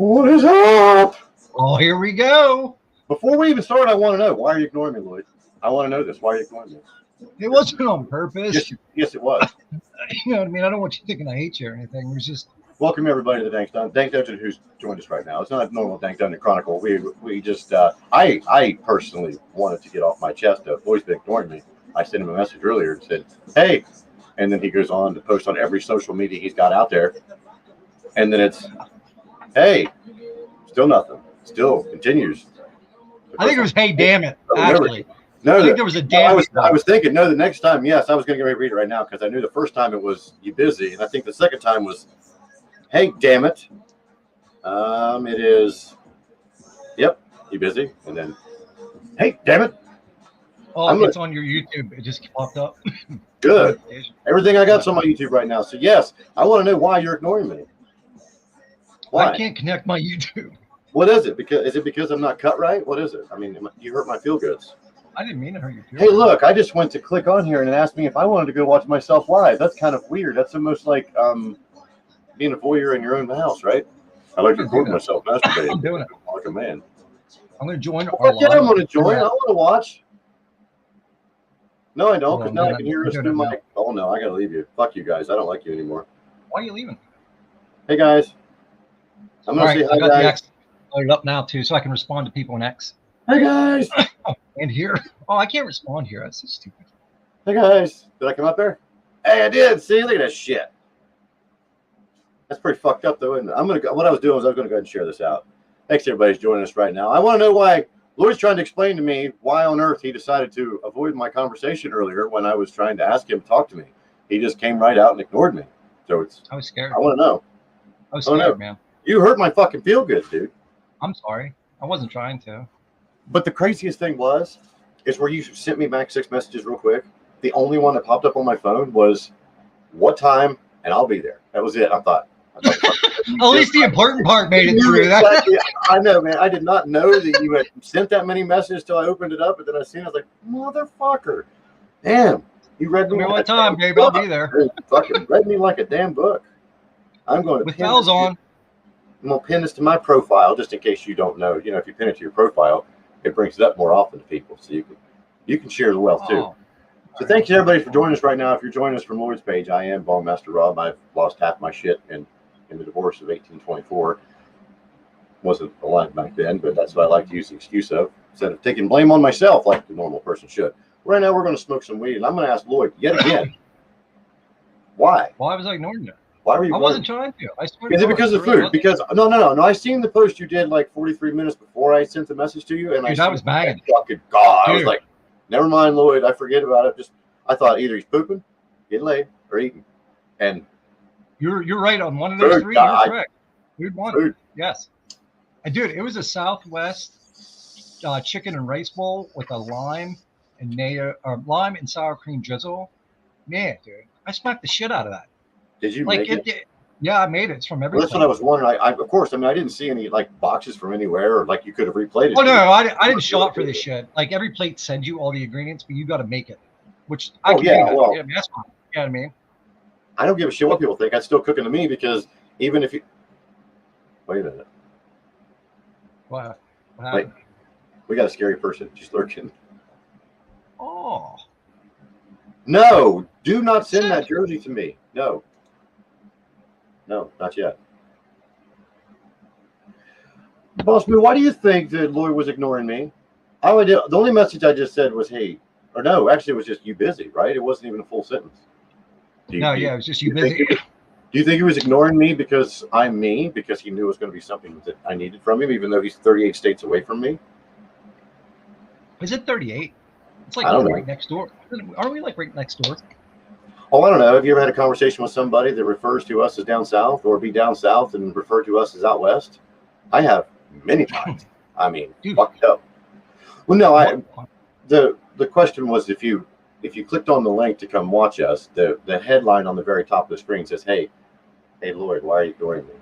What is up? Oh, here we go. Before we even start, I want to know, why are you ignoring me, Lloyd? I want to know this. Why are you ignoring me? It wasn't on purpose. Yes, it was. You know what I mean? I don't want you thinking I hate you or anything. It was just. Welcome everybody to the Dank Dungeon who's joined us right now. It's not a normal Dank Dungeon Chronicle. We just I personally wanted to get off my chest of Lloyd's been ignoring me. I sent him a message earlier and said, hey, and then he goes on to post on every social media he's got out there, and then it's, hey, still nothing. Still continues. I think it was, hey, damn it. Actually, no, I think there was a damn it. I was thinking, no, the next time, yes, I was going to get ready to read it right now because I knew the first time it was you busy, and I think the second time was, hey, damn it. It is, yep, you busy, and then, hey, damn it. Oh, it's on your YouTube. It just popped up. Good. Everything I got's on my YouTube right now. So yes, I want to know why you're ignoring me. Why? I can't connect my YouTube. What is it? Is it because I'm not cut right? What is it? I mean, you hurt my feel goods. I didn't mean to hurt your feelings. Hey, look, I just went to click on here and it asked me if I wanted to go watch myself live. That's kind of weird. That's almost like being a voyeur in your own house, right? I like to record myself masturbating. I'm doing it. Like a man. I'm going to join our live. I'm going to join. I want to watch. No, I don't, because now I can hear us through my... Oh, no, I got to leave you. Fuck you guys. I don't like you anymore. Why are you leaving? Hey, guys. I'm going to say hi, guys. The X loaded up now, too, so I can respond to people in X. Hey, guys. And here. Oh, I can't respond here. That's so stupid. Hey, guys. Did I come up there? Hey, I did. See? Look at that shit. That's pretty fucked up, though, isn't it? What I was doing was I was going to go ahead and share this out. Thanks, everybody's joining us right now. I want to know why... Lloyd's trying to explain to me why on earth he decided to avoid my conversation earlier when I was trying to ask him to talk to me. He just came right out and ignored me. So I was scared. I want to know. I was scared, man. You hurt my fucking feel good, dude. I'm sorry. I wasn't trying to. But the craziest thing is where you sent me back 6 messages real quick. The only one that popped up on my phone was what time, and I'll be there. That was it. I thought at least the important part made it through. Exactly. I know, man. I did not know that you had sent that many messages till I opened it up, but then I seen it. I was like, motherfucker. Damn. You read me one time, babe. I'll be there. Fucking read me like a damn book. I'm going to with bells on. I'm going to pin this to my profile just in case you don't know. You know, if you pin it to your profile, it brings it up more often to people. So you can share the wealth too. So thanks to everybody for joining us right now. If you're joining us from Lloyd's page, I am Ball Master Rob. I've lost half my shit in the divorce of 1824. Wasn't alive back then, but that's what I like to use the excuse of, instead of taking blame on myself like the normal person should. Right now, we're going to smoke some weed, and I'm going to ask Lloyd yet again, why? Why was I ignoring you? Why were you? I wasn't trying to. I swear. Is it because of food? Because no. I seen the post you did like 43 minutes before I sent the message to you, and I was bagging. Fucking God, dude. I was like, never mind, Lloyd. I forget about it. I thought either he's pooping, getting laid, or eating, and. You're right on one of those three. You're correct. Food one. Yes. And dude, it was a Southwest chicken and rice bowl with a lime and sour cream drizzle. Man, dude, I smacked the shit out of that. Did you make it? Yeah, I made it. It's from everywhere. Well, that's what I was wondering. Of course, I didn't see any like boxes from anywhere, or like you could have replayed it. Oh no, I didn't show up for this shit. Like every plate sends you all the ingredients, but you got to make it. Which I can do that. Well, yeah, that's fine. You know what I mean? I don't give a shit what people think. I'm still cooking to me because even if you wait a minute. What wait, we got a scary person. She's lurking. Oh. No, do not send that jersey to me. No, not yet. Boss man, why do you think that Lloyd was ignoring me? The only message I just said was, hey, or no, actually it was just you busy, right? It wasn't even a full sentence. It was just you busy. Do you think he was ignoring me because I'm me, because he knew it was going to be something that I needed from him, even though he's 38 states away from me? Is it 38? It's like right next door. Aren't we like right next door? Oh, I don't know. Have you ever had a conversation with somebody that refers to us as down south, or be down south and refer to us as out west? I have many times. I mean, fucked up. Well, no, the question was if you clicked on the link to come watch us, the headline on the very top of the screen says, hey Lloyd, why are you ignoring me?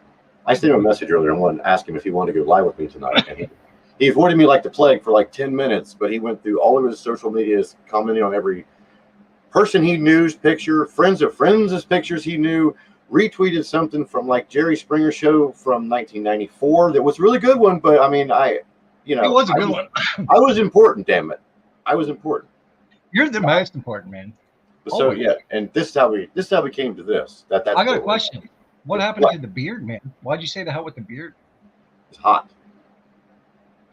I sent him a message earlier and wanted to ask him if he wanted to go live with me tonight. And he avoided me like the plague for like 10 minutes, but he went through all of his social medias, commenting on every person he knew's picture, friends of friends' pictures he knew, retweeted something from like Jerry Springer show from 1994 that was a really good one, but I mean, it was a good one. I was important, damn it. I was important. You're the most important, man. So yeah, and this is how we came to this. I got a question. What happened to the beard, man? Why'd you say the hell with the beard? It's hot.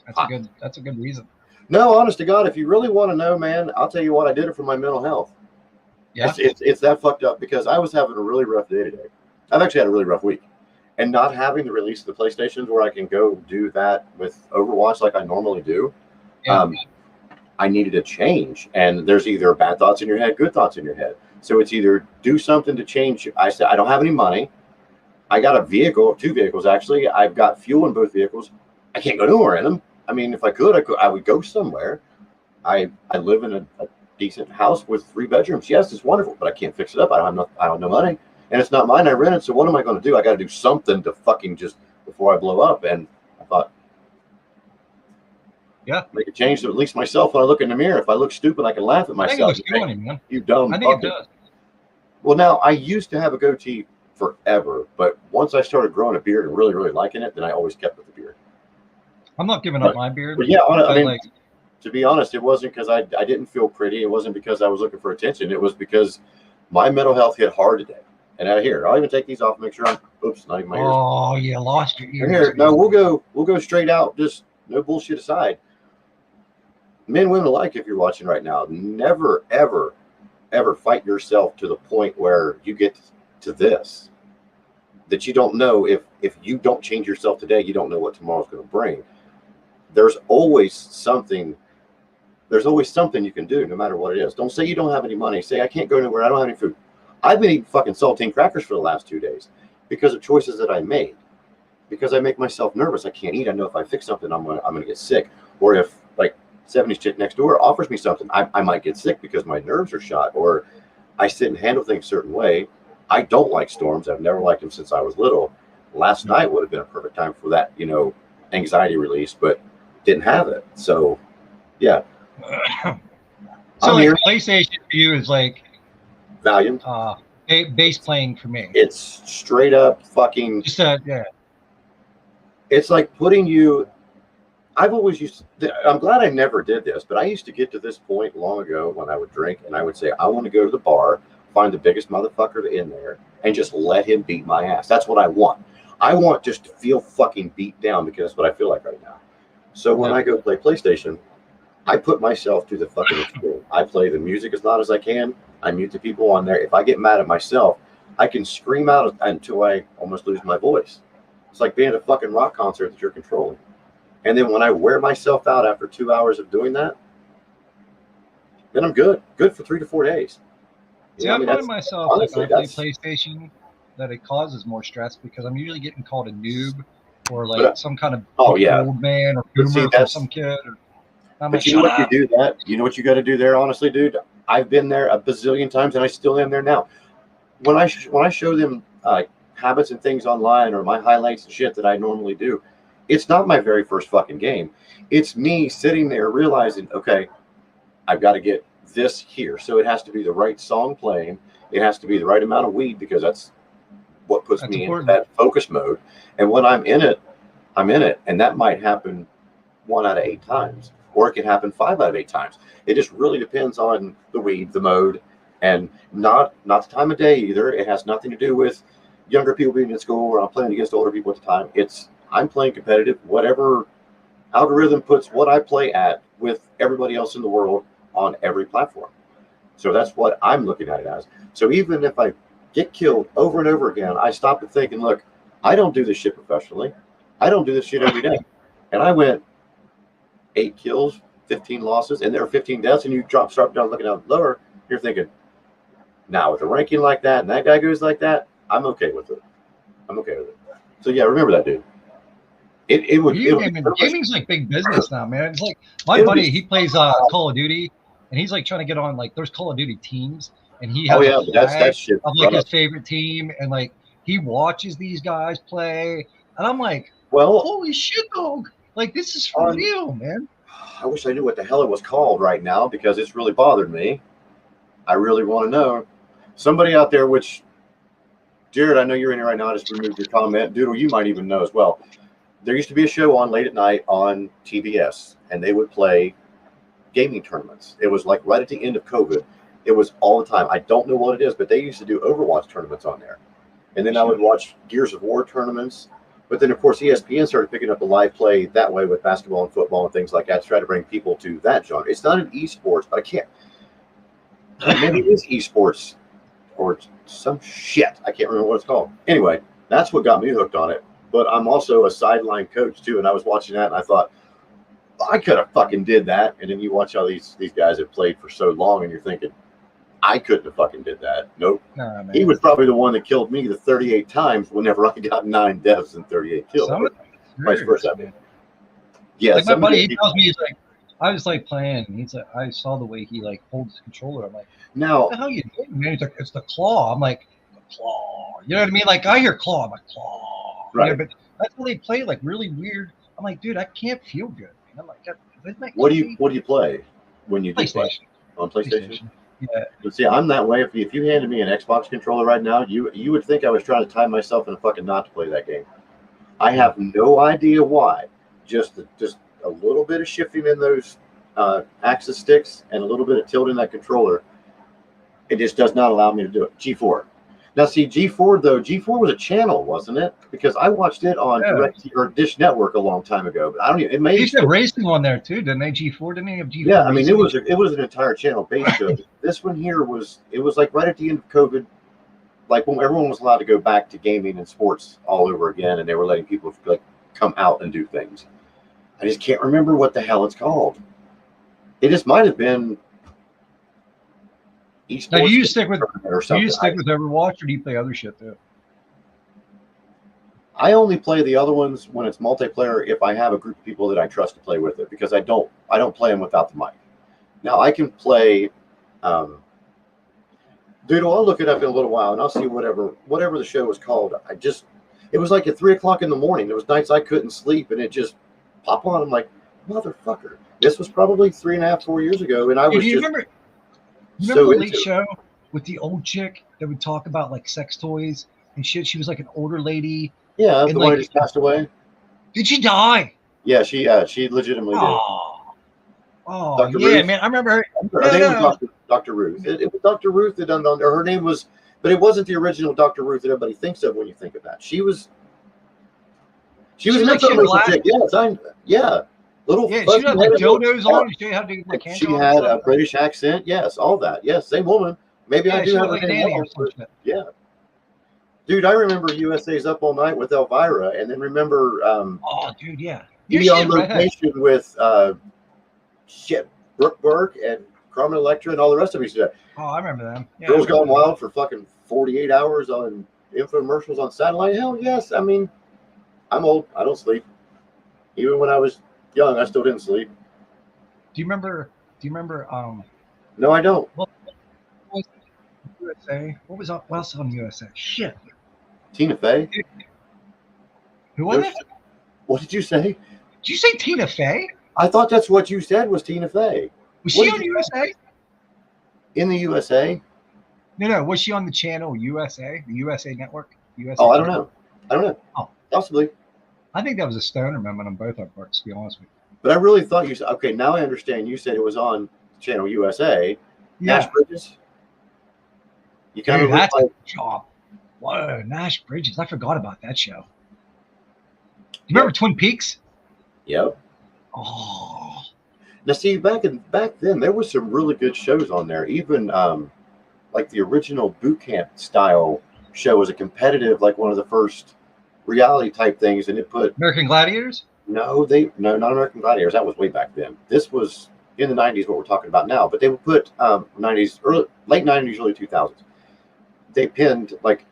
That's a good reason. No, honest to God, if you really want to know, man, I'll tell you what, I did it for my mental health. Yeah. It's that fucked up because I was having a really rough day today. I've actually had a really rough week. And not having the release of the PlayStations where I can go do that with Overwatch like I normally do, I needed a change. And there's either bad thoughts in your head, good thoughts in your head. So it's either do something to change. I said, I don't have any money. I got a vehicle, 2 vehicles actually. I've got fuel in both vehicles. I can't go nowhere in them. I mean, if I could, I would go somewhere. I live in a decent house with 3 bedrooms. Yes, it's wonderful, but I can't fix it up. I don't have no money, and it's not mine. I rent it. So what am I going to do? I got to do something to fucking just before I blow up. And I thought, make a change to at least myself when I look in the mirror. If I look stupid, I can laugh at myself. I think it looks good, man. You dumb. I think it does. Well, now I used to have a goatee forever, but once I started growing a beard and really, really liking it, then I always kept with the beard. I'm not giving up my beard. But yeah, I mean, to be honest, it wasn't because I didn't feel pretty. It wasn't because I was looking for attention. It was because my mental health hit hard today. And out here, I'll even take these off, make sure I'm. Oops, not even my ears. Oh, you lost your ears. Here, no, we'll go straight out. Just no bullshit aside. Men, women alike, if you're watching right now, never, ever, ever fight yourself to the point where you get to this. That you don't know if you don't change yourself today, you don't know what tomorrow's going to bring. There's always something you can do, no matter what it is. Don't say you don't have any money. Say, I can't go anywhere. I don't have any food. I've been eating fucking saltine crackers for the last 2 days because of choices that I made. Because I make myself nervous. I can't eat. I know if I fix something, I'm gonna get sick. Or if like 70s chick next door offers me something, I might get sick because my nerves are shot. Or I sit and handle things a certain way. I don't like storms. I've never liked them since I was little. Last night would have been a perfect time for that, anxiety release, but didn't have it. So, yeah. So like PlayStation for you is like Valiant. Bass playing for me. It's straight up fucking. Just It's like putting you. I've always used. I'm glad I never did this, but I used to get to this point long ago when I would drink and I would say, I want to go to the bar, find the biggest motherfucker in there, and just let him beat my ass. That's what I want. I want just to feel fucking beat down because that's what I feel like right now. So when I go play PlayStation, I put myself to the fucking extreme. I play the music as loud as I can. I mute the people on there. If I get mad at myself, I can scream out until I almost lose my voice. It's like being at a fucking rock concert that you're controlling. And then when I wear myself out after 2 hours of doing that, then I'm good. Good for 3 to 4 days. See, I find myself, honestly, when I play PlayStation, that it causes more stress because I'm usually getting called a noob or like some kind of old man or boomer from some kid. But you know what you do that? You know what you got to do there, honestly, dude? I've been there a bazillion times and I still am there now. When I show them habits and things online or my highlights and shit that I normally do, it's not my very first fucking game. It's me sitting there realizing, okay, I've got to get this here. So it has to be the right song playing. It has to be the right amount of weed because that's what puts me in that focus mode. And when I'm in it, I'm in it. And that might happen 1 out of 8 times, or it can happen 5 out of 8 times. It just really depends on the weed, the mode, and not the time of day either. It has nothing to do with younger people being in school or I'm playing against older people at the time. I'm playing competitive, whatever algorithm puts what I play at with everybody else in the world on every platform. So that's what I'm looking at it as. So even if I get killed over and over again, I stop and think and look, I don't do this shit professionally. I don't do this shit every day. And I went 8 kills, 15 losses, and there are 15 deaths, and you start down looking out lower, you're thinking, now with a ranking like that, and that guy goes like that, I'm okay with it. I'm okay with it. So yeah, remember that, dude. Gaming's like big business now, man. It's like my buddy, he plays Call of Duty, and he's like trying to get on like there's Call of Duty teams, and he has that's shit of like his favorite team, and like he watches these guys play, and I'm like, well, holy shit, dog! Like this is for real, man. I wish I knew what the hell it was called right now because it's really bothered me. I really want to know. Somebody out there, which Jared, I know you're in here right now. I just removed your comment. Doodle, you might even know as well. There used to be a show on late at night on TBS, and they would play gaming tournaments. It was like right at the end of COVID. It was all the time. I don't know what it is, but they used to do Overwatch tournaments on there. And then I would watch Gears of War tournaments. But then, of course, ESPN started picking up the live play that way with basketball and football and things like that to try to bring people to that genre. It's not an esports, but I can't. Maybe it is esports or some shit. I can't remember what it's called. Anyway, that's what got me hooked on it. But I'm also a sideline coach, too. And I was watching that, and I thought, I could have fucking did that. And then you watch how these guys have played for so long, and you're thinking, I couldn't have fucking did that. Nope. Nah, he was probably the one that killed me the 38 times whenever I got 9 deaths and 38 kills. Vice versa. Yeah. Like my buddy, he tells me, he's like, I was like playing. He's like, I saw the way he like holds his controller. I'm like, now, what the hell you doing, man? He's like, it's the claw. I'm like, the claw. You know what I mean? Like I hear claw. I'm like, claw. Right. Yeah, but that's how they play like really weird. I'm like, dude, I can't feel good. And I'm like, what do you play when you do play on PlayStation? Yeah. But see, I'm that way. If you handed me an Xbox controller right now, you would think I was trying to tie myself in a fucking knot to play that game. I have no idea why. Just a little bit of shifting in those axis sticks and a little bit of tilting that controller. It just does not allow me to do it. G4. Now, see, G4 was a channel, wasn't it? Because I watched it on Direct or Dish Network a long time ago. But I don't even. It may. They used to have racing on there too, didn't they? G4 didn't they have G4? Yeah, I mean, it was an entire channel based on it. This one here was like right at the end of COVID, like when everyone was allowed to go back to gaming and sports all over again, and they were letting people like come out and do things. I just can't remember what the hell it's called. It just might have been. Now, do you stick with Overwatch, or do you play other shit too? I only play the other ones when it's multiplayer if I have a group of people that I trust to play with it, because I don't play them without the mic. Now I can play. Dude, I'll look it up in a little while and I'll see whatever the show was called. It was like at 3:00 in the morning. There was nights I couldn't sleep, and it just pop on. I'm like, motherfucker. This was probably 3.5, 4 years ago, and I was remember the Late Show with the old chick that would talk about like sex toys and shit? She was like an older lady. Yeah, the one who just passed away. Did she die? Yeah, she legitimately did. Oh, Dr. Yeah, Ruth. Man, I remember her. Her name was Dr. Ruth. It was Dr. Ruth that done her name was, but it wasn't the original Dr. Ruth that everybody thinks of when you think of that. She was like yeah. Little she had like dildos on. She had to like she had a British accent. Yes, all that. Yes, same woman. Maybe I do have a name. Yeah. Dude, I remember USA's Up All Night with Elvira, and then remember dude, yeah. Be on location with Brooke Burke and Carmen Electra and all the rest of you. Oh, I remember them. Yeah, Girls Gone Wild for fucking 48 hours on infomercials on satellite. Hell yes. I mean, I'm old. I don't sleep. Even when I was young, I still didn't sleep. Do you remember? No, I don't. What was USA? What else on USA? Shit. Tina Fey. Who was it? What did you say? Did you say Tina Fey? I thought that's what you said was Tina Fey. Was she on USA? In the USA? No. Was she on the channel USA, the USA Network? USA I don't know. Oh, possibly. I think that was a stoner moment on both our parts, to be honest with you. But I really thought you said, okay, now I understand. You said it was on channel USA. Yeah. Nash Bridges. You kind of that's a job. Whoa, Nash Bridges. I forgot about that show. Do you remember Twin Peaks? Yep. Oh. Now, see, back then, there were some really good shows on there. Even like the original boot camp style show was a competitive, like one of the first reality type things, and it put American Gladiators. No, not American Gladiators. That was way back then. This was in the 90s. What we're talking about now, but they would put late 90s, early 2000s. They pinned like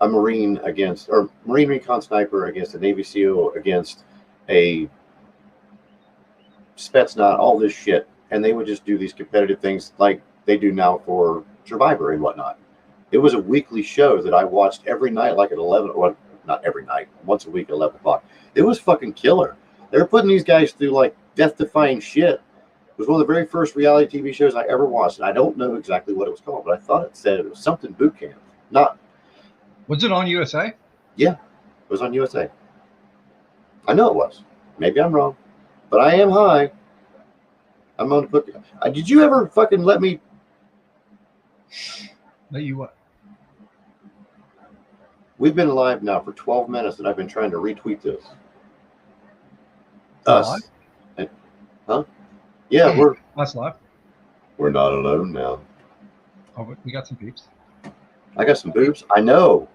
a Marine recon sniper against a Navy SEAL against a Spetsnaz, all this shit, and they would just do these competitive things like they do now for Survivor and whatnot. It was a weekly show that I watched every night, like at 11. Well, not every night, once a week at 11 o'clock. It was fucking killer. They were putting these guys through like death-defying shit. It was one of the very first reality TV shows I ever watched, and I don't know exactly what it was called, but I thought it said it was something boot camp. Was it on USA? Yeah, it was on USA. I know it was. Maybe I'm wrong, but I am high. I'm going to put. Did you ever fucking let me? Let you what? We've been live now for 12 minutes, and I've been trying to retweet this. Us? Huh? Yeah, Us live. We're not alone now. Oh, we got some peeps. I got some boobs. I know.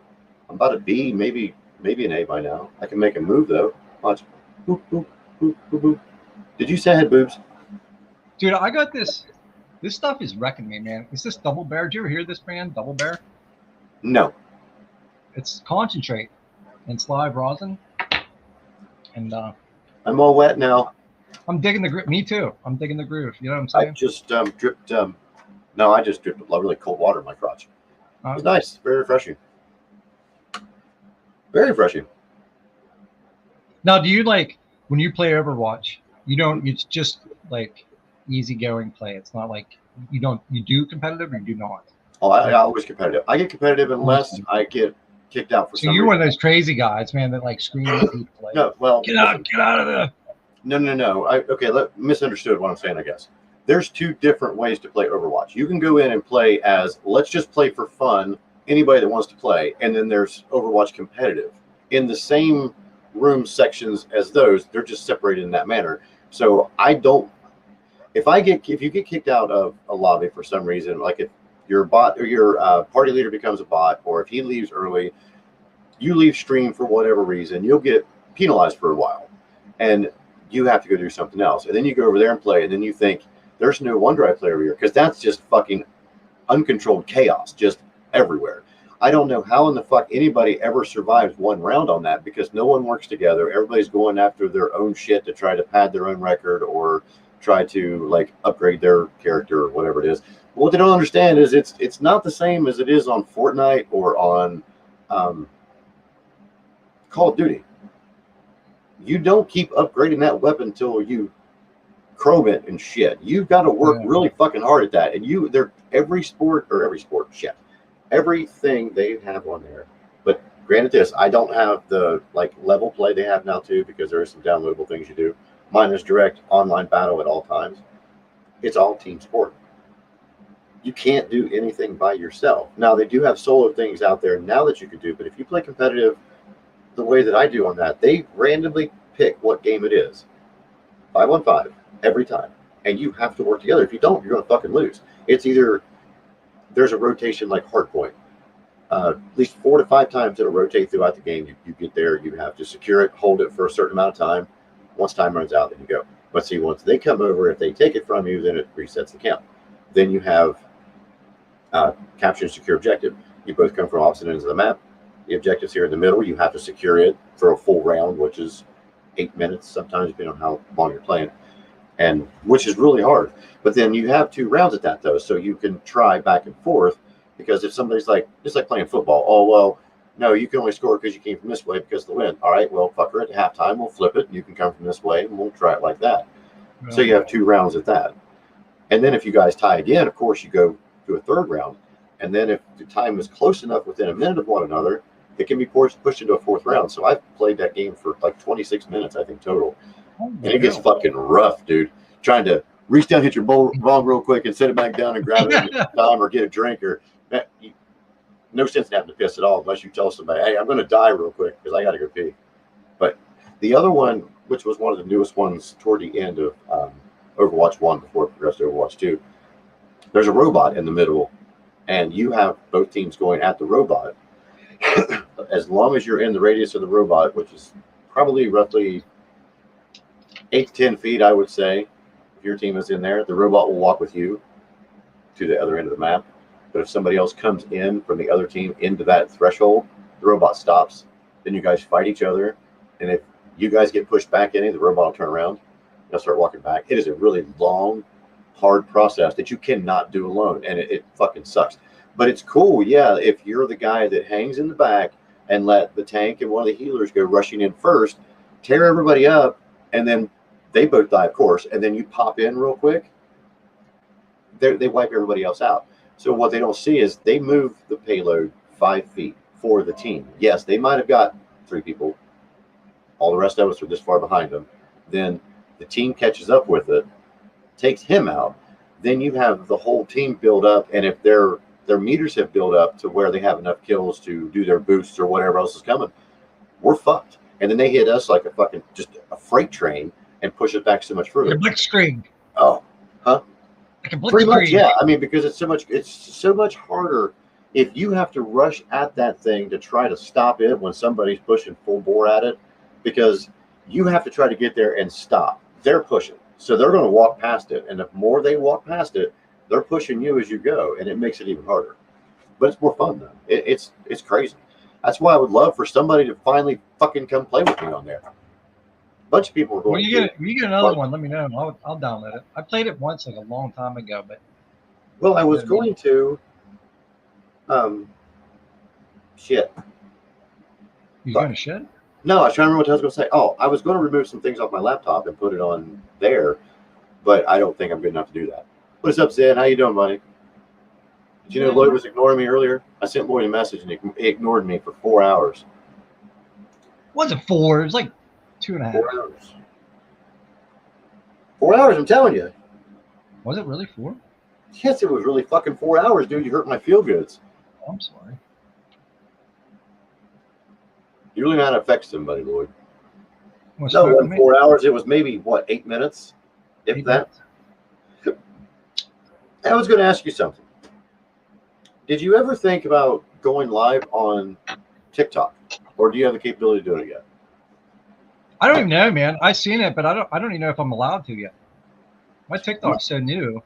I'm about a B, maybe an A by now. I can make a move though. Watch. Boop, boop, boop, boop, boop. Did you say I had boobs? Dude, I got this. This stuff is wrecking me, man. Is this Double Bear? Did you ever hear this brand, Double Bear? No. It's concentrate and it's live rosin. And I'm all wet now. I'm digging the groove. Me too. I'm digging the groove. You know what I'm saying? I just dripped. No, I just dripped really cold water in my crotch. It was nice. Very refreshing. Very refreshing. Now, do you like when you play Overwatch? You don't. It's just like easygoing play. It's not like you do competitive or you do not. Oh, I always competitive. I get competitive unless I get kicked out for some reason. So you're one of those crazy guys, man, that like scream at people like, no, well, get out of there. No. Misunderstood what I'm saying, I guess. There's two different ways to play Overwatch. You can go in and play as, let's just play for fun, anybody that wants to play, and then there's Overwatch competitive. In the same room sections as those, they're just separated in that manner. So if you get kicked out of a lobby for some reason, like if your bot or your party leader becomes a bot, or if he leaves early, you leave stream for whatever reason, you'll get penalized for a while. And you have to go do something else. And then you go over there and play, and then you think, there's no wonder I play over here, because that's just fucking uncontrolled chaos just everywhere. I don't know how in the fuck anybody ever survives one round on that, because no one works together. Everybody's going after their own shit to try to pad their own record or try to like upgrade their character or whatever it is. But what they don't understand is it's not the same as it is on Fortnite or on Call of Duty. You don't keep upgrading that weapon until you chrome it and shit. You've got to work really fucking hard at that. And everything they have on there. But granted this, I don't have the like level play they have now too, because there is some downloadable things you do. Mine is direct online battle at all times. It's all team sport. You can't do anything by yourself. Now they do have solo things out there now that you could do, but if you play competitive the way that I do on that, they randomly pick what game it is. 5-on-5 every time. And you have to work together. If you don't, you're going to fucking lose. It's either there's a rotation like Hardpoint. At least 4 to 5 times it'll rotate throughout the game. You get there, you have to secure it, hold it for a certain amount of time. Once time runs out, then you go. But see, once they come over, if they take it from you, then it resets the count. Then you have capture and secure objective. You both come from opposite ends of the map. The objective's here in the middle. You have to secure it for a full round, which is 8 minutes, sometimes depending on how long you're playing, and which is really hard. But then you have 2 rounds at that though, so you can try back and forth, because if somebody's like, just like playing football, oh well, no, you can only score because you came from this way because of the wind. All right, well, fucker, at halftime we'll flip it, and you can come from this way, and we'll try it like that. Yeah. So you have 2 rounds at that, and then if you guys tie again, of course you go to a 3rd round, and then if the time is close enough within a minute of one another, it can be pushed into a 4th round. So I've played that game for like 26 minutes, I think, total. And it gets fucking rough, dude. Trying to reach down, hit your ball real quick, and set it back down and grab it and time or get a drink. Or no sense in having to piss at all unless you tell somebody, hey, I'm going to die real quick because I got to go pee. But the other one, which was one of the newest ones toward the end of Overwatch 1 before it progressed to Overwatch 2, there's a robot in the middle, and you have both teams going at the robot. As long as you're in the radius of the robot, which is probably roughly 8 to 10 feet, I would say. If your team is in there, the robot will walk with you to the other end of the map. But if somebody else comes in from the other team into that threshold, the robot stops. Then you guys fight each other. And if you guys get pushed back in, the robot will turn around and they'll start walking back. It is a really long, hard process that you cannot do alone. And it fucking sucks. But it's cool, yeah, if you're the guy that hangs in the back and let the tank and one of the healers go rushing in first, tear everybody up, and then they both die, of course, and then you pop in real quick, they wipe everybody else out. So what they don't see is they move the payload 5 feet for the team. Yes, they might have got 3 people. All the rest of us are this far behind them. Then the team catches up with it, takes him out. Then you have the whole team build up, and if their meters have built up to where they have enough kills to do their boosts or whatever else is coming, we're fucked. And then they hit us like a fucking just a freight train and push it back so much further. Like a blitzkrieg. Oh, huh? Like a blitzkrieg. Pretty much, yeah. I mean, because it's so much harder if you have to rush at that thing to try to stop it when somebody's pushing full bore at it, because you have to try to get there and stop. They're pushing, so they're going to walk past it, and the more they walk past it, they're pushing you as you go, and it makes it even harder. But it's more fun though. It's crazy. That's why I would love for somebody to finally fucking come play with me on there. A bunch of people are going. Well, you get another one, let me know. I'll download it. I played it once like a long time ago, but well, I was going to. Shit. You going to shit? No, I was trying to remember what I was going to say. Oh, I was going to remove some things off my laptop and put it on there, but I don't think I'm good enough to do that. What's up, Zed? How you doing, buddy? Did you know Lloyd was ignoring me earlier? I sent Lloyd a message and he ignored me for 4 hours. Wasn't 4? It was like 2.5. 4 hours. 4 hours, I'm telling you. Was it really 4? Yes, it was really fucking 4 hours, dude. You hurt my feel goods. Oh, I'm sorry. You really know how to affect somebody, Lloyd. Well, No, it wasn't 4 hours. It was maybe, what, 8 minutes? If 8 that. minutes. I was going to ask you something. Did you ever think about going live on TikTok, or do you have the capability of doing it yet? I don't even know, man. I've seen it, but I don't even know if I'm allowed to yet. My TikTok's so new.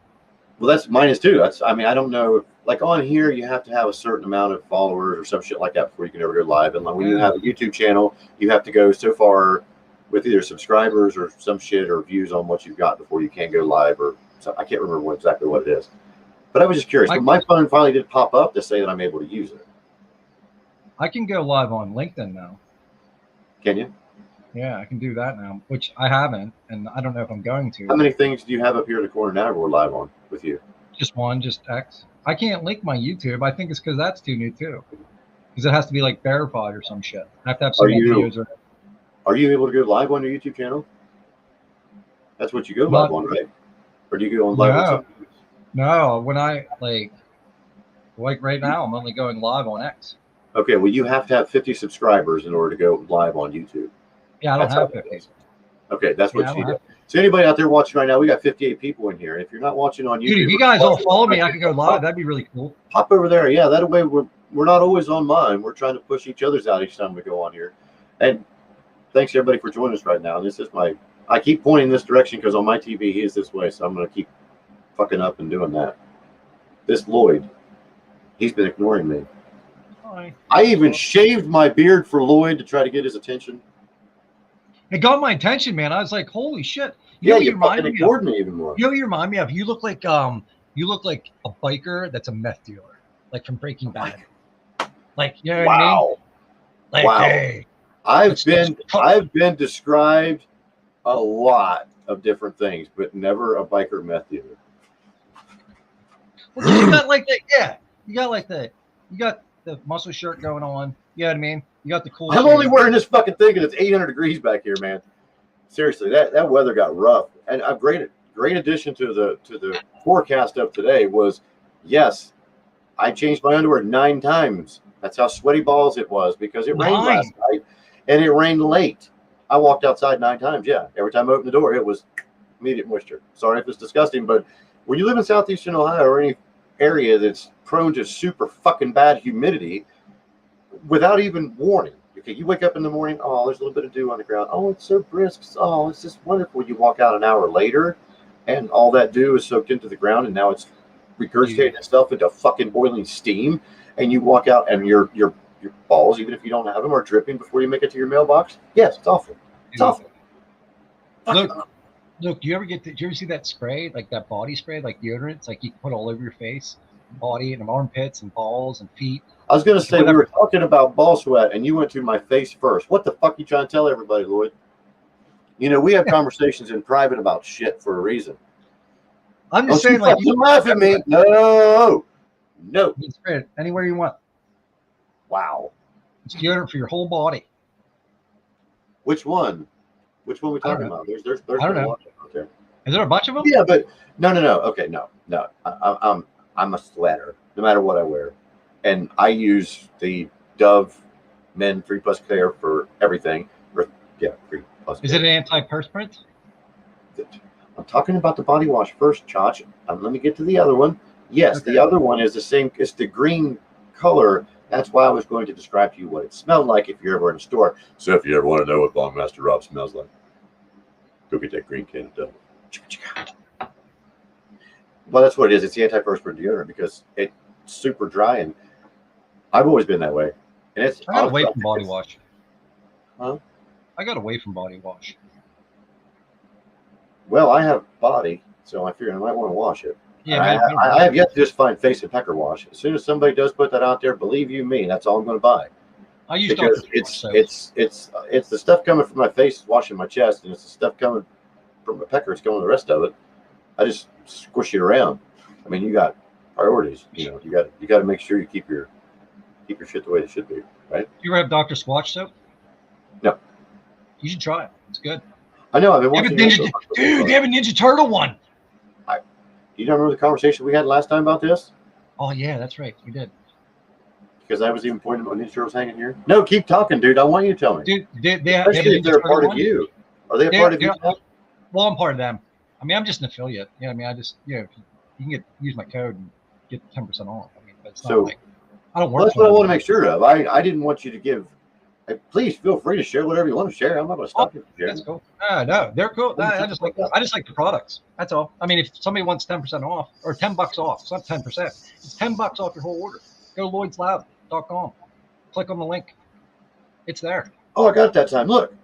Well, that's mine is too. I mean, I don't know. If, like on here, you have to have a certain amount of followers or some shit like that before you can ever go live. And like when you have a YouTube channel, you have to go so far with either subscribers or some shit or views on what you've got before you can go live or something. I can't remember exactly what it is. But I was just curious. But my phone finally did pop up to say that I'm able to use it. I can go live on LinkedIn now. Can you? Yeah, I can do that now, which I haven't, and I don't know if I'm going to. How many things do you have up here in the corner now we're live on with you? Just one, just X. I can't link my YouTube. I think it's because that's too new too. Because it has to be like verified or some shit. I have to have some videos. Are you able to go live on your YouTube channel? That's what you go live on, right? Or do you go on live on something? No, when I like right now, I'm only going live on X. Okay, well, you have to have 50 subscribers in order to go live on YouTube. Yeah, I don't have 50. Okay, that's what you do. So anybody out there watching right now, we got 58 people in here. If you're not watching on YouTube, dude, if you guys all follow me, I can go live. That'd be really cool. Hop over there. Yeah, that way we're not always on mine. We're trying to push each other's out each time we go on here. And thanks everybody for joining us right now. This is I keep pointing this direction because on my TV he is this way, so I'm going to keep fucking up and doing that. This Lloyd, he's been ignoring me. Hi. I even shaved my beard for Lloyd to try to get his attention. It got my attention, man. I was like, "Holy shit!" You fucking ignored me even more. You know what you remind me of? You look like a biker that's a meth dealer, like from Breaking Bad. Like, you know what I mean? Like, wow. Hey, I've been described a lot of different things, but never a biker meth dealer. Well, you got like that, yeah. You got the muscle shirt going on. You know what I mean? You got the cool. I'm only wearing this fucking thing, and it's 800 degrees back here, man. Seriously, that weather got rough. And a great addition to the forecast of today was, yes, I changed my underwear 9 times. That's how sweaty balls it was because it rained last night, and it rained late. I walked outside 9 times. Yeah, every time I opened the door, it was immediate moisture. Sorry if it's disgusting, but when you live in southeastern Ohio or any area that's prone to super fucking bad humidity, without even warning. Okay, you wake up in the morning, oh, there's a little bit of dew on the ground. Oh, it's so brisk. Oh, it's just wonderful. You walk out an hour later, and all that dew is soaked into the ground, and now it's regurgitating itself into fucking boiling steam. And you walk out, and your balls, even if you don't have them, are dripping before you make it to your mailbox. Yes, it's awful. It's awful. Look, do you ever see that spray, like that body spray, like deodorant? It's like you can put all over your face, body, and armpits, and balls, and feet. I was going to say, we were talking about ball sweat, and you went to my face first. What the fuck are you trying to tell everybody, Lloyd? You know, we have conversations in private about shit for a reason. I'm just saying, like, you laugh at me. No. You can spray it anywhere you want. Wow. It's deodorant for your whole body. Which one? Which one are we talking about? There's I don't know. Out there. Is there a bunch of them? Yeah, but no. Okay, no. I'm a sweater, no matter what I wear, and I use the Dove Men 3+ Care for everything. 3+. Is it an antiperspirant? I'm talking about the body wash first, Chach. Let me get to the other one. Yes, okay. The other one is the same. It's the green color. That's why I was going to describe to you what it smelled like if you're ever in a store. So if you ever want to know what Bongmaster Rob smells like, go get that green can of Dove. Well, that's what it is. It's the antiperspirant deodorant because it's super dry, and I've always been that way. And it's I got away from body wash. Huh? I got away from body wash. Well, I have body, so I figured I might want to wash it. Yeah, I have yet to just find face and pecker wash. As soon as somebody does put that out there, believe you me, that's all I'm going to buy. I use because it's the stuff coming from my face washing my chest, and it's the stuff coming from my pecker. It's going the rest of it. I just squish it around. I mean, you got priorities. You got to make sure you keep your shit the way it should be, right? You ever have Dr. Squatch soap? No. You should try it. It's good. I know. I've been watching. Dude, they have a Ninja Turtle one. You don't remember the conversation we had last time about this? Oh yeah, that's right. We did. Because I was even pointing out Ninja Turtles hanging here. No, keep talking, dude. I want you to tell me. Dude, especially if they're a part of you. Are they a part of you? Well, I'm part of them. I mean, I'm just an affiliate. Yeah, I mean, I just you can use my code and get 10% off. I mean, but it's not like I don't work. That's what I want to make sure of. I didn't want you to give. Please feel free to share whatever you want to share. I'm not going to stop you from sharing. That's cool. No, they're cool. I just like the products. That's all. I mean, if somebody wants 10% off or $10 off, it's not 10%. It's $10 off your whole order. Go to LloydsLab.com. Click on the link. It's there. Oh, I got it that time. Look.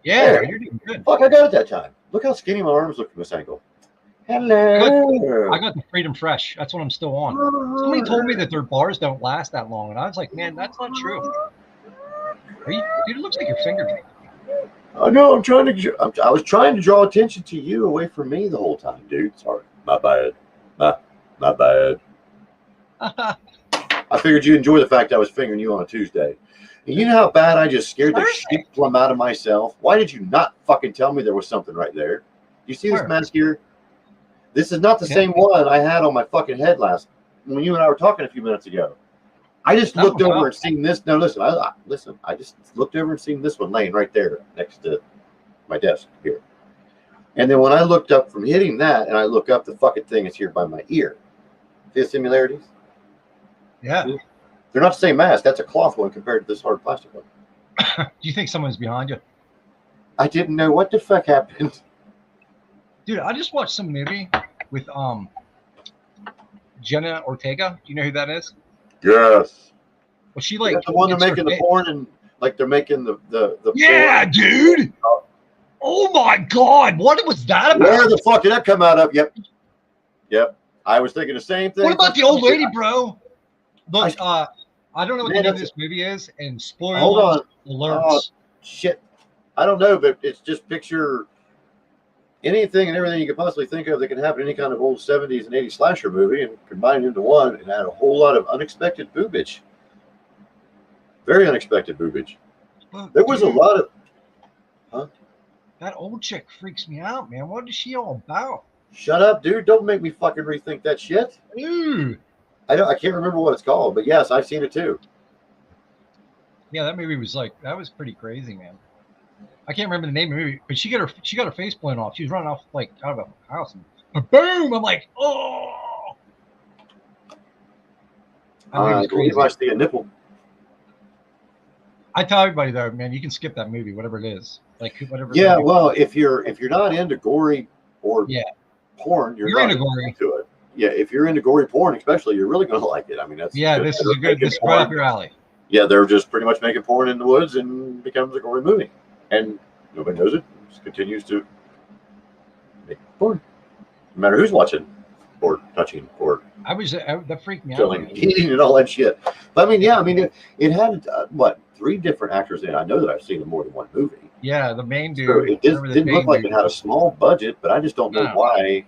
Yeah, there. You're doing good. Fuck, I got it that time. Look how skinny my arms look from this angle. Hello. I got the Freedom Fresh. That's what I'm still on. Somebody told me that their bars don't last that long, and I was like, man, that's not true. Dude, it looks like your finger. I know. I was trying to draw attention to you away from me the whole time, dude. Sorry, my bad. My bad. I figured you'd enjoy the fact I was fingering you on a Tuesday. And you know how bad I just scared the shit plumb out of myself? Why did you not fucking tell me there was something right there? You see this mask here? This is not the same one I had on my fucking head when you and I were talking a few minutes ago. I just looked over and seen this. No, listen. I just looked over and seen this one laying right there next to my desk here. And then when I looked up from hitting that, and I look up, the fucking thing is here by my ear. See the similarities? Yeah. They're not the same mask. That's a cloth one compared to this hard plastic one. Do you think someone's behind you? I didn't know what the fuck happened. Dude, I just watched some movie with Jenna Ortega. Do you know who that is? Yes. Well, she like the one they're making the porn and like they're making the yeah, porn. Dude. Oh my God, what was that about? Where the fuck did that come out of? Yep. I was thinking the same thing. What about the old lady, bro? Look, I don't know what the name of this movie is, and spoiler alerts. Shit. I don't know, but it's just picture anything and everything you could possibly think of that could happen in any kind of old 70s and 80s slasher movie and combine it into one and add a whole lot of unexpected boobage. Very unexpected boobage. There was a lot of... Huh? That old chick freaks me out, man. What is she all about? Shut up, dude. Don't make me fucking rethink that shit. Dude. I can't remember what it's called, but yes, I've seen it too. Yeah, that movie was that was pretty crazy, man. I can't remember the name of the movie, but she got her face blown off. She was running off out of a house and boom! I'm like, oh. I believe I see a nipple. I tell everybody though, man, you can skip that movie, whatever it is, whatever. Yeah, well, if you're not into gory or porn, you're not into gory. Into it. Yeah, if you're into gory porn, especially, you're really gonna like it. I mean, that's this is a good. This is right up your alley. Yeah, they're just pretty much making porn in the woods and becomes a gory movie. And nobody knows it. Just continues to make porn. No matter who's watching or touching or that freaked me killing, out. Eating and all that shit. But I mean, it had 3 different actors in it. I know that I've seen more than one movie. Yeah, the main dude. So it didn't look like it had a small budget, but I just don't know why.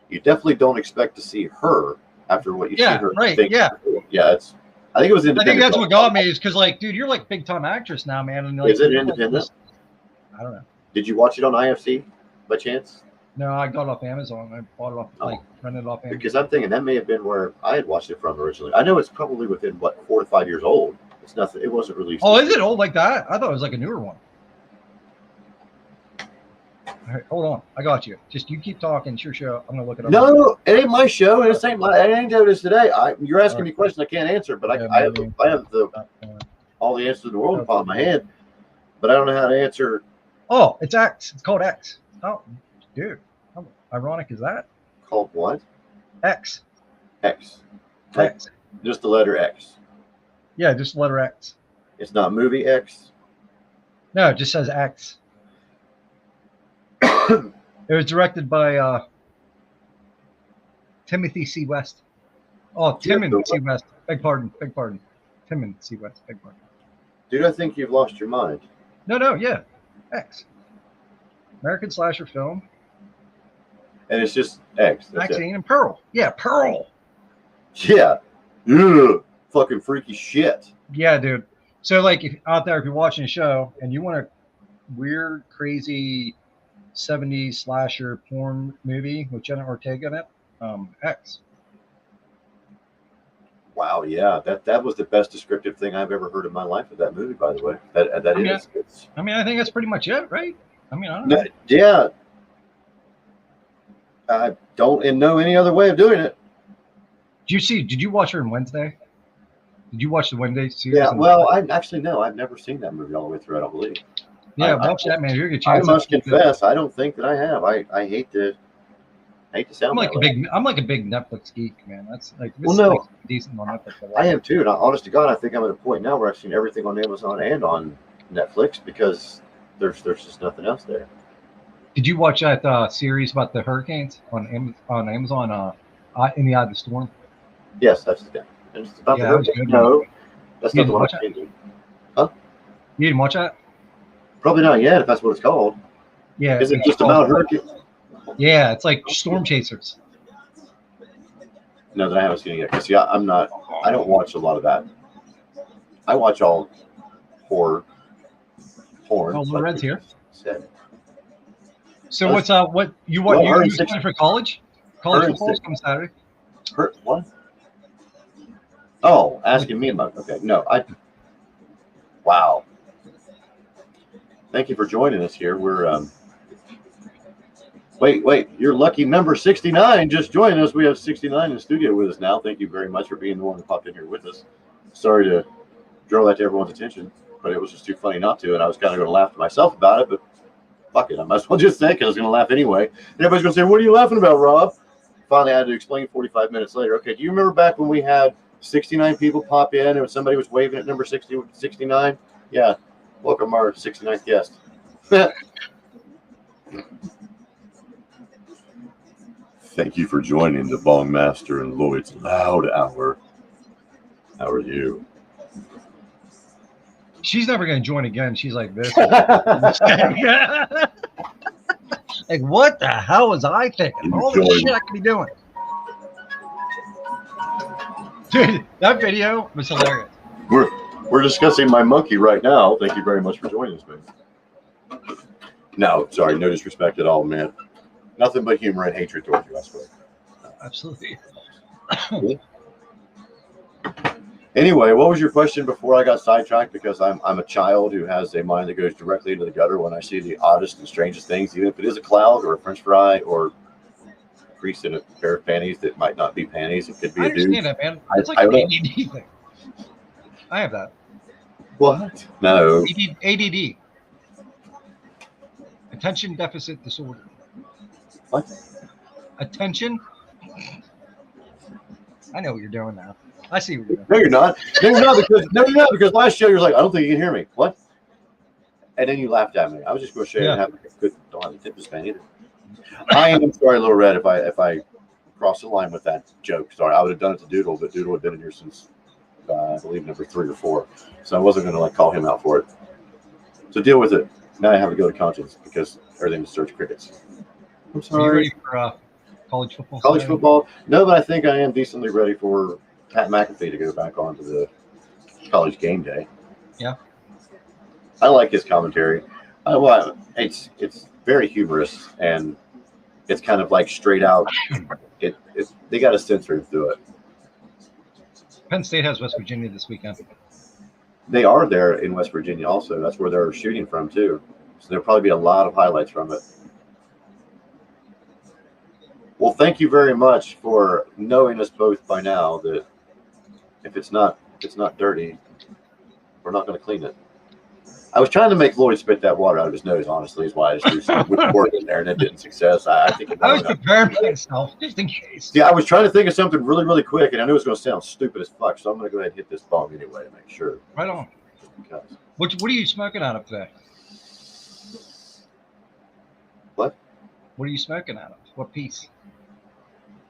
You definitely don't expect to see her after what you see her. Right. Yeah, it's I think it was I independent. think that's what got me is because, like, dude, you're like big time actress now, man. And like, is it independent? I don't know. Did you watch it on IFC by chance? No, I got it off Amazon. I bought it off, like, rented it off Amazon. Because I'm thinking that may have been where I had watched it from originally. I know it's probably within 4 to 5 years old. It's nothing. It wasn't released. Oh, is it old like that? I thought it was like a newer one. All right, hold on. I got you. Just you keep talking. It's your show. I'm gonna look it up. No, it ain't my show. It ain't doing this today. You're asking me questions I can't answer, but I have all the answers in the world in the palm of my hand, but I don't know how to answer. Oh, it's X. It's called X. Oh, dude, how ironic is that? Called what? X. X. X. Just the letter X. Yeah, just letter X. It's not movie X. No, it just says X. It was directed by Timothy C. West. Oh, Timon C. West. Beg pardon. Timon C. West. Beg pardon. Dude, I think you've lost your mind. No, yeah. X. American slasher film. And it's just X. Maxine and Pearl. Yeah, Pearl. Yeah. Ugh. Fucking freaky shit. Yeah, dude. So, like, if you're watching a show and you want a weird, crazy 70s slasher porn movie with Jenna Ortega in it, X. Wow, yeah, that was the best descriptive thing I've ever heard in my life of that movie. By the way, I think that's pretty much it, right? I mean, I don't know. Yeah, I don't know any other way of doing it. Did you watch her on Wednesday? Did you watch the Wednesday series? Yeah, well, I've never seen that movie all the way through. I don't believe. Yeah, watch that, man. You're a chance. I must confess, I don't think that I have. I hate to sound. I'm like a big Netflix geek, man. That's like decent on Netflix. I am too. And honest to God, I think I'm at a point now where I've seen everything on Amazon and on Netflix because there's just nothing else there. Did you watch that series about the hurricanes on Amazon? In the Eye of the Storm. Yes, that's the. It's about the hurricane. No, that's not the one I did. Huh? You didn't watch that? Probably not yet. If that's what it's called. Yeah. Is it just about hurricane? Yeah, it's like Storm Chasers. No, that I haven't seen it yet. Because I don't watch a lot of that. I watch all horror. Oh, Red's here. Said. So what you studying for college? College football comes Saturday. What? Oh, asking me about. Okay, no, Wow. Thank you for joining us here. We're Wait, your lucky number 69 just joined us. We have 69 in the studio with us now. Thank you very much for being the one that popped in here with us. Sorry to draw that to everyone's attention, but it was just too funny not to, and I was kind of going to laugh to myself about it, but fuck it. I might as well just say it because I was going to laugh anyway. And everybody's going to say, what are you laughing about, Rob? Finally, I had to explain 45 minutes later. Okay, do you remember back when we had 69 people pop in and somebody was waving at number 69? Yeah. Welcome our 69th guest. Thank you for joining the Bong Master and Lloyd's Loud Hour. How are you? She's never going to join again. She's like this. Like, what the hell was I thinking? All the shit I could be doing. Dude, that video was hilarious. We're discussing my monkey right now. Thank you very much for joining us, man. No, sorry, no disrespect at all, man. Nothing but humor and hatred towards you, I swear. Absolutely. Anyway, what was your question before I got sidetracked? Because I'm a child who has a mind that goes directly into the gutter when I see the oddest and strangest things, even if it is a cloud or a French fry or a crease in a pair of panties that might not be panties. It could be a dude. I understand that, man. It's like an ADD thing. I have that. What? No. ADD. Attention deficit disorder. What? Attention. I know what you're doing now. I see what you're doing. No, you're not. No, you're not because last show you were like, I don't think you can hear me. What? And then you laughed at me. I was just going to share and have a good. Don't have a tip to span either. I am sorry, Little Red, if I crossed the line with that joke. Sorry, I would have done it to Doodle, but Doodle had been in here since I believe number 3 or 4, so I wasn't going to call him out for it. So deal with it. Now I have to go to conscience because everything is search crickets. I'm sorry. Are you ready for college football? College football? No, but I think I am decently ready for Pat McAfee to go back onto the College Game Day. Yeah. I like his commentary. Well, it's very humorous, and it's kind of like straight out. They got to censor through it. Penn State has West Virginia this weekend. They are there in West Virginia also. That's where they're shooting from too. So there'll probably be a lot of highlights from it. Well, thank you very much for knowing us both by now that if it's not dirty, we're not going to clean it. I was trying to make Lloyd spit that water out of his nose, honestly, is why I just threw some wood in there, and it didn't success. I think I was preparing myself just in case. Yeah, I was trying to think of something really, really quick, and I knew it was going to sound stupid as fuck, so I'm going to go ahead and hit this bong anyway to make sure. Right on. What are you smoking out of today? What? What are you smoking out of? What piece?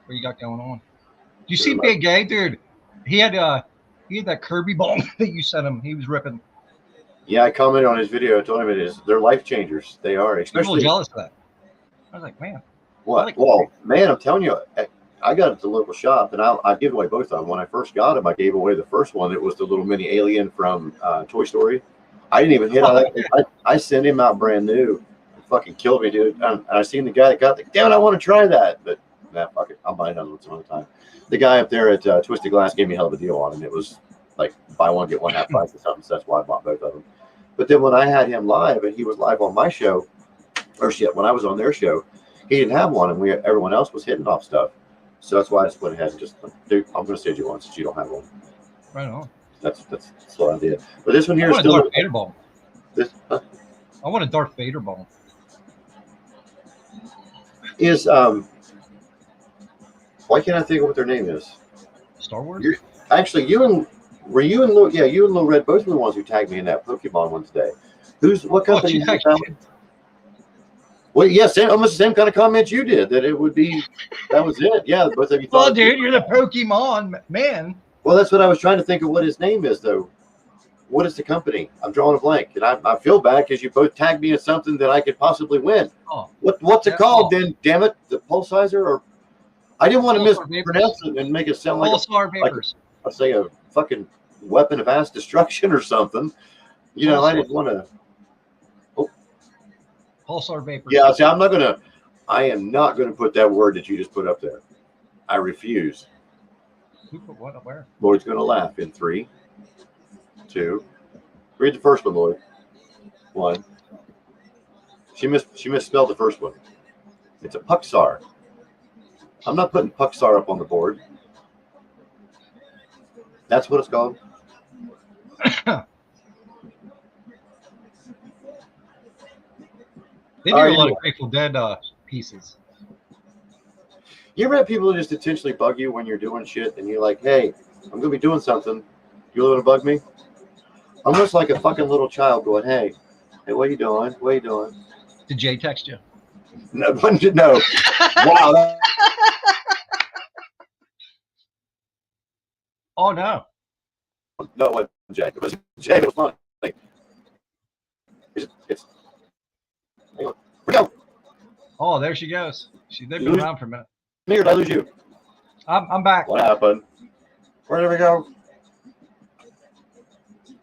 What you got going on? Do you see Big Gay, dude? He had that Kirby bong that you sent him. He was ripping. Yeah, I commented on his video. I told him they're life changers. They are, especially. I'm a little jealous of that. I was like, man. What? Well, man, I'm telling you, I got it at the local shop, and I give away both of them. When I first got them, I gave away the first one. It was the little mini alien from Toy Story. I didn't even hit on that. I sent him out brand new. It fucking killed me, dude. And I seen the guy that got damn it, I want to try that. But nah, fuck it. I'll buy another one some other time. The guy up there at Twisted Glass gave me a hell of a deal on it. It was like buy one, get one half price or something. So that's why I bought both of them. But then when I had him live, and he was live on my show, when I was on their show, he didn't have one, and everyone else was hitting off stuff. So that's why I just went ahead and just, dude, I'm going to send you one since you don't have one. Right on. That's what I did. But this one here is still a Darth Vader ball. I want a Darth Vader ball. Is why can't I think of what their name is? Star Wars. Actually, you and Lil Red both were the ones who tagged me in that Pokemon one today. What company? Well, yes, almost the same kind of comment you did. That was it. Yeah, both of you thought. Well, dude, you're the Pokemon man. Well, that's what I was trying to think of. What his name is, though. What is the company? I'm drawing a blank, and I feel bad because you both tagged me in something that I could possibly win. Oh, what's it called? Then, damn it, the Pulsizer, or I didn't want to mispronounce it and make it sound like Pulsar Vapors. I'll say a fucking weapon of mass destruction or something. You know, I didn't want to. Pulsar Vapors. Yeah, see, I am not gonna put that word that you just put up there. I refuse. Who put what up where? Lloyd's gonna laugh in 3, 2. Read the first one, Lloyd. 1. She misspelled the first one. It's a Puxar. I'm not putting Puxar up on the board. That's what it's called. They do a lot of Grateful Dead pieces. You ever have people who just intentionally bug you when you're doing shit and you're like, hey, I'm going to be doing something. You want to bug me? Almost like a fucking little child going, hey, what are you doing? What are you doing? Did Jay text you? No. No. Wow. Oh, no. No, it wasn't Jay. It was Jay. It was not. Like, it's hang on. We go. Oh, there she goes. They've been around for a minute. Me or did I lose you? I'm back. What happened? Where did we go?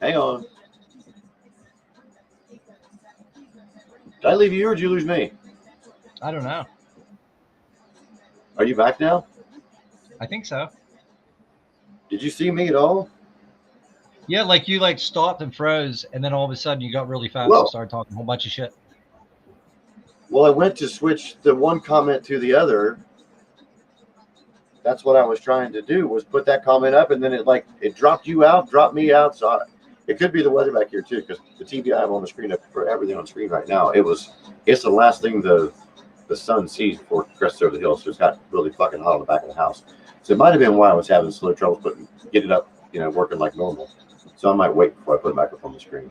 Hang on. Did I leave you or did you lose me? I don't know. Are you back now? I think so. Did you see me at all? Yeah, like you stopped and froze, and then all of a sudden you got really fast and started talking a whole bunch of shit. Well, I went to switch the one comment to the other. That's what I was trying to do, was put that comment up, and then it dropped you out, dropped me out. So it could be the weather back here too, because the TV I have on the screen up for everything on screen right now. It's the last thing the sun sees before it crests over the hill, so it's got really fucking hot on the back of the house. So it might have been why I was having slow troubles get it up, working like normal. So I might wait before I put it back up on the screen.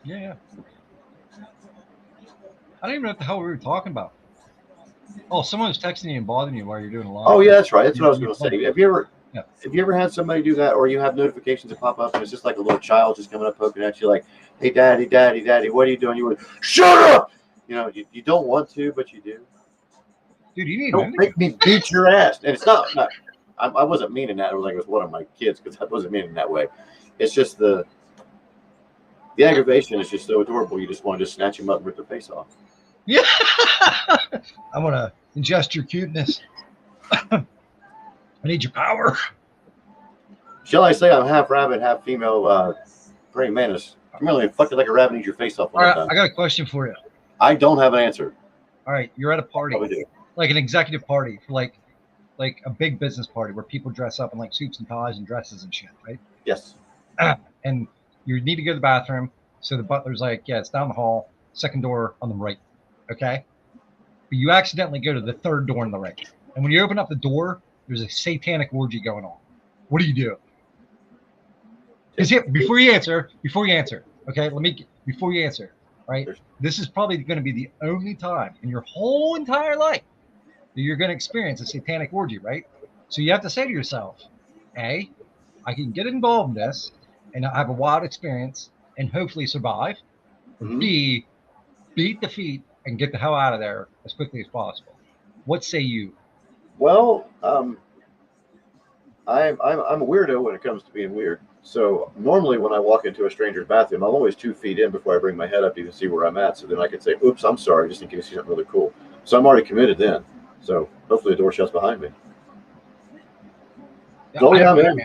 Yeah. I don't even know what the hell we were talking about. Oh, someone was texting you and bothering you while you're doing a live. Oh yeah, that's right. That's what I was going to say. Have you ever had somebody do that, or you have notifications that pop up and it's just like a little child just coming up poking at you, like, "Hey, daddy, what are you doing?" You would shut up. You don't want to, but you do. Dude, you need don't make me beat your ass. And it's not I wasn't meaning that. It was one of my kids, because I wasn't meaning that way. It's just the aggravation is just so adorable. You just want to just snatch him up and rip their face off. Yeah. I want to ingest your cuteness. I need your power. Shall I say I'm half rabbit, half female praying mantis? I'm really fucking like a rabbit and eat your face off. All right, I got a question for you. I don't have an answer. All right, you're at a party, like an executive party for like a big business party where people dress up in like suits and ties and dresses and shit, right? Yes. And you need to go to the bathroom. So the butler's like, yeah, it's down the hall, second door on the right. Okay. But you accidentally go to the third door on the right. And when you open up the door, there's a satanic orgy going on. What do you do? Because before you answer, okay, before you answer, right? This is probably going to be the only time in your whole entire life that you're going to experience a satanic orgy, right? So you have to say to yourself, A, I can get involved in this and have a wild experience and hopefully survive. Mm-hmm. B, beat the feet and get the hell out of there as quickly as possible. What say you? Well, I'm a weirdo when it comes to being weird. So normally when I walk into a stranger's bathroom, I'm always 2 feet in before I bring my head up to even see where I'm at. So then I can say, oops, I'm sorry, just in case you see something really cool. So I'm already committed then. So hopefully the door shuts behind me. Yeah, oh, yeah, man.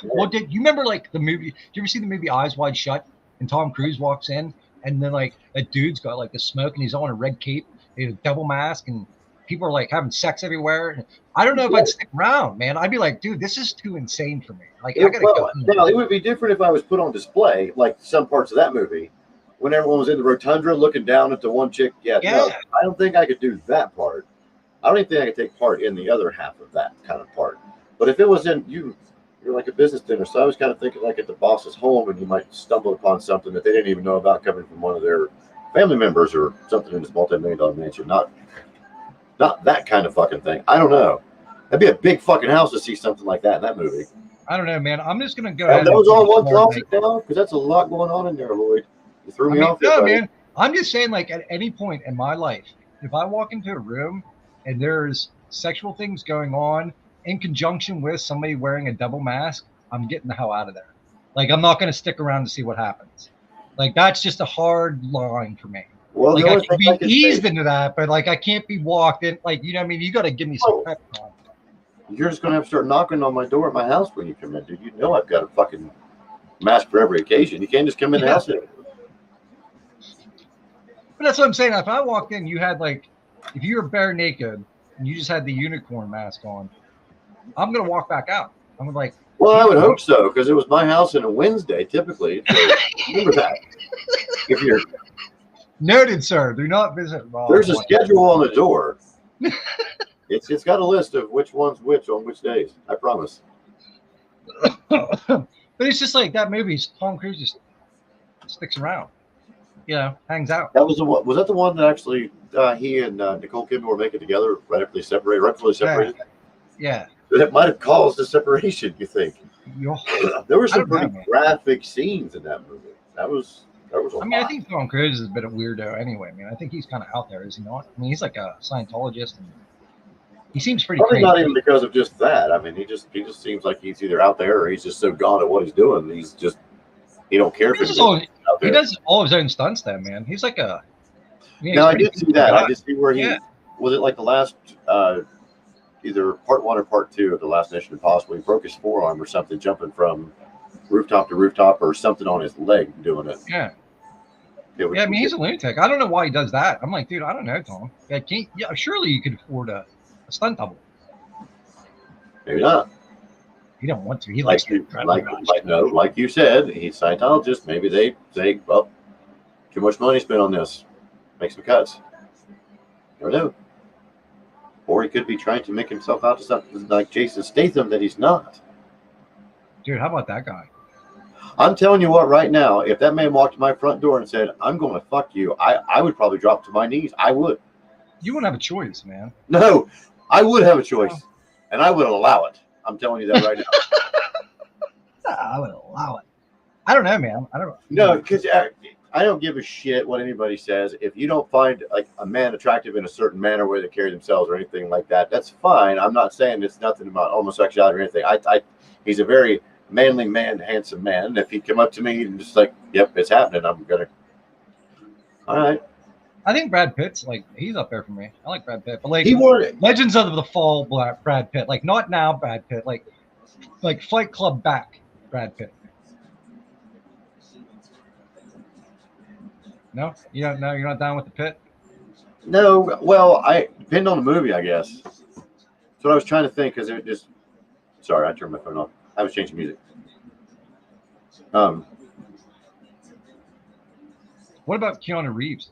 Well, did you remember like the movie? Did you ever see the movie Eyes Wide Shut? And Tom Cruise walks in, and then like that dude's got like the smoke, and he's on a red cape, and a double mask, and people are like having sex everywhere. I don't know if I'd stick around, man. I'd be like, dude, this is too insane for me. Like, I gotta go. Now, it would be different if I was put on display, like some parts of that movie, when everyone was in the rotunda looking down at the one chick. Yeah. No, I don't think I could do that part. I don't even think I could take part in the other half of that kind of part. But if it was in you're like a business dinner, so I was kind of thinking like at the boss's home, and you might stumble upon something that they didn't even know about coming from one of their family members or something in this multi-million-dollar mansion. Not that kind of fucking thing. I don't know. That'd be a big fucking house to see something like that in that movie. I don't know, man. I'm just gonna go ahead. That was all one closet now, because that's a lot going on in there, Lloyd. You threw me off. No, man. I'm just saying, like at any point in my life, if I walk into a room and there's sexual things going on in conjunction with somebody wearing a double mask, I'm getting the hell out of there. Like, I'm not going to stick around to see what happens. Like, that's just a hard line for me. Well, like, I can be eased into that, but like, I can't be walked in. Like, you know what I mean? You got to give me some pep talk. You're just going to have to start knocking on my door at my house when you come in, dude. You know I've got a fucking mask for every occasion. You can't just come in the house. But that's what I'm saying. If I walked in, you had like, if you were bare naked and you just had the unicorn mask on, I'm going to walk back out. I'm like, well, I would hope so, because it was my house on a Wednesday, typically. So remember that. If you're noted, sir. Do not visit. There's a schedule on the door. It's got a list of which one's which on which days. I promise. But it's just like that movie. Tom Cruise just sticks around. You know, hangs out. That was that the one that actually he and Nicole Kidman were making together right after they separated? Right before they separated. Yeah. That might have caused a separation. You think? There were some pretty graphic scenes in that movie. That was. I mean, I think Tom Cruise is a bit of a weirdo anyway. I mean, I think he's kind of out there, is he not? I mean, he's like a Scientologist, and he seems pretty. Probably not even because of just that. I mean, he just seems like he's either out there or he's just so gone at what he's doing. He don't care for anything. He does all his own stunts, then, man. He's like a. No, I did see that. I did see where he was it like the last. Either part 1 or part 2 of the last Mission Impossible. He broke his forearm or something, jumping from rooftop to rooftop or something on his leg doing it. Yeah. I mean, he's a lunatic. I don't know why he does that. I'm like, dude, I don't know, Tom. Surely you could afford a stunt double. Maybe not. He don't want to. He likes to. Like you said, he's Scientologist. Maybe they say, well, too much money spent on this. Make some cuts. Never know. Or he could be trying to make himself out to something like Jason Statham that he's not. Dude, how about that guy? I'm telling you what, right now, if that man walked to my front door and said, I'm going to fuck you, I would probably drop to my knees. I would. You wouldn't have a choice, man. No, I would have a choice. Oh. And I would allow it. I'm telling you that right now. I would allow it. I don't know, man. I don't know. No, because I don't give a shit what anybody says. If you don't find like a man attractive in a certain manner where they carry themselves or anything like that, that's fine. I'm not saying it's nothing about homosexuality or anything. He's a very manly man, handsome man. And if he'd come up to me and just like, yep, it's happening, I'm gonna. All right. I think Brad Pitt's like he's up there for me. I like Brad Pitt, but like Legends of the Fall, Brad Pitt, like not now Brad Pitt, like Fight Club back Brad Pitt. No, you don't. No, you're not down with the Pitt. No, well, I depend on the movie, I guess. That's what I was trying to think because it just. Sorry, I turned my phone off. I was changing music. What about Keanu Reeves?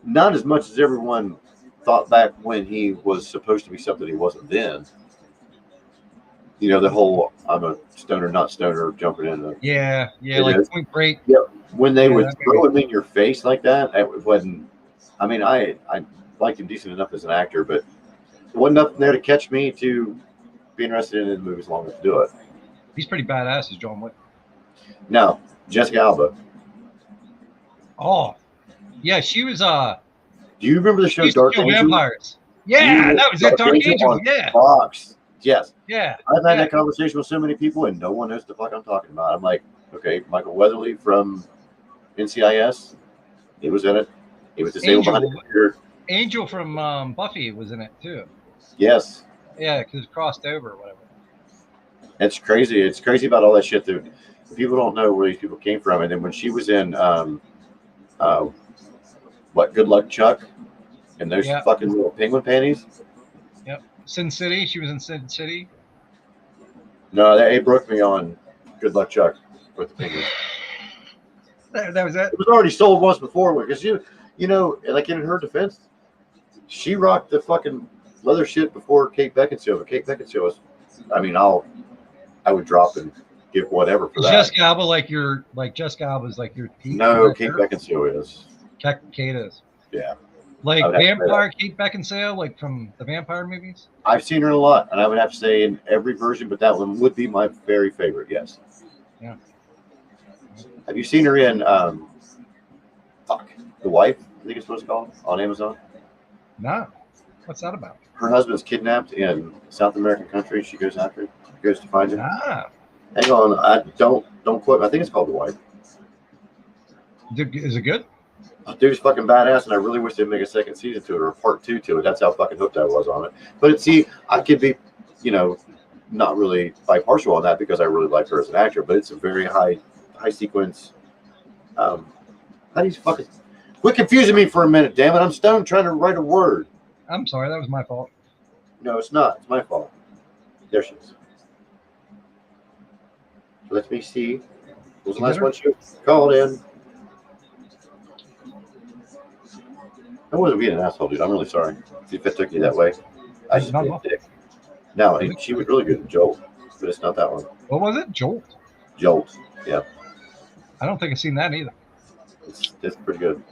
Not as much as everyone thought back when he was supposed to be something he wasn't then. You know, the whole I'm a stoner, not stoner, jumping in. Yeah, like Point Break. Yep. When they would throw him in your face like that, it wasn't. I mean, I liked him decent enough as an actor, but there wasn't nothing there to catch me to be interested in the movies long enough to do it. He's pretty badass as John Wick. Now, Jessica Alba. Oh, yeah, she was. Do you remember the show Dark Angel? Vampires. Yeah, that was Dark Angel. Yeah. Fox. Yes. Yeah. I've had that conversation with so many people, and no one knows the fuck I'm talking about. I'm like, okay, Michael Weatherly from NCIS. He was in it. He was disabled behind the computer. Angel from Buffy was in it too. Yes. Yeah, because it crossed over or whatever. It's crazy. It's crazy about all that shit that people don't know where these people came from. And then when she was in, Good Luck Chuck, and those fucking little penguin panties. Yep. Sin City. She was in Sin City. No, they broke me on Good Luck Chuck with the penguins. That was it. It was already sold once before because you know, like in her defense, she rocked the fucking leather shit before Kate Beckinsale. But Kate Beckinsale was, I mean, I would drop and give whatever for that. Jessica Alba Jessica Alba's like your peak? No, Kate Beckinsale is. Kate is. Yeah. Like vampire Kate Beckinsale, like from the vampire movies? I've seen her in a lot, and I would have to say in every version, but that one would be my very favorite, yes. Yeah. Have you seen her in The Wife, I think it's what it's called, on Amazon? No. What's that about? Her husband's kidnapped in South American country. She goes after him, goes to find him. Ah. Hang on, I don't quote. I think it's called The Wife. Is it good? Dude's fucking badass, and I really wish they'd make a second season to it or a part 2 to it. That's how fucking hooked I was on it. But I could be, not really partial on that because I really like her as an actor. But it's a very high sequence. How do you fucking quit confusing me for a minute? Damn it! I'm stoned trying to write a word. I'm sorry, that was my fault. No, it's not. It's my fault. There she is. Let me see. What was the last one she called in? I wasn't being an asshole, dude. I'm really sorry if it took you that way. I just being a dick. No, she was really good at Jolt, but it's not that one. What was it? Jolt? Jolt, yeah. I don't think I've seen that either. It's pretty good.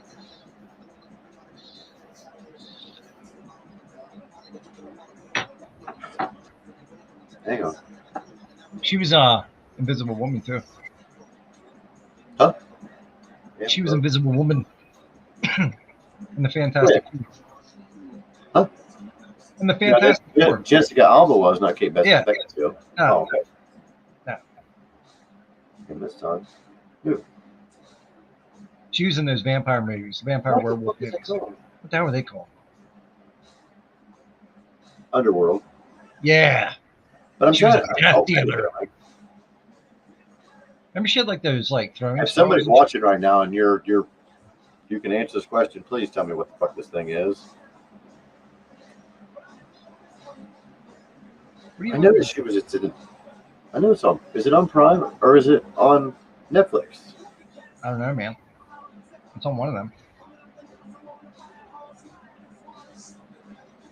Hang on. She was Invisible Woman too. Huh? Yeah, she was Invisible Woman in the Fantastic Four. Huh? In the Fantastic Four. Jessica Alba was, not Kate Beckinsale. Yeah. Oh, okay. No. In this time. Who? She was in those vampire movies, vampire werewolf movies. What the hell were they called? Underworld. Yeah. But I'm trying to. Remember, she had like those throwing. If somebody's watching right now and you can answer this question, please tell me what the fuck this thing is. I know that she was. I know it's on. Is it on Prime or is it on Netflix? I don't know, man. It's on one of them.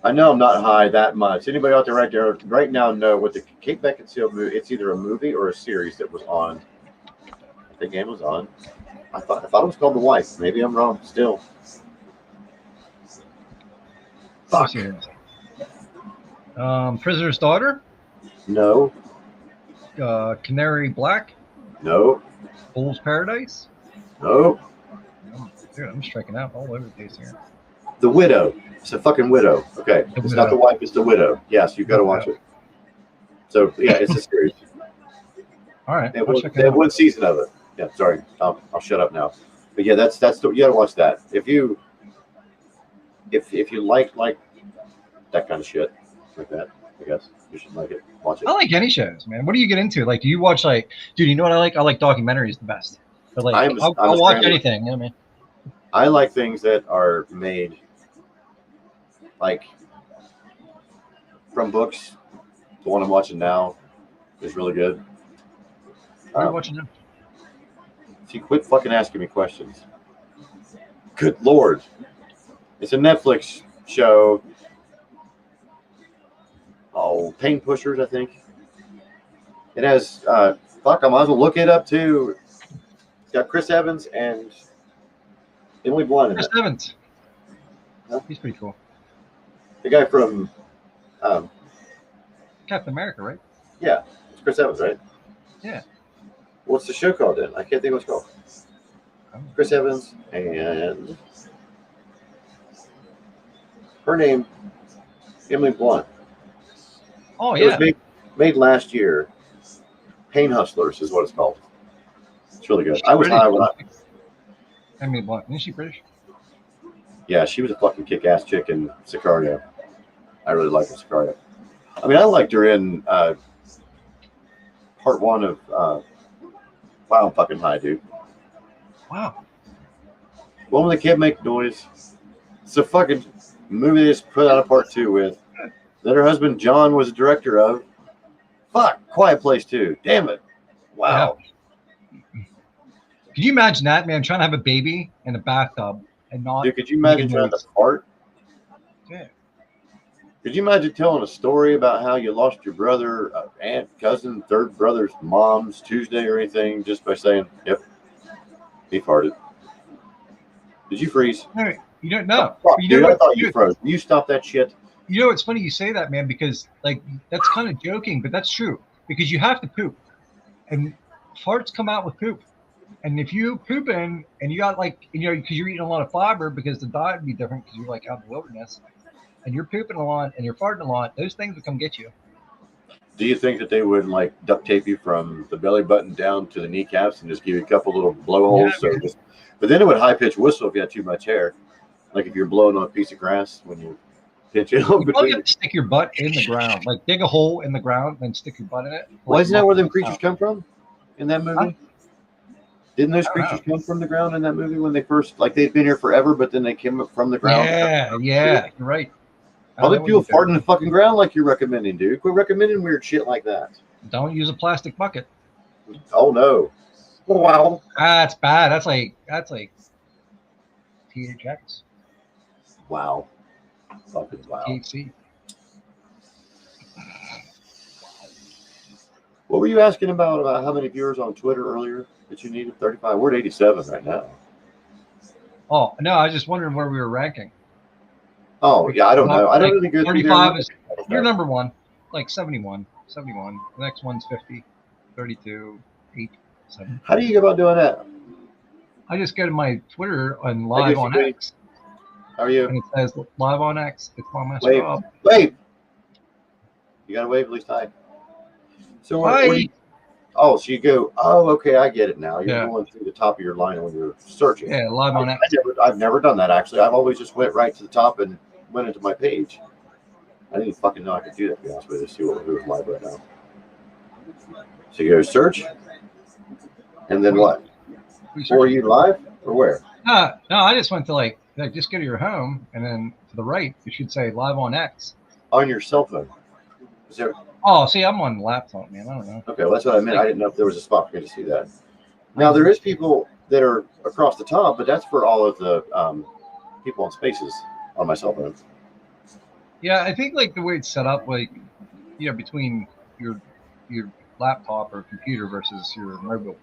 I know I'm not high that much. Anybody out there right now know what the Kate Beckinsale movie? It's either a movie or a series that was on. I think Amazon. I thought it was called The Wife. Maybe I'm wrong. Still. Fuck. Prisoner's Daughter. No. Canary Black. No. Fool's Paradise. No. Dude, I'm striking out all over the place here. The Widow. It's a fucking widow. Okay. It's not The Wife, it's The Widow. Yes, you've got to watch it. So, yeah, it's a series. All right. They have one season of it. Yeah, sorry. I'll shut up now. But yeah, that's the, you gotta watch that. If you like that kind of shit like that, I guess you should like it. Watch it. I like any shows, man. What do you get into? Like, do you watch like, dude? You know what I like? I like documentaries the best. But like, I'll watch anything. You know what I mean? I like things that are made like from books. The one I'm watching now is really good. What are you watching now? See, quit fucking asking me questions. Good Lord. It's a Netflix show. Oh, Pain Pushers, I think. It has, fuck, I might as well look it up too. It's got Chris Evans and Emily Blunt in it. Chris Evans. Huh? He's pretty cool. The guy from Captain America, right? Yeah, it's Chris Evans, right? Yeah. What's the show called then? I can't think what it's called. Chris Evans and her name, Emily Blunt. Oh, yeah. It was made last year. Pain Hustlers is what it's called. It's really good. I was high when Emily Blunt. Isn't she British? Yeah, she was a fucking kick-ass chick in Sicario. I really liked her Sicario. I mean, I liked her in part one of Wow, I'm fucking high, dude. Wow. One with the kid make noise. It's a fucking movie they just put out a part 2 with. That her husband John was a director of. Fuck, Quiet Place 2. Damn it. Wow. Yeah. Could you imagine that, man? Trying to have a baby in a bathtub and not. Dude, could you imagine trying to fart? Yeah. Could you imagine telling a story about how you lost your brother, aunt, cousin, third brother's mom's Tuesday or anything just by saying, yep, he farted? Did you freeze? No, you don't know. Oh, fuck, dude, I thought you froze. You stop that shit. You know, it's funny you say that, man, because like that's kind of joking, but that's true because you have to poop, and farts come out with poop. And if you pooping and you got like, you know, because you're eating a lot of fiber because the diet would be different because you're like out in the wilderness, and you're pooping a lot and you're farting a lot, those things would come get you. Do you think that they would like duct tape you from the belly button down to the kneecaps and just give you a couple little blowholes? Yeah, but then it would high pitch whistle if you had too much hair, like if you're blowing on a piece of grass when you. You probably have to stick your butt in the ground, like dig a hole in the ground and stick your butt in it. Why isn't that where them creatures come from in that movie? Didn't those creatures come from the ground in that movie when they first, like they'd been here forever, but then they came up from the ground? Yeah, you're right. Probably people fart in the fucking ground like you're recommending, dude. Quit recommending weird shit like that. Don't use a plastic bucket. Oh no! Wow, that's bad. That's like THX. Wow. Fucking wow. THC. What were you asking about how many viewers on Twitter earlier that you needed? 35. We're at 87 right now. Oh no, I was just wondering where we were ranking. Oh yeah, I don't know. I don't really go 35 is you're number one, like 71. The next one's 50, 32, 8, 7. How do you go about doing that? I just go to my Twitter and live on X. How are you? And it says live on X. It's on my job. Wave. You gotta wave at least high. So so you go, oh, okay, I get it now. You're going through the top of your line when you're searching. Yeah, live on X. I've never done that actually. I've always just went right to the top and went into my page. I didn't fucking know I could do that, to be honest with you. See what was live right now. So you go search, and then what? Or are you live or where? No, I just went to like just go to your home, and then to the right, it should say live on X. On your cell phone. Is there? Oh, see, I'm on the laptop, man. I don't know. Okay, well, that's what I meant. I didn't know if there was a spot for me to see that. Now, there is people that are across the top, but that's for all of the people on Spaces on my cell phone. Yeah, I think like the way it's set up, like, you know, between your laptop or computer versus your mobile.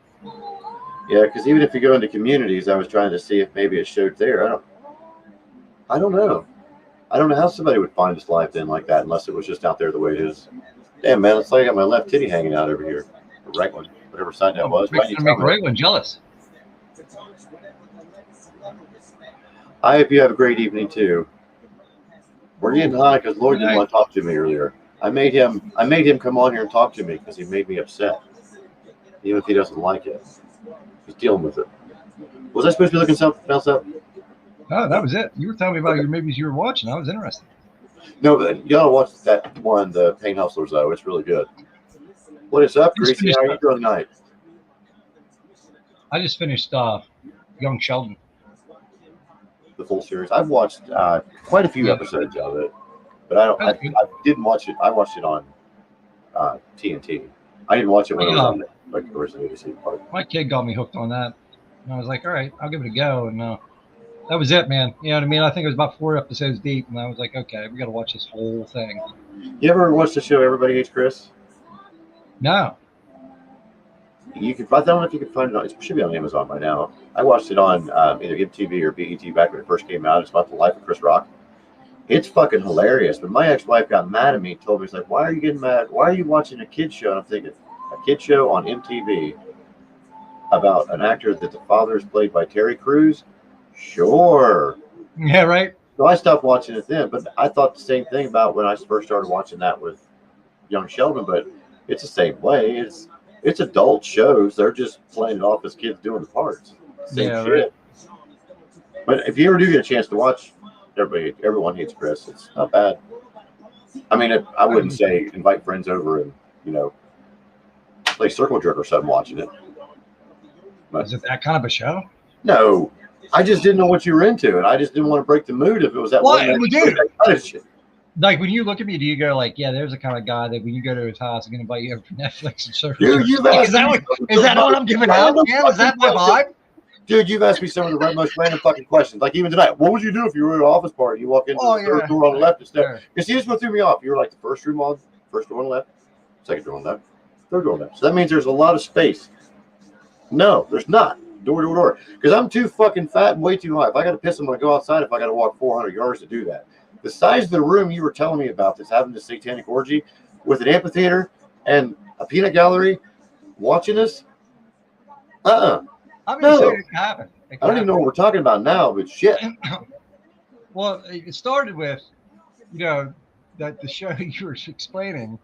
Yeah, because even if you go into communities, I was trying to see if maybe it showed there. I don't know. I don't know how somebody would find us live then like that unless it was just out there the way it is. Damn, man, it's like I got my left titty hanging out over here. The right one, whatever side that was. Make the right one jealous. I hope you have a great evening too. We're getting high because Lloyd didn't want to talk to me earlier. I made him come on here and talk to me because he made me upset. even if he doesn't like it. He's dealing with it. Was I supposed to be looking something else up? Oh, that was it. You were telling me about your movies you were watching. I was interested. No, but you gotta watch that one, The Pain Hustlers, though. It's really good. What is up, Greasy? How are you doing tonight? I just finished Young Sheldon. The full series. I've watched quite a few episodes of it, but I didn't watch it. I watched it on TNT. I didn't watch it when it was on like the original ABC part. My kid got me hooked on that, and I was like, all right, I'll give it a go. And that was it, man. You know what I mean? I think it was about 4 episodes deep, and I was like, okay, we got to watch this whole thing. You ever watch the show Everybody Hates Chris? No. You can. I don't know if you can find it. It should be on Amazon by now. I watched it on either MTV or BET back when it first came out. It's about the life of Chris Rock. It's fucking hilarious. But my ex-wife got mad at me. Told me, she's like, "Why are you getting mad? Why are you watching a kid show?" And I'm thinking, a kid show on MTV about an actor that the father is played by Terry Crews. Sure. Yeah, right. So I stopped watching it then. But I thought the same thing about when I first started watching that with Young Sheldon. But it's the same way. It's adult shows. They're just playing it off as kids doing the parts. Same shit. Right. But if you ever do get a chance to watch Everyone Hates Chris, it's not bad. I mean, I wouldn't say invite friends over and, play circle jerk or something watching it. But, is it that kind of a show? No. I just didn't know what you were into, and I just didn't want to break the mood if it was that one. Dude. Kind of shit. Like, when you look at me, do you go like, yeah, there's the kind of guy that when you go to his house, I'm going to invite you over to Netflix and surf? Dude, is that what I'm giving out? Yeah, is that my vibe? Dude, you've asked me some of the most random fucking questions. Like even tonight, what would you do if you were at an office party? You walk into the third door on the left instead. Sure. Because you just what threw me off. You were like the first door on the left, second door on the left, third door on the left. So that means there's a lot of space. No, there's not. Door. Because I'm too fucking fat and way too high. If I got to piss, I'm going to go outside if I got to walk 400 yards to do that. The size of the room you were telling me about that's having this satanic orgy with an amphitheater and a peanut gallery watching us, I'm going to say it can happen. I don't even know what we're talking about now, but shit. Well, it started with, that the show you were explaining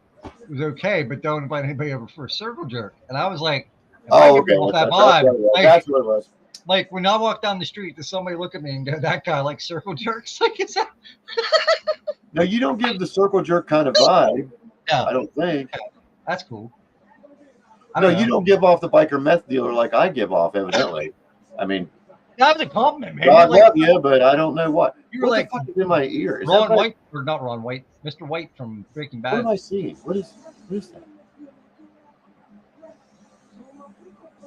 was okay, but don't invite anybody over for a circle jerk. And I was like, okay. That vibe. That's what it was. Like when I walk down the street, does somebody look at me and go, that guy likes circle jerks? Like, is that? No, you don't give the circle jerk kind of vibe. No. I don't think. That's cool. No, you don't give off the biker meth dealer like I give off, evidently. I mean, that was a compliment, man. God love you, but I don't know what. You were like, the fuck is in my ear? Is Ron White, or not Ron White, Mr. White from Breaking Bad. What am I seeing? What is that?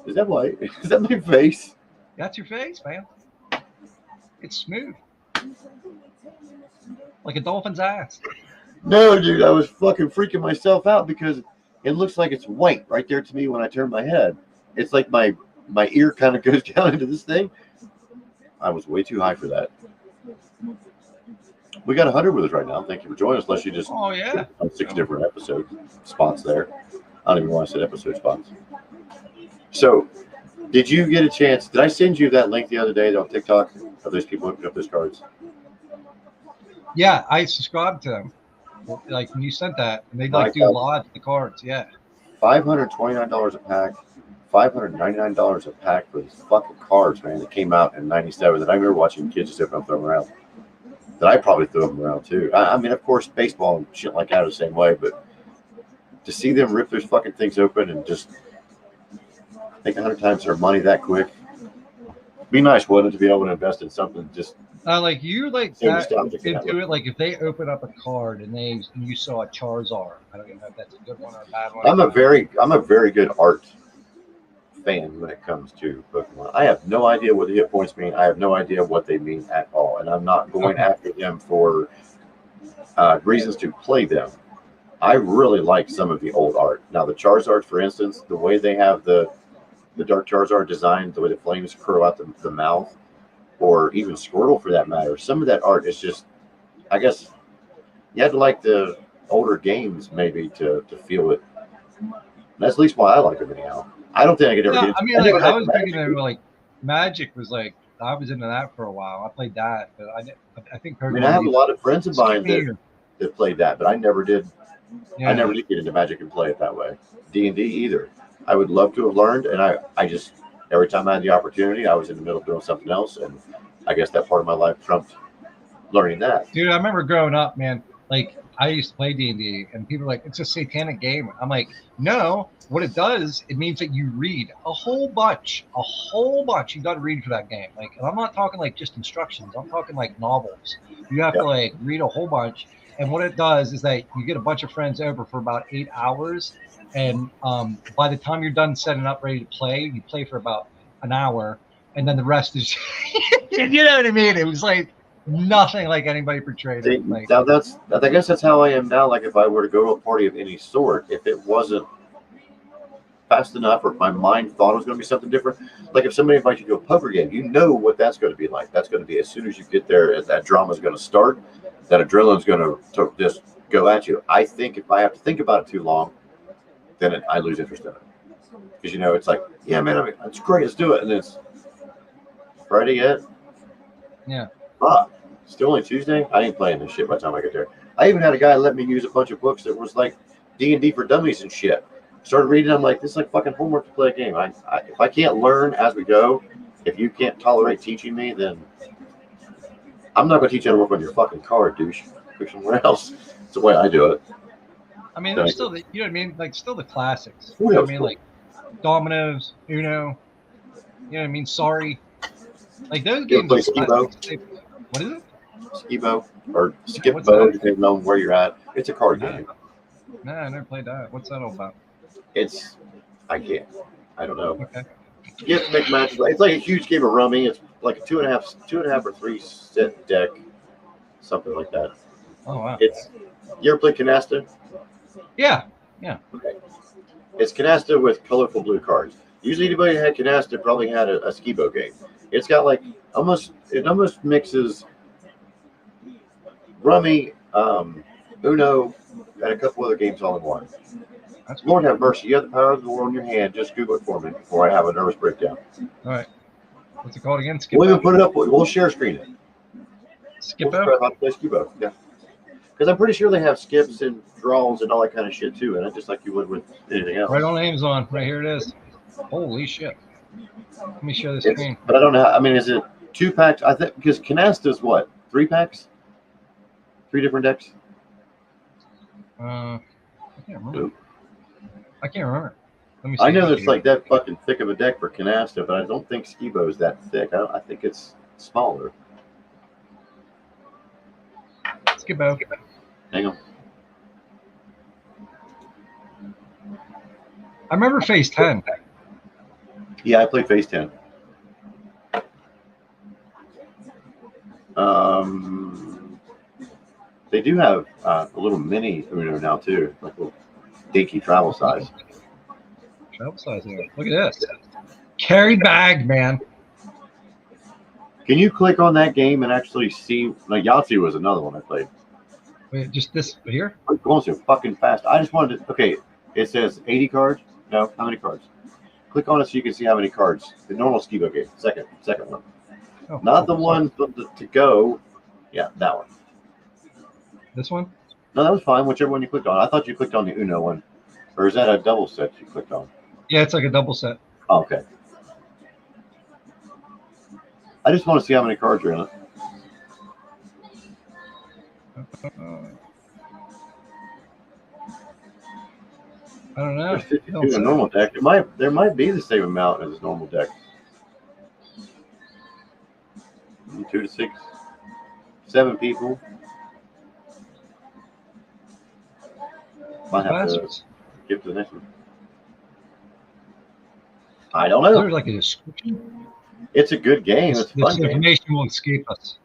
Is that White? Is that my face? That's your face, man. It's smooth. Like a dolphin's ass. No, dude, I was fucking freaking myself out because it looks like it's white right there to me when I turn my head. It's like my ear kind of goes down into this thing. I was way too high for that. We got 100 with us right now. Thank you for joining us. Unless you just on 6 different episode spots there. I don't even know why I said episode spots. So, did you get a chance? Did I send you that link the other day on TikTok of those people opening up those cards? Yeah, I subscribed to them. Like when you sent that, and they do a lot of the cards. Yeah. $529 a pack. $599 a pack for these fucking cards, man, that came out in '97. That I remember watching kids just open up, throw them around. That I probably threw them around too. I mean, of course, baseball and shit like that are the same way, but to see them rip those fucking things open and just make 100 times their money that quick, be nice, wouldn't it, to be able to invest in something just like you like that into it. Like if they open up a card and you saw a Charizard, I don't even know if that's a good one or a bad one. I'm a very good art fan when it comes to Pokemon. I have no idea what the hit points mean. I have no idea what they mean at all, and I'm not going after them for reasons to play them. I really like some of the old art. Now the Charizard, for instance, the way they have the Dark Charizard designed, the way the flames curl out the mouth, or even Squirtle for that matter. Some of that art is just, I guess, you had to like the older games maybe to feel it. That's at least why I like them anyhow. I don't think I could ever get it. I mean, like, I was thinking that like Magic was like, I was into that for a while. I played that, but I think Pokemon, I mean, I have a lot of friends of mine that played that, but I never did. Yeah. I never did get into Magic and play it that way. D&D either. I would love to have learned, and I just every time I had the opportunity, I was in the middle of doing something else, and I guess that part of my life trumped learning that. Dude, I remember growing up, man. Like I used to play D&D, and people are like, "It's a satanic game." I'm like, "No. What it does, it means that you read a whole bunch. You got to read for that game. Like, and I'm not talking like just instructions. I'm talking like novels. You have to like read a whole bunch. And what it does is that you get a bunch of friends over for about 8 hours, and by the time you're done setting up, ready to play, you play for about an hour, and then the rest is, you know what I mean? It was like nothing like anybody portrayed it. Like, now I guess that's how I am now. Like if I were to go to a party of any sort, if it wasn't fast enough, or if my mind thought it was going to be something different, like if somebody invites you to a poker game, you know what that's going to be like. That's going to be as soon as you get there, that drama is going to start, that adrenaline's going to just go at you. I think if I have to think about it too long, then I lose interest in it, because it's like, yeah, man, I mean, it's great, let's do it, and it's Friday yet. Yeah. Still only Tuesday. I ain't playing this shit by the time I get there. I even had a guy let me use a bunch of books that was like D&D for dummies and shit. Started reading. I'm like, this is like fucking homework to play a game. If I can't learn as we go, if you can't tolerate teaching me, then I'm not going to teach you how to work on your fucking car, douche. Go somewhere else. It's the way I do it. I mean, there's still the, you know what I mean? Like, still the classics. You know what I mean? Like Dominoes, Uno. You know what I mean? Sorry. Like those games. Play Skibo? What is it? Skibo or Skip-Bo, depending on where you're at. It's a card game. No, I never played that. What's that all about? I don't know. Okay. You have to make matches. It's like a huge game of rummy. It's like a 2.5 or 3 set deck, something like that. Oh wow. You ever play Canasta? Yeah. Okay. It's Canasta with colorful blue cards. Usually anybody that had Canasta probably had a Skibo game. It's got like almost mixes rummy, Uno, and a couple other games all in one. That's Lord have mercy. You have the power of the world in your hand. Just Google it for me before I have a nervous breakdown. All right. What's it called again? We'll even put it up. We'll share screen it. Skippo? We'll play Skibo. Yeah. Because I'm pretty sure they have skips and draws and all that kind of shit too, and just like you would with anything else. Right on Amazon. Right here it is. Holy shit. Let me share the screen. But I don't know. I mean, is it 2 packs? I think because Canasta is what, 3 packs? 3 different decks? I can't remember. Let me see. I know it's like that fucking thick of a deck for Canasta, but I don't think Skibo is that thick. I think it's smaller. Skibo. Hang on. I remember Phase 10. Yeah, I played Phase 10. They do have a little mini Uno now too, like a little dinky travel size. Travel size here. Look at this. Carry bag, man. Can you click on that game and actually see? Like Yahtzee was another one I played. Wait, just this here? I'm going so fucking fast. I just wanted to. Okay, it says 80 cards. No, how many cards? Click on it so you can see how many cards. The normal Skibo game. Second one. Oh, not the one to go. Yeah, that one. This one? No, that was fine. Whichever one you clicked on. I thought you clicked on the Uno one. Or is that a double set you clicked on? Yeah, it's like a double set. Oh, okay. I just want to see how many cards are in it. I don't know. There's 52 in a normal deck. There might be the same amount as a normal deck. 2 to 6, 7 people. Might have to skip to the next one. I don't know. There's like a description. It's a good game. It's a fun game. This information will escape us.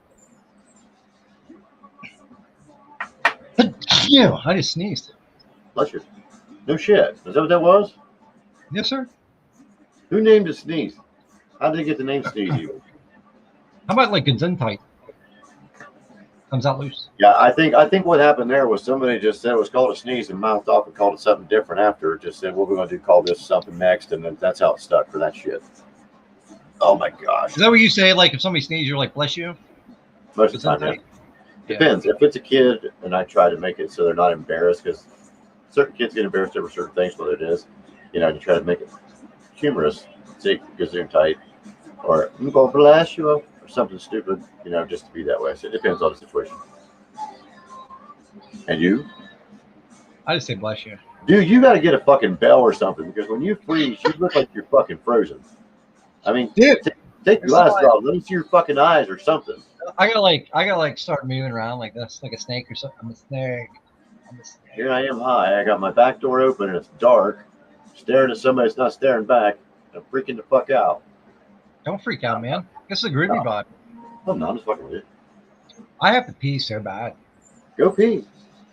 I just sneezed. Bless you. No shit. Is that what that was? Yes, sir. Who named it Sneeze? How did they get the name Sneeze even? How about like Gesundheit? Comes out loose. Yeah, I think what happened there was somebody just said it was called a sneeze and mouthed off and called it something different after. Just said, what we're going to do, call this something next, and then that's how it stuck for that shit. Oh my gosh. Is that what you say? Like if somebody sneezes, you're like, bless you? Most of the time, yeah. Depends. If it's a kid, and I try to make it so they're not embarrassed, because certain kids get embarrassed over certain things, whether it is. to try to make it humorous, say gesundheit, or I'm going to blast you, or something stupid, just to be that way. So it depends on the situation. And you? I just say bless you. Dude, you got to get a fucking bell or something, because when you freeze, you look like you're fucking frozen. I mean, dude, take your glasses off. Let me see your fucking eyes or something. I gotta start moving around like this, like a snake or something. I'm a snake. Here I am high. I got my back door open and it's dark. Staring at somebody that's not staring back. I'm freaking the fuck out. Don't freak out, man. This is a groovy vibe. I'm not. I'm just fucking with you. I have to pee so bad. Go pee.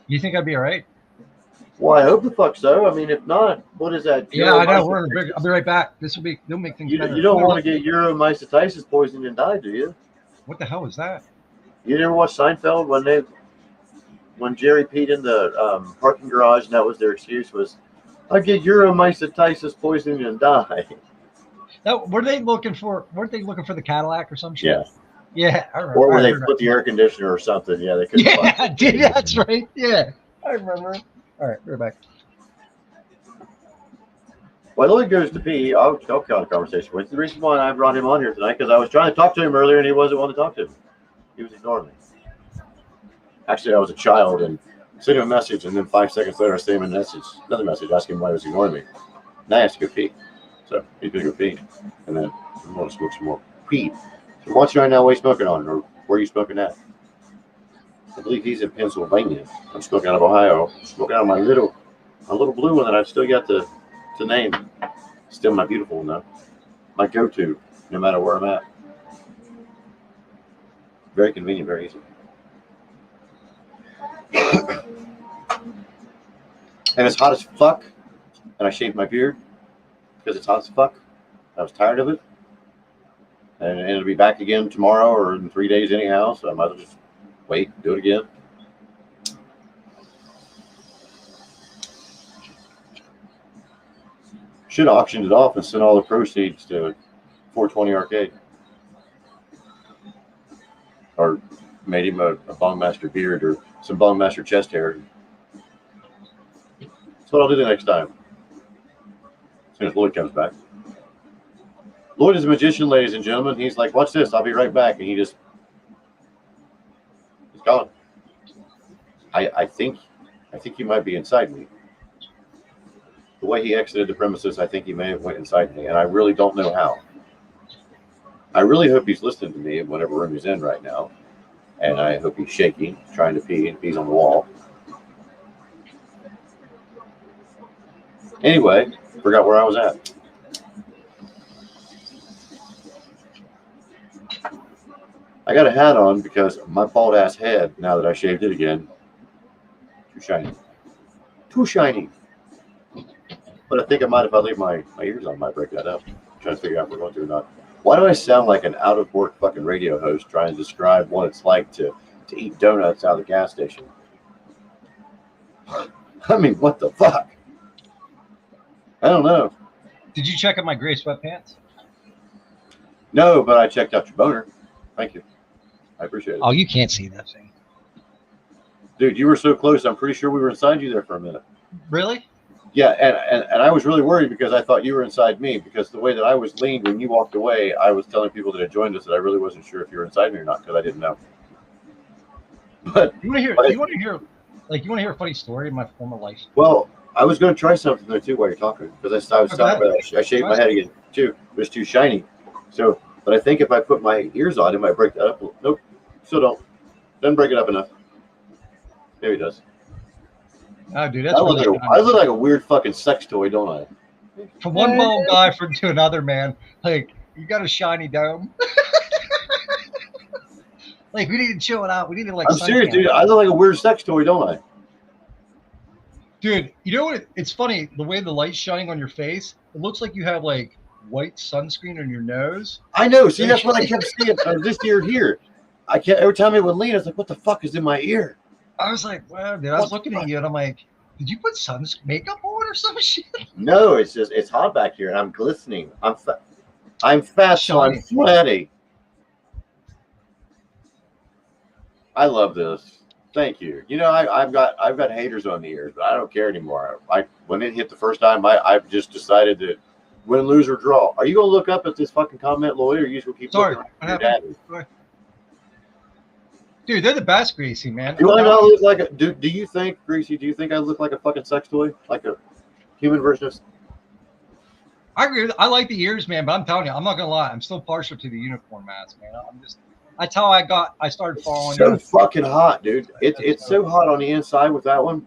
You think I'd be all right? Well, I hope the fuck so. I mean, if not, what is that? Yeah, I know. I'll be right back. They'll make things better. You don't want to get uromycetitis poisoning and die, do you? What the hell is that? You never watched Seinfeld when Jerry peed in the parking garage and that was their excuse was, I get uromycetitis poisoning and die. Now, weren't they looking for the Cadillac or some shit? Yeah. Yeah, I remember. Or where they put the air conditioner or something. Yeah, they couldn't. Yeah, dude, that's right. Yeah, I remember. All right, we're back. While Lloyd goes to pee, I'll count a conversation with. The reason why I brought him on here tonight because I was trying to talk to him earlier and he wasn't wanting to talk to me. He was ignoring me. Actually, I was a child and sent him a message, and then 5 seconds later, I sent him another message asking why he was ignoring me. Now I have to go pee. So he's going to go pee. And then I'm going to smoke some more weed. So watch right now what he's smoking on, or where are you smoking at? I believe he's in Pennsylvania. I'm smoking out of Ohio. I'm smoking out of my little blue one that I've still got to name. Still my beautiful one, though. My go-to, no matter where I'm at. Very convenient, very easy. And it's hot as fuck. And I shaved my beard because it's hot as fuck. I was tired of it. And it'll be back again tomorrow or in 3 days anyhow. So I might as well just wait, do it again. Should have auctioned it off and sent all the proceeds to 420 Arcade. Or made him a Bongmaster beard or some Bongmaster chest hair. That's what I'll do the next time. As soon as Lloyd comes back. Lloyd is a magician, ladies and gentlemen. He's like, watch this, I'll be right back. And he's gone. I think he might be inside me. The way he exited the premises, I think he may have went inside me, and I really don't know how. I really hope he's listening to me in whatever room he's in right now. And I hope he's shaking, trying to pee, and pees on the wall. Anyway, forgot where I was at. I got a hat on because my bald ass head, now that I shaved it again, too shiny. Too shiny. But I think I might, if I leave my ears on, I might break that up. I'm trying to figure out if we're going to or not. Why do I sound like an out-of-work fucking radio host trying to describe what it's like to eat donuts out of the gas station? I mean, what the fuck? I don't know. Did you check out my gray sweatpants? No, but I checked out your boner. Thank you. I appreciate it. Oh, you can't see that thing. Dude, you were so close. I'm pretty sure we were inside you there for a minute. Really? Yeah, and I was really worried because I thought you were inside me because the way that I was leaned when you walked away, I was telling people that had joined us that I really wasn't sure if you were inside me or not because I didn't know. But you want to hear a funny story of my former life? Well, I was going to try something there too while you're talking because I was talking about I shaved my head again too. It was too shiny. So, but I think if I put my ears on, it might break that up. Nope, still don't. Doesn't break it up enough. Maybe it does. Oh, dude, that's I look like a weird fucking sex toy, don't I? From one bald guy to another, man. Like, you got a shiny dome. Like, we need to chill it out. We need to, like, I'm serious, dude. I look like a weird sex toy, don't I? Dude, you know what? It's funny. The way the light's shining on your face, it looks like you have, like, white sunscreen on your nose. I know. See, that's what I kept seeing this ear here. I can't. Every time it would lean, I was like, what the fuck is in my ear? I was like, wow, dude. I was looking at you, and I'm like, did you put makeup on or some shit? No, it's just it's hot back here, and I'm glistening. I'm fat, so I'm sweaty. I love this. Thank you. You know, I've got haters on the ears, but I don't care anymore. When it hit the first time, I've just decided that win, lose, or draw. Are you gonna look up at this fucking comment, Lloyd, or are you just gonna keep looking at your daddy? Dude, they're the best, Greasy, man. Do I not look like a do you think, Greasy, do you think I look like a fucking sex toy? Like a human version of I agree. I like the ears, man, but I'm telling you, I'm not gonna lie. I'm still partial to the unicorn mask, man. That's how I started following. So fucking hot, dude. It's so hot on the inside with that one.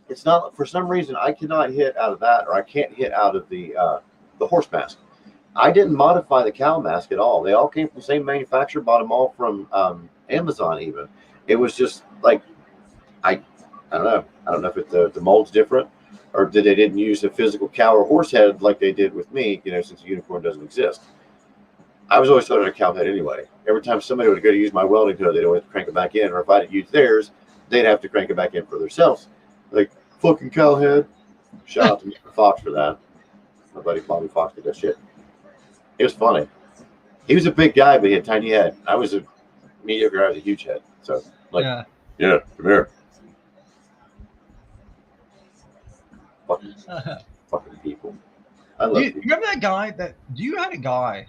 It's not, for some reason, I cannot hit out of that, or I can't hit out of the horse mask. I didn't modify the cow mask at all. They all came from the same manufacturer, bought them all from Amazon even. It was just like, I don't know. I don't know if the mold's different, or they didn't use a physical cow or horse head like they did with me, since the unicorn doesn't exist. I was always taught a cow head anyway. Every time somebody would go to use my welding hood, they'd always crank it back in, or if I didn't use theirs, they'd have to crank it back in for themselves. Like, fucking cow head. Shout out to Mr. Fox for that. My buddy Bobby Fox did that shit. It was funny. He was a big guy, but he had a tiny head. I was a mediocre guy with a huge head. So, yeah, come here. Fucking people. I love you. Remember that guy you had a guy,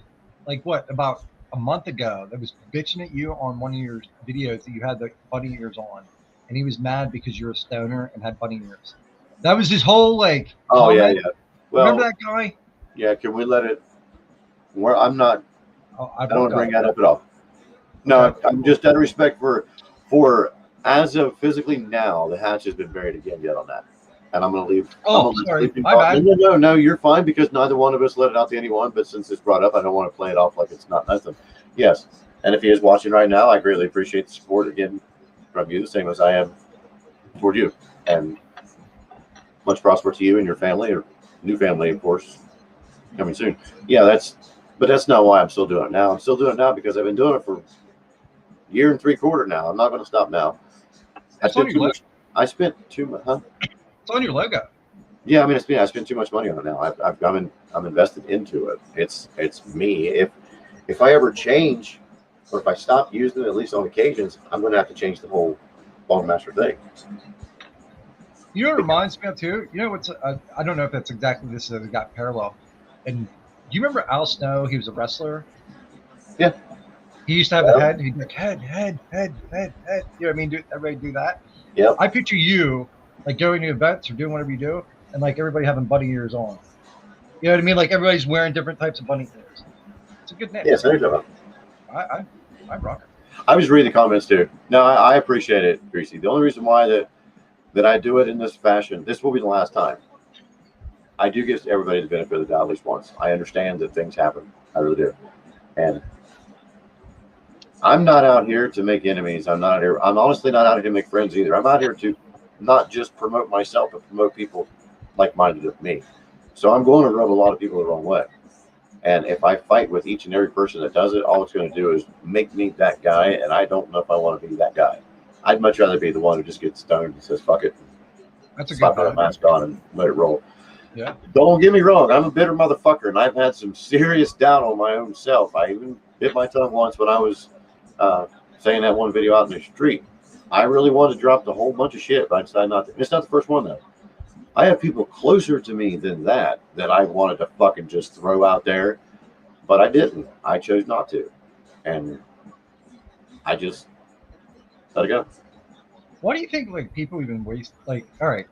like what, about a month ago that was bitching at you on one of your videos that you had the bunny ears on, and he was mad because you're a stoner and had bunny ears. That was his whole like. Oh comment. Yeah. Well, remember that guy? Yeah. Can we let it? Where I'm not. I don't want to bring that up at all. No, okay. I'm just out of respect for as of physically now, the hatch has been buried again yet on that. And I'm going to leave. Oh, sorry. My bad. No, you're fine, because neither one of us let it out to anyone. But since it's brought up, I don't want to play it off like it's not nothing. Yes. And if he is watching right now, I greatly appreciate the support again from you, the same as I am toward you. And much prosperity to you and your family, or new family, of course, coming soon. Yeah, but that's not why I'm still doing it now. I'm still doing it now because I've been doing it for a year and 3/4 now. I'm not going to stop now. I spent too much. Huh? It's on your logo. Yeah, I mean, I spent too much money on it now. I'm invested into it. It's me. If I ever change, or if I stop using it, at least on occasions, I'm going to have to change the whole Bone Master thing. You know what it reminds me of too? You know what's I don't know if that's exactly this that got parallel. And do you remember Al Snow? He was a wrestler. Yeah. He used to have the head. He'd be like head. You know what I mean? Everybody do that. Yeah. I picture you like going to events or doing whatever you do, and like everybody having bunny ears on. You know what I mean? Like everybody's wearing different types of bunny ears. It's a good name. Yes, I know. I rock it. I was reading the comments too. No, I appreciate it, Greasy. The only reason why that I do it in this fashion, this will be the last time. I do give everybody the benefit of the doubt at least once. I understand that things happen. I really do. And I'm not out here to make enemies. I'm honestly not out here to make friends either. I'm out here to not just promote myself, but promote people like-minded with me. So I'm going to rub a lot of people the wrong way. And if I fight with each and every person that does it, all it's going to do is make me that guy, and I don't know if I want to be that guy. I'd much rather be the one who just gets stoned and says, fuck it. That's a good slap a mask on and let it roll. Yeah. Don't get me wrong. I'm a bitter motherfucker, and I've had some serious doubt on my own self. I even bit my tongue once when I was saying that one video out in the street. I really wanted to drop the whole bunch of shit, but I decided not to. It's not the first one, though. I have people closer to me than that I wanted to fucking just throw out there, but I didn't. I chose not to. And I just let it go. Why do you think like people even waste like all right,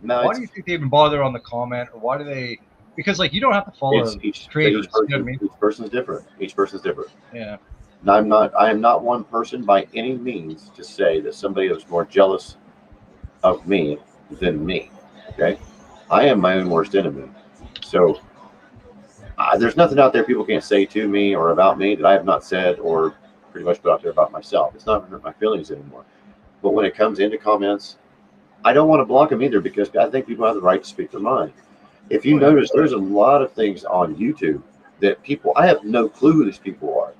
No, why do you think they even bother on the comment, or why do they, because like you don't have to follow each creators, person, you know what I mean? Each person's different. Each person's different. Yeah. And I am not one person by any means to say that somebody is more jealous of me than me. Okay. I am my own worst enemy. So there's nothing out there people can't say to me or about me that I have not said or pretty much put out there about myself. It's not hurt my feelings anymore. But when it comes into comments, I don't want to block them either, because I think people have the right to speak their mind. If you notice, there's a lot of things on YouTube that I have no clue who these people are.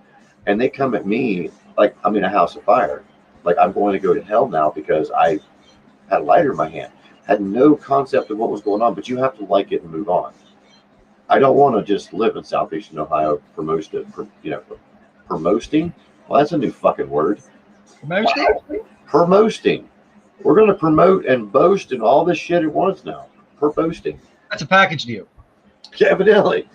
And they come at me like I'm in a house of fire. Like I'm going to go to hell now because I had a lighter in my hand. Had no concept of what was going on, but you have to like it and move on. I don't want to just live in Southeastern Ohio promoting. Well, that's a new fucking word. Promoting. We're going to promote and boast and all this shit at once now. Boasting. That's a package deal. Yeah, evidently.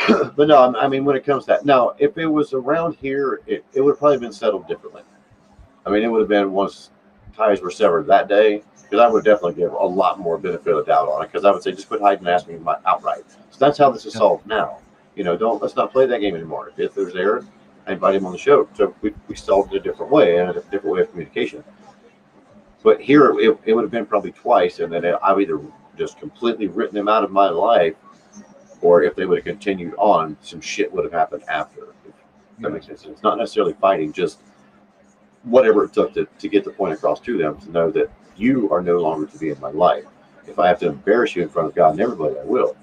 But no, I mean, when it comes to that, now, if it was around here, it would have probably been settled differently. I mean, it would have been once ties were severed that day, because I would definitely give a lot more benefit of doubt on it, because I would say, just quit hiding and ask me outright. So that's how this is solved now. You know, let's not play that game anymore. If there's error, I invite him on the show. So we solved it a different way, and a different way of communication. But here, it would have been probably twice, and then I've either just completely written them out of my life, or if they would have continued on, some shit would have happened after. If that makes sense. It's not necessarily fighting, just whatever it took to get the point across to them, to know that you are no longer to be in my life. If I have to embarrass you in front of God and everybody, I will.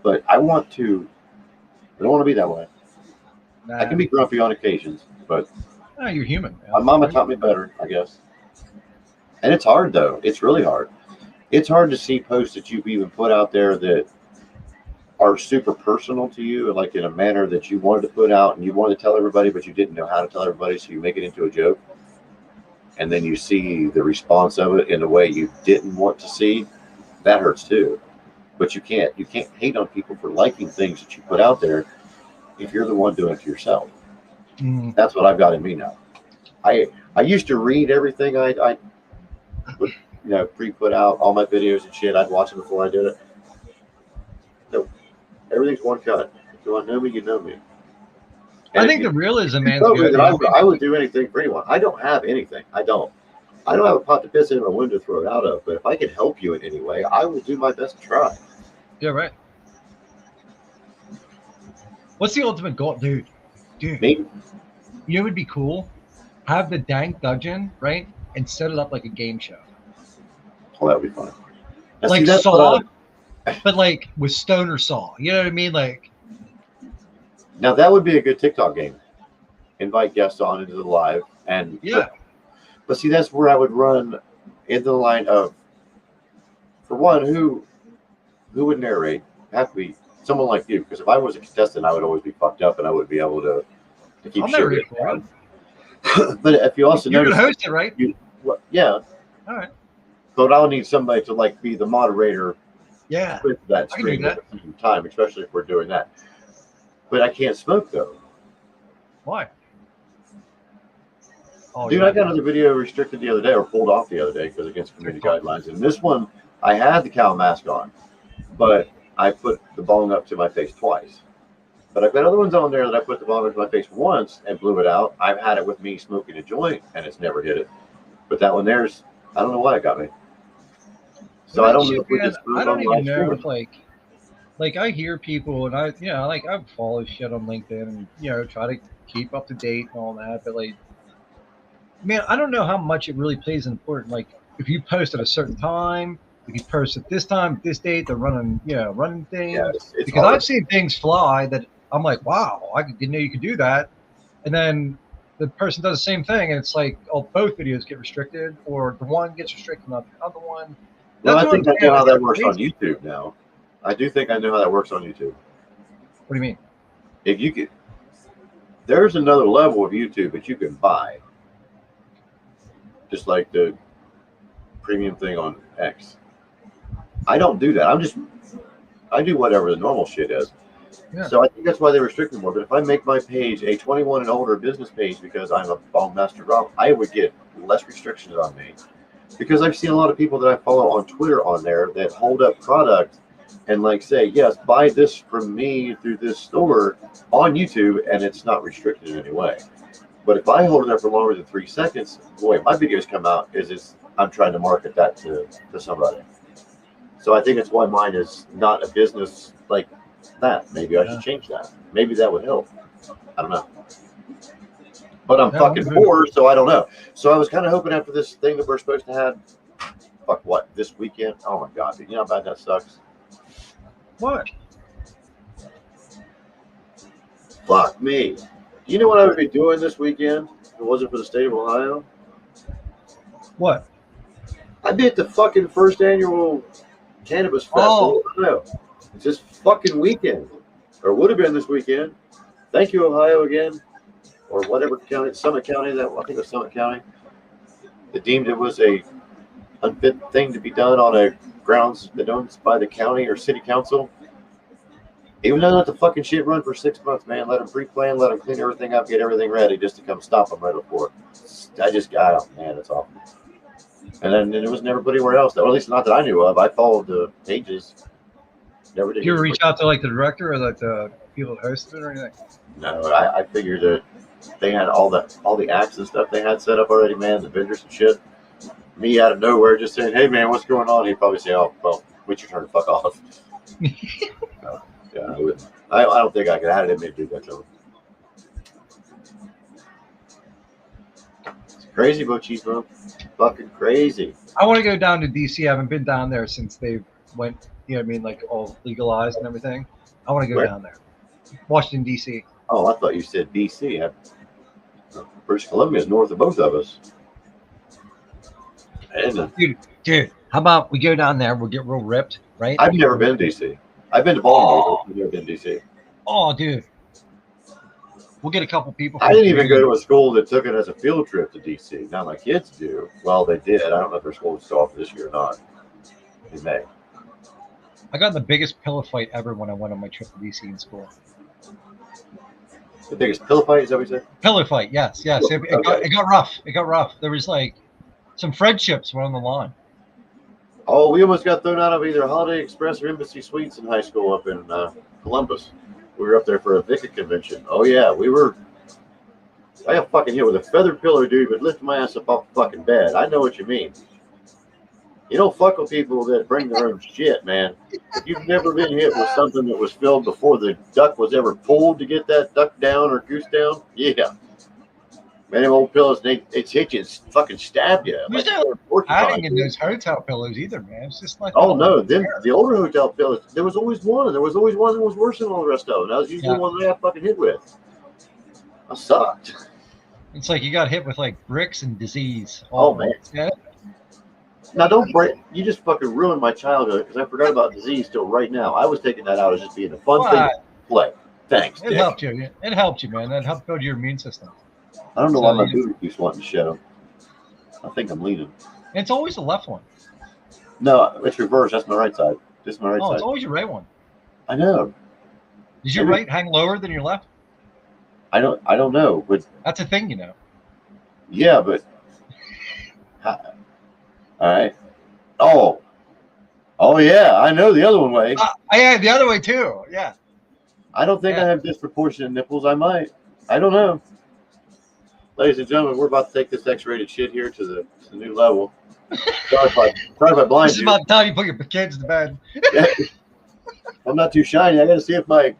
But I don't want to be that way. Nah. I can be grumpy on occasions, but you're human, man. My mama taught me better, I guess. And it's hard, though. It's really hard. It's hard to see posts that you've even put out there that are super personal to you, like in a manner that you wanted to put out and you wanted to tell everybody, but you didn't know how to tell everybody, so you make it into a joke. And then you see the response of it in a way you didn't want to see. That hurts too. But you can't hate on people for liking things that you put out there if you're the one doing it to yourself. That's what I've got in me now. I used to read everything I pre-put out, all my videos and shit. I'd watch them before I did it. No, everything's one cut. If you want to know me, you know me. And I think the realism, man. I would do anything for anyone. I don't have anything. I don't have a pot to piss in a window to throw it out of. But if I can help you in any way, I will do my best to try. Yeah, right. What's the ultimate goal, dude? Me? You know, would be cool. Have the dank dungeon, right, and set it up like a game show. Oh, that would be fun. Now, like Saw, but like with Stoner Saw. You know what I mean? Like. Now that would be a good TikTok game. Invite guests on into the live, and but see, that's where I would run into the line of, for one, who would narrate? Have to be someone like you, because if I was a contestant, I would always be fucked up, and I would be able to keep shit. But if you also you're gonna host it, right? Yeah. All right. But I'll need somebody to like be the moderator. Yeah. With that stream at the same time, especially if we're doing that. But I can't smoke though. Why? Oh, dude, I got another video restricted the other day, or pulled off the other day because against community guidelines. And this one, I had the cow mask on, but I put the bong up to my face twice. But I've got other ones on there that I put the bong up to my face once and blew it out. I've had it with me smoking a joint, and it's never hit it. But that one there's, I don't know why it got me. So I don't know if we just I don't even know if like I hear people, and I follow shit on LinkedIn and try to keep up to date and all that, but like, man, I don't know how much it really plays an important. Like, if you post at a certain time, if you post at this time, this date, they're running things. Yeah, it's because hard. I've seen things fly that I'm like, wow, I didn't know you could do that, and then the person does the same thing, and it's like, oh, both videos get restricted, or the one gets restricted, not the other one. Well, I think I know how that works on YouTube now. I do think I know how that works on YouTube. What do you mean? If you could, there's another level of YouTube that you can buy, just like the premium thing on X. I don't do that. I do whatever the normal shit is. Yeah. So I think that's why they restrict me more. But if I make my page a 21 and older business page because I'm a bong master Rob, I would get less restrictions on me. Because I've seen a lot of people that I follow on Twitter on there that hold up product and like say, yes, buy this from me through this store on YouTube, and it's not restricted in any way. But if I hold it up for longer than 3 seconds, boy, my videos come out I'm trying to market that to somebody. So I think it's why mine is not a business like that. Maybe I should change that. Maybe that would help. I don't know. But I'm fucking poor, so I don't know. So I was kind of hoping after this thing that we're supposed to have, this weekend? Oh my God, dude, you know how bad that sucks? What? Fuck me. You know what I would be doing this weekend if it wasn't for the state of Ohio? What? I'd be at the fucking first annual Cannabis Festival. Ohio. It's this fucking weekend. Or would have been this weekend. Thank you, Ohio, again. or whatever county, Summit County, I think it was Summit County, that deemed it was a unfit thing to be done on a grounds that owned by the county or city council. Even though let the fucking shit run for 6 months, man, let them pre-plan, let them clean everything up, get everything ready just to come stop them right before. Man, it's awful. And then it was never put anywhere else, or at least not that I knew of. I followed the pages. Never did. Did you reach out to like the director or like the people that hosted it or anything? No, I figured that they had all the acts and stuff they had set up already, man, the vendors and shit. Me out of nowhere just saying, hey man, what's going on? He'd probably say, oh, well, wait your turn to fuck off. Yeah, I don't think I could have it in me to do that to him. It's crazy about cheese, bro. Fucking crazy. I want to go down to DC. I haven't been down there since they went, you know what I mean, like all legalized and everything. I want to go down there. Washington, DC. Oh, I thought you said DC. British Columbia is north of both of us. And, dude, how about we go down there? We'll get real ripped, right? I've never been to DC. I've been to Baltimore, but I've never been to DC. Oh, dude. We'll get a couple people. I didn't even go to a school that took it as a field trip to DC. Now my kids do. Well, they did. I don't know if their school is still off this year or not. They may. I got in the biggest pillow fight ever when I went on my trip to DC in school. The biggest pillow fight, is that what you said? Pillow fight, yes. It got rough. It got rough. There was like some friendships were on the line. Oh, we almost got thrown out of either Holiday Express or Embassy Suites in high school up in Columbus. We were up there for a VICA convention. Oh, yeah, I got fucking hit with a feathered pillow, dude, but lift my ass up off the fucking bed. I know what you mean. You don't fuck with people that bring their own shit, man. If you've never been hit with something that was filled before the duck was ever pulled to get that duck down or goose down, yeah. Man, them old pillows, it's hit you and fucking stab you. There's no hiding in those hotel pillows either, man. It's just like the older hotel pillows, there was always one. There was always one that was worse than all the rest of them. That was usually the one that I got fucking hit with. I sucked. It's like you got hit with like bricks and disease. Oh man. Yeah. Now don't break. You just fucking ruined my childhood because I forgot about disease till right now. I was taking that out as just being a fun thing to play. Thanks. It helped you. It helped you, man. That helped build your immune system. I don't know why my booty keeps wanting to shed them. I think I'm leaning. It's always the left one. No, it's reversed. That's my right side. This is my right side. It's always your right one. I know. Does your right hang lower than your left? I don't know, but that's a thing, you know. Yeah, but all right. Oh yeah, I know the other one way. Yeah, the other way too. Yeah. I don't think I have disproportionate nipples. I might. I don't know. Ladies and gentlemen, we're about to take this X-rated shit here to the new level. Sorry if I blind you. This is about the time you put your kids to bed. Yeah. I'm not too shiny. I got to see if my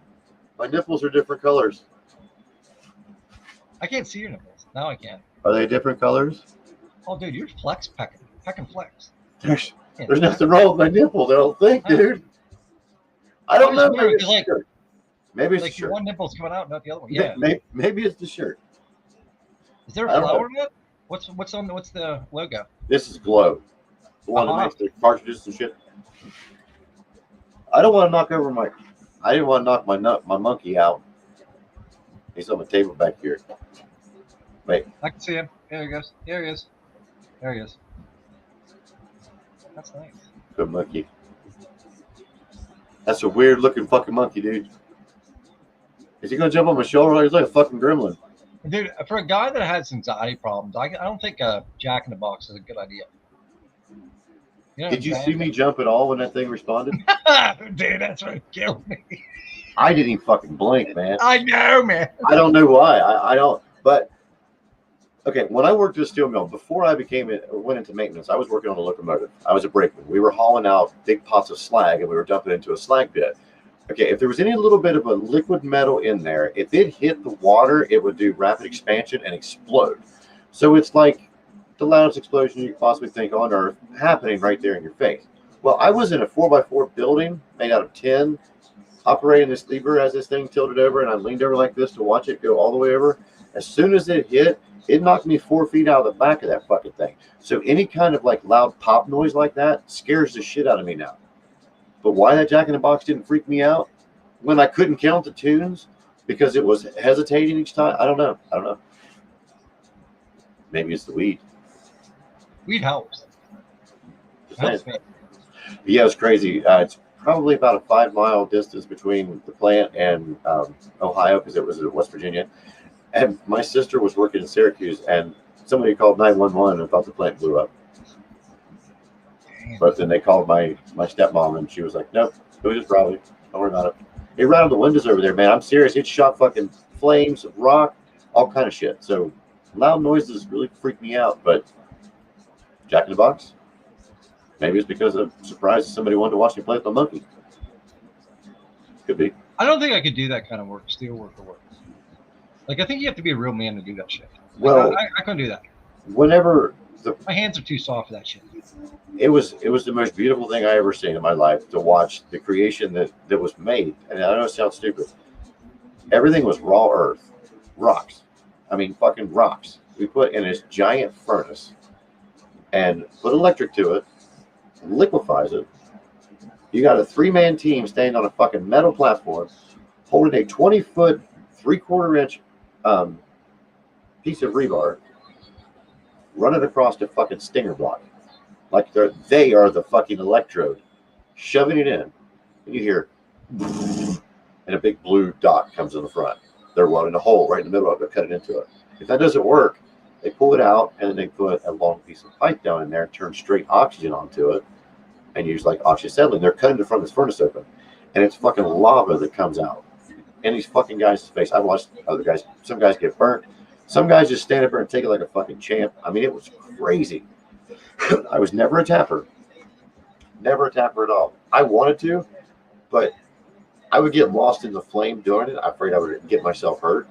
nipples are different colors. I can't see your nipples. Now I can. Are they different colors? Oh, dude, you're pecking flex. There's nothing wrong with my nipples. I don't think, dude. I don't know. Maybe it's the shirt. Maybe it's the shirt. One nipple's coming out, not the other one. Yeah. Maybe it's the shirt. Is there a flower in it? What's the logo? This is Glow. The one that makes the cartridges and shit. I don't want to knock over I didn't want to knock my monkey out. He's on the table back here. Wait. I can see him. There he goes. There he is. There he is. That's nice. Good monkey. That's a weird looking fucking monkey, dude. Is he gonna jump on my shoulder? He's like a fucking gremlin. Dude, for a guy that has anxiety problems, I don't think a Jack in the Box is a good idea. You know Did you see me jump at all when that thing responded? Dude, that's what killed me. I didn't even fucking blink, man. I know, man. I don't know why. I don't. But okay, when I worked at a steel mill, before I went into maintenance, I was working on a locomotive. I was a brakeman. We were hauling out big pots of slag, and we were dumping it into a slag pit. Okay, if there was any little bit of a liquid metal in there, if it hit the water, it would do rapid expansion and explode. So it's like the loudest explosion you could possibly think on Earth happening right there in your face. Well, I was in a 4x4 building made out of tin, operating this lever as this thing tilted over, and I leaned over like this to watch it go all the way over. As soon as it hit, it knocked me 4 feet out of the back of that fucking thing. So any kind of like loud pop noise like that scares the shit out of me now. But why that Jack in the Box didn't freak me out when I couldn't count the tunes because it was hesitating each time. I don't know. Maybe it's the weed. Weed helps. Yeah, it's crazy. It's probably about a 5-mile distance between the plant and Ohio, because it was in West Virginia. And my sister was working in Syracuse, and somebody called 911 and thought the plant blew up. But then they called my stepmom, and she was like, "Nope, it was just probably. Don't worry about it." It rattled the windows over there, man. I'm serious. It shot fucking flames, rock, all kind of shit. So loud noises really freak me out. But Jack in the Box. Maybe it's because I'm surprised somebody wanted to watch me play with the monkey. Could be. I don't think I could do that kind of work, steel work or work. Like, I think you have to be a real man to do that shit. Like, well, I couldn't do that. Whenever my hands are too soft for that shit. It was the most beautiful thing I ever seen in my life, to watch the creation that was made. And I know it sounds stupid. Everything was raw earth, rocks. I mean, fucking rocks. We put in this giant furnace and put electric to it, liquefies it. You got a 3-man team standing on a fucking metal platform, holding a 20-foot, 3/4-inch piece of rebar, running across the fucking stinger block. Like they are the fucking electrode, shoving it in, and you hear, and a big blue dot comes in the front. They're welding a hole right in the middle of it, cut it into it. If that doesn't work, they pull it out, and then they put a long piece of pipe down in there and turn straight oxygen onto it, and use like oxyacetylene. They're cutting the front of this furnace open, and it's fucking lava that comes out. And these fucking guys' face. I watched other guys. Some guys get burnt. Some guys just stand up there and take it like a fucking champ. I mean, it was crazy. I was never a tapper. Never a tapper at all. I wanted to, but I would get lost in the flame doing it. I'm afraid I would get myself hurt.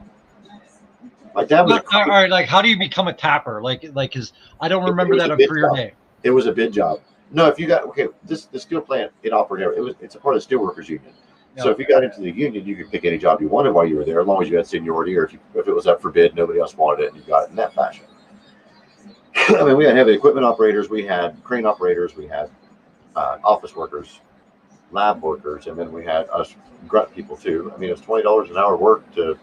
My dad was all right. Like, how do you become a tapper? Like, because I don't remember that on career day. It was a bid job. No, if you got the steel plant, it operated. It's a part of the steelworkers union. So if you got into the union, you could pick any job you wanted while you were there, as long as you had seniority, or if it was up for bid, nobody else wanted it, and you got it in that fashion. I mean, we had heavy equipment operators, we had crane operators, we had office workers, lab workers, and then we had us grunt people too. I mean, it was $20 an hour work to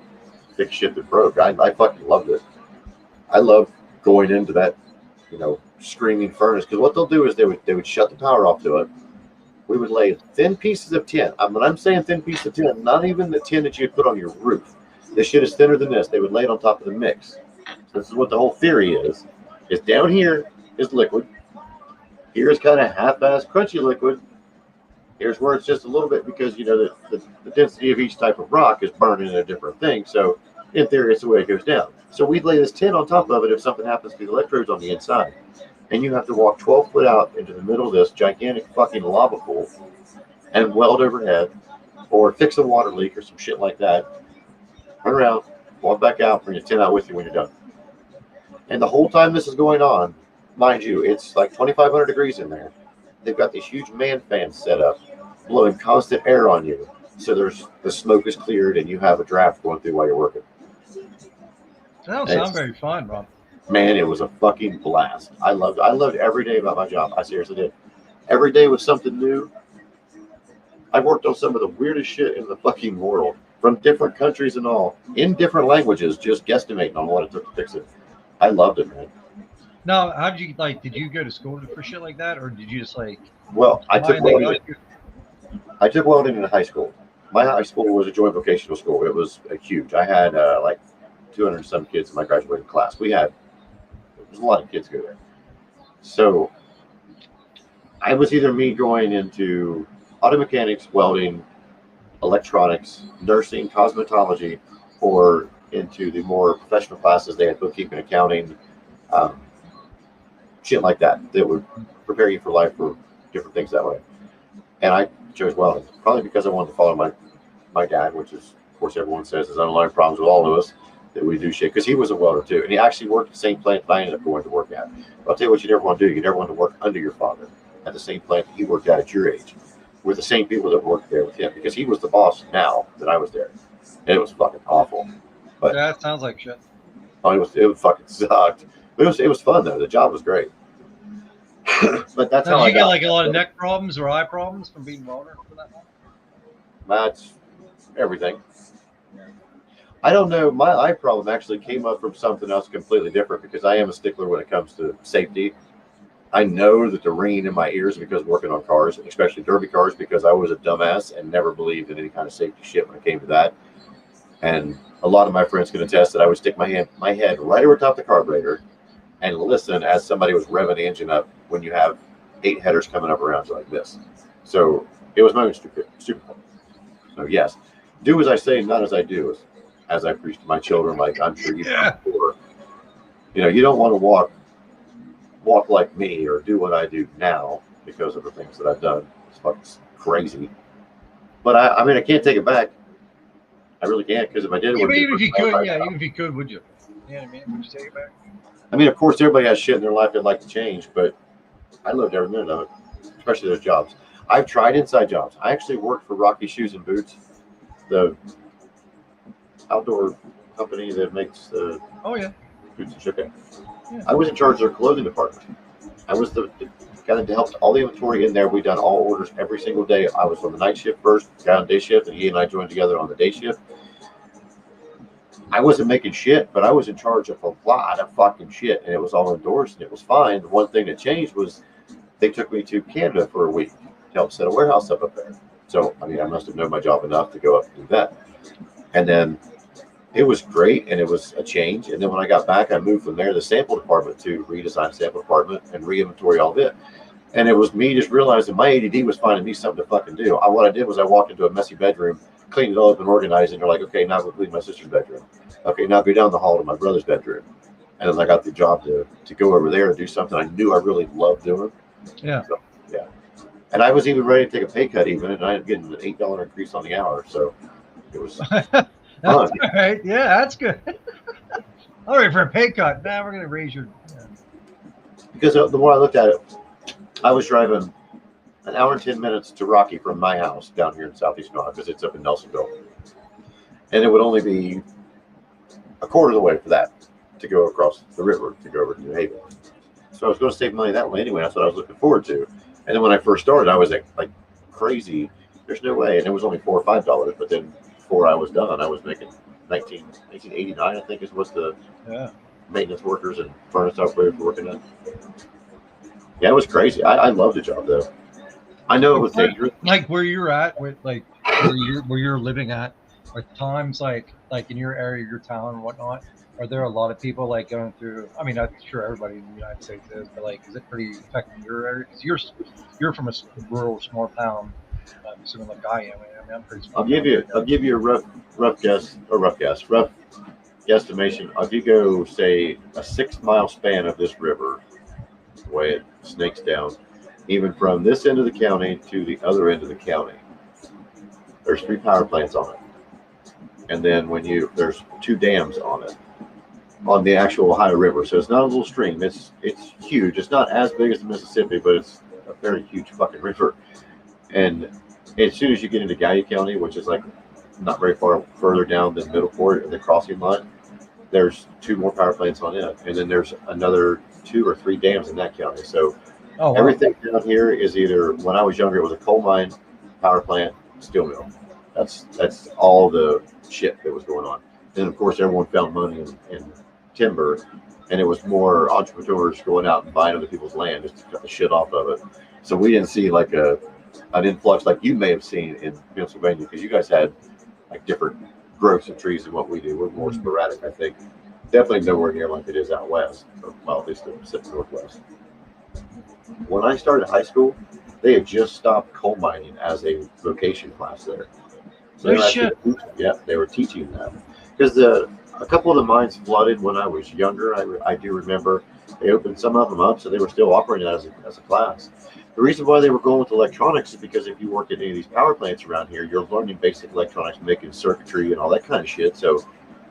fix shit that broke. I fucking loved it. I loved going into that, screaming furnace, because what they'll do is they would shut the power off to it. We would lay thin pieces of tin. When I'm saying thin piece of tin, not even the tin that you'd put on your roof. This shit is thinner than this. They would lay it on top of the mix. So this is what the whole theory is. Is down here is liquid. Here is kind of half-ass crunchy liquid. Here's where it's just a little bit, because the density of each type of rock is burning in a different thing. So in theory, it's the way it goes down. So we'd lay this tin on top of it if something happens to the electrodes on the inside. And you have to walk 12 foot out into the middle of this gigantic fucking lava pool and weld overhead, or fix a water leak or some shit like that. Turn around, walk back out, bring your tin out with you when you're done. And the whole time this is going on, mind you, it's like 2,500 degrees in there. They've got these huge man fans set up, blowing constant air on you. So the smoke is cleared and you have a draft going through while you're working. That don't sound very fun, Rob. Man, it was a fucking blast. I loved every day about my job. I seriously did. Every day was something new. I worked on some of the weirdest shit in the fucking world, from different countries and all, in different languages, just guesstimating on what it took to fix it. I loved it, man. Now, how did you did you go to school for shit like that, or did you just Well, I took welding in high school. My high school was a joint vocational school. It was huge. I had 200 and some kids in my graduating class. There's a lot of kids go there. So I was either me going into auto mechanics, welding, electronics, nursing, cosmetology, or into the more professional classes. They had bookkeeping, accounting, shit like that would prepare you for life for different things that way. And I chose welding, probably because I wanted to follow my dad, which is, of course, everyone says is underlying problems with all of us, that we do shit, because he was a welder too, and he actually worked at the same plant that I ended up going to work at. But I'll tell you what you never want to do. You never want to work under your father at the same plant that he worked at your age, with the same people that worked there with him, because he was the boss now that I was there, and it was fucking awful. But yeah, that sounds like shit. Oh, it fucking sucked. But it was fun though. The job was great. But that's how you get a lot of neck problems or eye problems from being welder for that long? That's everything. I don't know. My eye problem actually came up from something else completely different because I am a stickler when it comes to safety. I know that the ringing in my ears because working on cars, especially derby cars, because I was a dumbass and never believed in any kind of safety shit when it came to that. And a lot of my friends can attest that I would stick my head right over top the carburetor and listen as somebody was revving the engine up when you have 8 headers coming up around you like this. So it was my own stupid. So yes, do as I say, not as I do, as I preach to my children. Like I'm sure you've done before. You know, you don't want to walk like me or do what I do now because of the things that I've done. It's fucking crazy. But I mean, I can't take it back. I really can't, because if I did, even if you could, even if you could, would you? You know what I mean? Would you take it back? I mean, of course, everybody has shit in their life they'd like to change, but I loved every minute of it, especially those jobs. I've tried inside jobs. I actually worked for Rocky Shoes and Boots, the outdoor company that makes the boots and shit. Yeah. I was in charge of their clothing department. I was the guy that helped all the inventory in there. We done all orders every single day. I was on the night shift first, guy on day shift, and he and I joined together on the day shift. I wasn't making shit, but I was in charge of a lot of fucking shit, and it was all endorsed, and it was fine. The one thing that changed was they took me to Canada for a week to help set a warehouse up there. So, I mean, I must have known my job enough to go up and do that. And then it was great, and it was a change. And then when I got back, I moved from there, the sample department, to redesign sample department and re-inventory all of it. And it was me just realizing my ADD was finding me something to fucking do. What I did was I walked into a messy bedroom, cleaned it all up and organized, and they're like, okay, now go clean my sister's bedroom. Okay, now go down the hall to my brother's bedroom. And then I got the job to go over there and do something I knew I really loved doing. Yeah. So, yeah. And I was even ready to take a pay cut even, and I ended up getting an $8 increase on the hour. So it was fun. All right. Yeah, that's good. All right, for a pay cut. Now we're going to raise your... Yeah. Because the more I looked at it, I was driving an hour and 10 minutes to Rocky from my house down here in Southeast Ohio, because it's up in Nelsonville. And it would only be a quarter of the way for that to go across the river to go over to New Haven. So I was going to save money that way anyway. That's what I was looking forward to. And then when I first started, I was like crazy. There's no way. And it was only $4 or $5. But then before I was done, I was making 1989, I think, is what the maintenance workers and furnace operators were working at. Yeah, it was crazy. I loved the job though. I know it was dangerous. Like where you're at, with like where you're living at, are times like in your area, your town, and whatnot. Are there a lot of people like going through? I mean, I'm sure everybody in the United States is, but like, is it pretty affecting your area? Because you're from a rural, small town. I'm assuming like I am. I mean, I'm pretty small. I'll give you a rough guesstimation. If you go say a 6-mile span of this river, the way it snakes down, even from this end of the county to the other end of the county, there's 3 power plants on it. And then there's 2 dams on it, on the actual Ohio River. So it's not a little stream. It's huge. It's not as big as the Mississippi, but it's a very huge fucking river. And as soon as you get into Gallia County, which is like not very far further down than Middleport and the crossing line, there's 2 more power plants on it. And then there's another 2 or 3 dams in that county. So everything down here is either, when I was younger, it was a coal mine, power plant, steel mill. That's all the shit that was going on. Then of course everyone found money in timber, and it was more entrepreneurs going out and buying other people's land just to cut the shit off of it. So we didn't see like an influx like you may have seen in Pennsylvania, because you guys had like different growths of trees than what we do. We're more sporadic, I think. Definitely nowhere near like it is out west, or, well, at least the Pacific Northwest. When I started high school, they had just stopped coal mining as a vocation class there. So they were teaching that, because a couple of the mines flooded when I was younger. I do remember they opened some of them up, so they were still operating as a class. The reason why they were going with electronics is because if you work at any of these power plants around here, you're learning basic electronics, making circuitry and all that kind of shit. So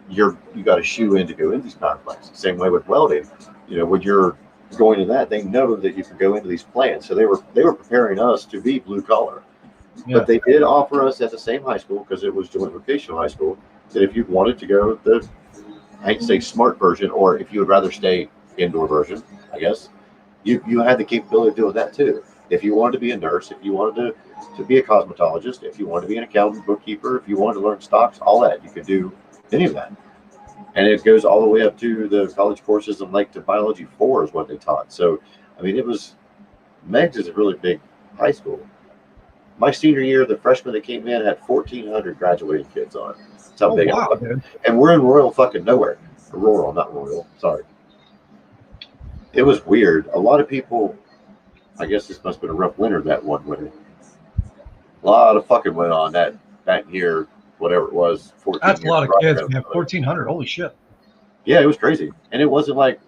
you got to shoe in to go into these power plants. Same way with welding. You know, when you're going to that, they know that you can go into these plants. So they were preparing us to be blue collar. Yeah. But they did offer us at the same high school, because it was joint vocational high school, that if you wanted to go the, I hate to say smart version, or if you would rather stay indoor version, I guess, you had the capability of doing that too. If you wanted to be a nurse, if you wanted to be a cosmetologist, if you wanted to be an accountant, bookkeeper, if you wanted to learn stocks, all that you could do any of that. And it goes all the way up to the college courses and like to biology 4 is what they taught. So, I mean, Meg's is a really big high school. My senior year, the freshmen that came in had 1,400 graduating kids on it. That's how big it was. And we're in rural fucking nowhere. Rural, not royal. Sorry. It was weird. A lot of people, I guess this must have been a rough winter that one winter. A lot of fucking went on that year, whatever it was. 14 That's a lot of kids, man. 1,400. Holy shit. Yeah, it was crazy. And it wasn't like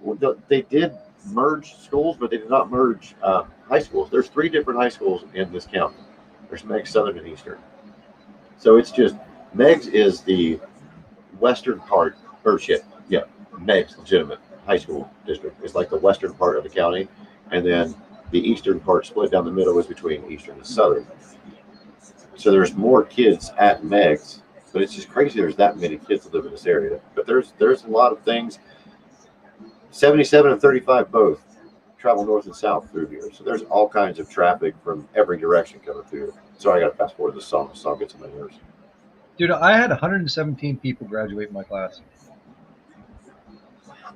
they did merge schools, but they did not merge high schools. There's 3 different high schools in this county. There's Meigs, Southern, and Eastern. So it's just Meigs is the western part, or shit, yeah, Meigs, legitimate high school district. It's like the western part of the county, and then the eastern part split down the middle is between Eastern and Southern. So there's more kids at Meigs, but it's just crazy there's that many kids that live in this area. But there's a lot of things. 77 and 35 both travel north and south through here. So there's all kinds of traffic from every direction coming through. Sorry, I got to fast forward this song. The song gets on my nerves. Dude, I had 117 people graduate my class.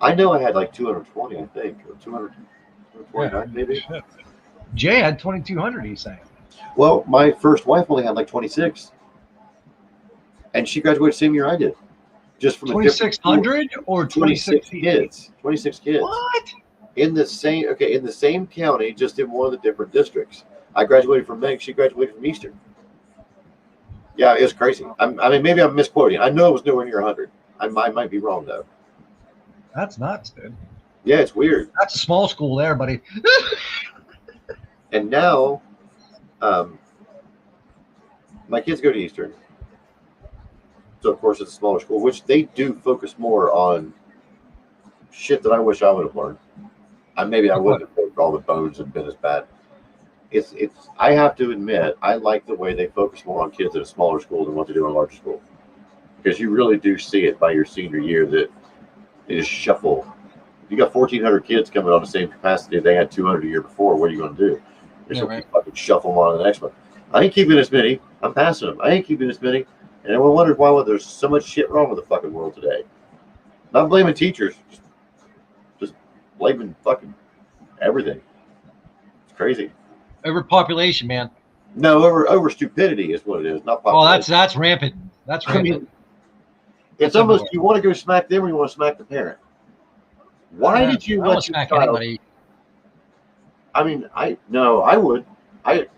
I know I had like 220, I think, or 229 maybe. Jay had 2,200, he's saying. Well, my first wife only had like 26. And she graduated the same year I did. Just from 2,600 or 26 kids. 26 kids. What? In the same county, just in one of the different districts. I graduated from Meigs. She graduated from Eastern. Yeah, it was crazy. I mean, maybe I'm misquoting. I know it was nowhere near 100. I might be wrong though. That's nuts, dude. Yeah, it's weird. That's a small school there, buddy. And now, my kids go to Eastern. So of course it's a smaller school, which they do focus more on shit that I wish I would have learned. Maybe I wouldn't have broke all the bones and been as bad. It's. I have to admit, I like the way they focus more on kids at a smaller school than what they do in a larger school, because you really do see it by your senior year that they just shuffle. You got 1,400 kids coming on the same capacity they had 200 a year before. What are you going to do? You fucking shuffle them on to the next one. I ain't keeping this many. I'm passing them. I ain't keeping this many. And everyone wonders why there's so much shit wrong with the fucking world today. Not blaming teachers, just blaming fucking everything. It's crazy. Overpopulation, man. No, over stupidity is what it is, not population. Oh, that's rampant. That's rampant. I mean, it's almost everywhere. You want to go smack them or you want to smack the parent. Why did you let your smack child? Anybody. I mean, I would.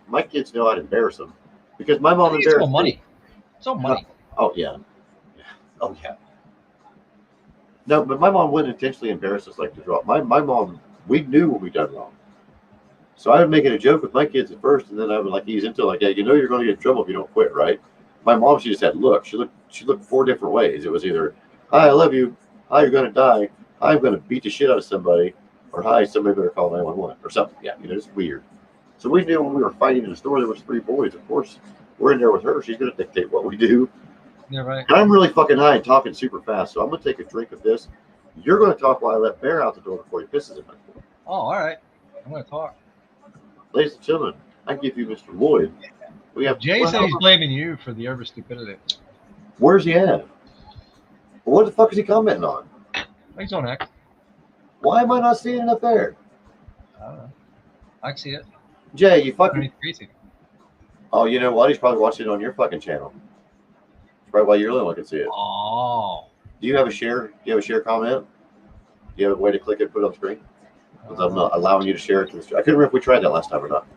My kids know I'd embarrass them because my mom embarrassed me. Money. It's all money. Oh yeah. Oh yeah. No, but my mom wouldn't intentionally embarrass us like to draw. My mom, we knew what we done wrong. So I would make it a joke with my kids at first, and then I would like ease into it, like, yeah, you know you're going to get in trouble if you don't quit, right? My mom, she just had look. She looked 4 different ways. It was either, hi, I love you. Hi, you're going to die. Hi, I'm going to beat the shit out of somebody. Or hi, somebody better call 911 or something. Yeah, it's weird. So we knew when we were fighting in the store, there was 3 boys. Of course, we're in there with her. She's going to dictate what we do. Yeah, right. And I'm really fucking high and talking super fast, so I'm going to take a drink of this. You're going to talk while I let Bear out the door before he pisses in my door. Oh, all right. I'm going to talk. Ladies and gentlemen, I give you Mr. Lloyd. We have Jay said he's blaming you for the over stupidity. Where's he at? What the fuck is he commenting on? He's on X. Why am I not seeing it up there? I don't know. I can see it. Jay, you fucking. Crazy. Oh, you know what? He's probably watching it on your fucking channel. That's probably why you're the only one can see it. Oh. Do you have a share? Do you have a share comment? Do you have a way to click it and put it on the screen? Because I'm not allowing you to share it to the screen. I couldn't remember if we tried that last time or not.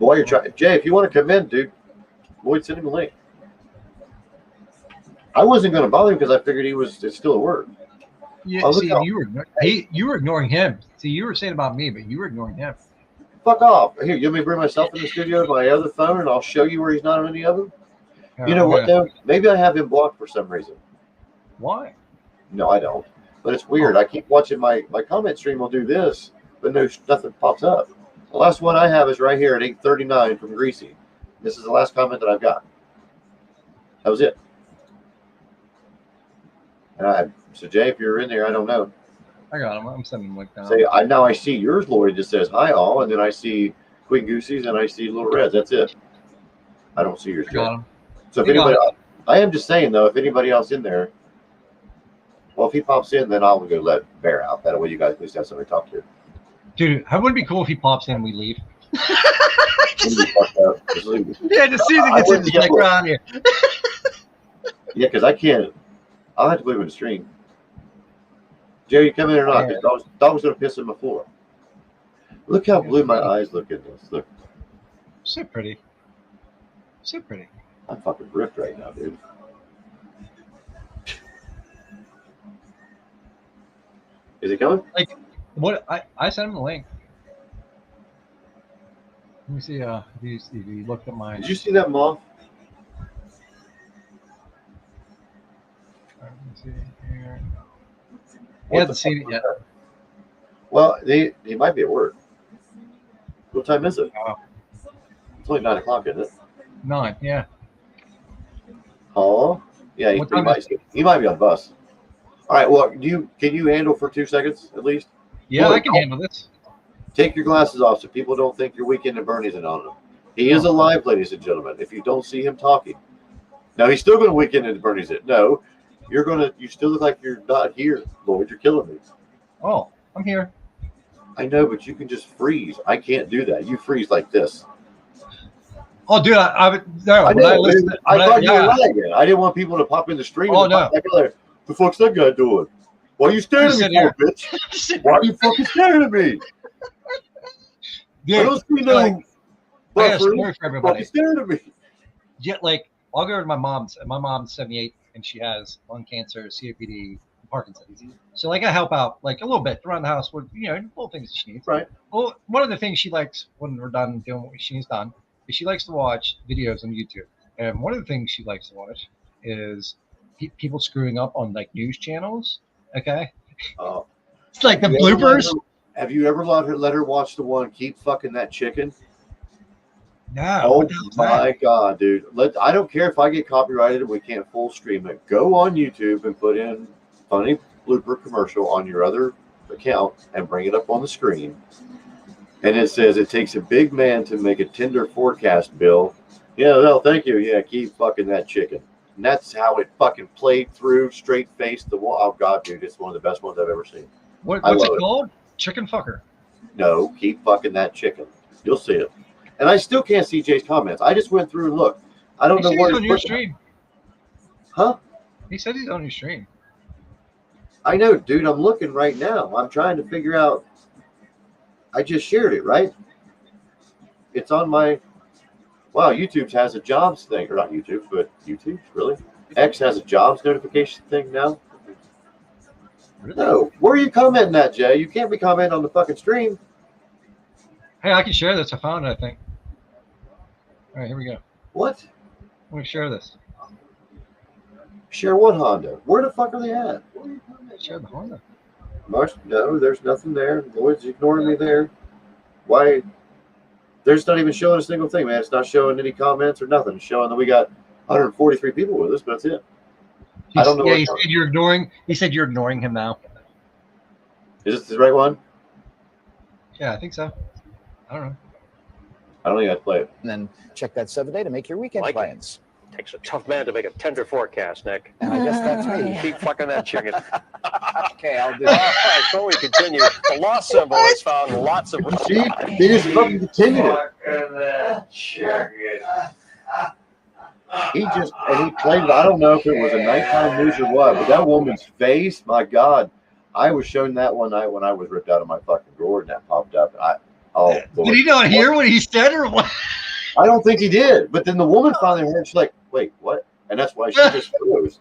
But while you're trying, Jay, if you want to come in, dude, Lloyd, send him a link. I wasn't going to bother him because I figured it's still at work. Yeah, see, you were ignoring him. See, you were saying about me, but you were ignoring him. Fuck off. Here, you want me to bring myself in the studio with my other phone and I'll show you where he's not on any of them? You know what, though? Maybe I have him blocked for some reason. Why? No, I don't. But it's weird. I keep watching my comment stream will do this, but nothing pops up. The last one I have is right here at 8:39 from Greasy. This is the last comment that I've got. That was it. And so Jay, if you're in there, I don't know. I got him. I'm sending him link down. Say, now I see yours, Lloyd. Just says hi all, and then I see Queen Goosey's and I see Little Reds. That's it. I don't see yours. I got him. So if anybody, I am just saying though, if anybody else in there, well, if he pops in, then I'll go let Bear out. That way, you guys at least have somebody to talk to. Dude, how would it be cool if he pops in and we leave? Just leave. Yeah, just see if he gets in, just like we're on here. Yeah, because I can't. I'll have to leave him in the stream. Jerry, you come in or not? Yeah. Dog's gonna piss on the floor. Look how blue my eyes look at this. Look. So pretty. So pretty. I'm fucking ripped right now, dude. Is he coming? Like, what? I sent him the link. Let me see. If he looked at mine. Did you see that moth? Let me see here. He hasn't seen it yet. Well, he might be at work. What time is it? It's only 9 o'clock, isn't it? 9, yeah. Oh, yeah. He might be on the bus. All right. Well, can you handle for 2 seconds at least? Yeah, I can handle this. Take your glasses off so people don't think you're Weekend at Bernie's and on him. He is alive, ladies and gentlemen. If you don't see him talking, now he's still going to Weekend at Bernie's it. No, you still look like you're not here, Lloyd. You're killing me. Oh, I'm here. I know, but you can just freeze. I can't do that. You freeze like this. Oh, dude, I thought you were lagging. I didn't want people to pop in the stream. Oh, no. What the fuck's that guy doing? Why are you staring at me for, bitch? Why are you fucking staring at me? Dude, I don't see no. I got a story for everybody. Why are you staring at me? Yeah, like, I'll go to my mom's, and my mom's 78, and she has lung cancer, COPD, Parkinson's. So, like, I help out, like, a little bit around the house with, little things that she needs. Right. Well, one of the things she likes when we're done doing what she needs done is she likes to watch videos on YouTube. And one of the things she likes to watch is people screwing up on, like, news channels. Okay? It's like the bloopers. Have you ever let her watch the one, Keep Fucking That Chicken? No. Oh, my God, dude. I don't care if I get copyrighted and we can't full stream it. Go on YouTube and put in funny blooper commercial on your other account and bring it up on the screen. And it says it takes a big man to make a tender forecast bill. Yeah, no, thank you. Yeah, keep fucking that chicken. And that's how it fucking played through, straight faced the wall. Oh, God, dude, it's one of the best ones I've ever seen. What's it called? Chicken fucker. No, keep fucking that chicken. You'll see it. And I still can't see Jay's comments. I just went through and looked. I don't know where he's on your stream. Huh? He said he's on your stream. I know, dude. I'm looking right now. I'm trying to figure out. I just shared it, right? It's on my. Wow, YouTube has a jobs thing, or not YouTube, but YouTube, really? X has a jobs notification thing now. Really? No, where are you commenting at, Jay? You can't be commenting on the fucking stream. Hey, I can share this. I found it, I think. All right, here we go. What? I'm going to share this. Share what Honda? Where the fuck are they at? Share the Honda. No, there's nothing there. Lloyd's ignoring me there. Why? There's not even showing a single thing, man. It's not showing any comments or nothing. It's showing that we got 143 people with us, but that's it. I don't know. Yeah, he said you're ignoring. He said you're ignoring him now. Is this the right one? Yeah, I think so. I don't know. I don't think I'd play it. And then check that 7 day to make your weekend plans. Takes a tough man to make a tender forecast, Nick. And I guess that's me. Keep fucking that chicken. Okay, I'll do All that. right, before we continue, the lost symbol has found lots of. See, he just fucking continued it. He played it. I don't know if it was a nighttime news or what, but that woman's face, my God. I was shown that one night when I was ripped out of my fucking drawer and that popped up. Lord. Did he not hear what he said or what? I don't think he did. But then the woman finally heard. She's like, "Wait, what?" And that's why she just froze.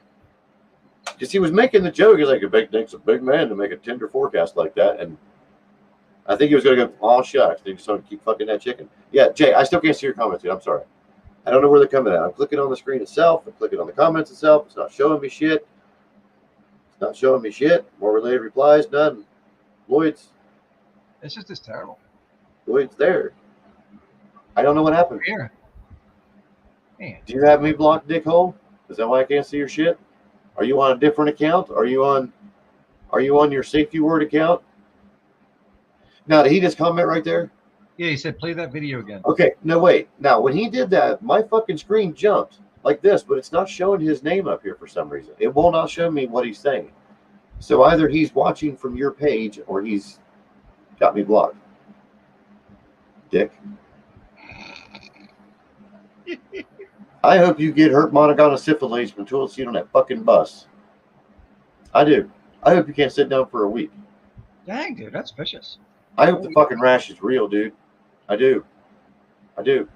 Because he was making the joke. He's like, "Nick's a big man to make a tender forecast like that." And I think he was going to go, "Oh shucks," they just want to keep fucking that chicken. Yeah, Jay, I still can't see your comments, dude. I'm sorry. I don't know where they're coming at. I'm clicking on the screen itself. I'm clicking on the comments itself. It's not showing me shit. It's not showing me shit. More related replies, none. Lloyd's. It's just terrible. Lloyd's there. I don't know what happened. Here. Man. Do you have me blocked, dickhole? Is that why I can't see your shit? Are you on a different account? Are you on your safety word account? Now, did he just comment right there? Yeah, he said play that video again. Okay, no, wait. Now, when he did that, my fucking screen jumped. like this, but it's not showing his name up here for some reason. It will not show me what he's saying. So either he's watching from your page or he's got me blocked. Dick. I hope you get hurt monogonosyphilis until it's seen on that fucking bus. I do. I hope you can't sit down for a week. Dang, dude, that's vicious. I hope the fucking rash is real, dude. I do. I do.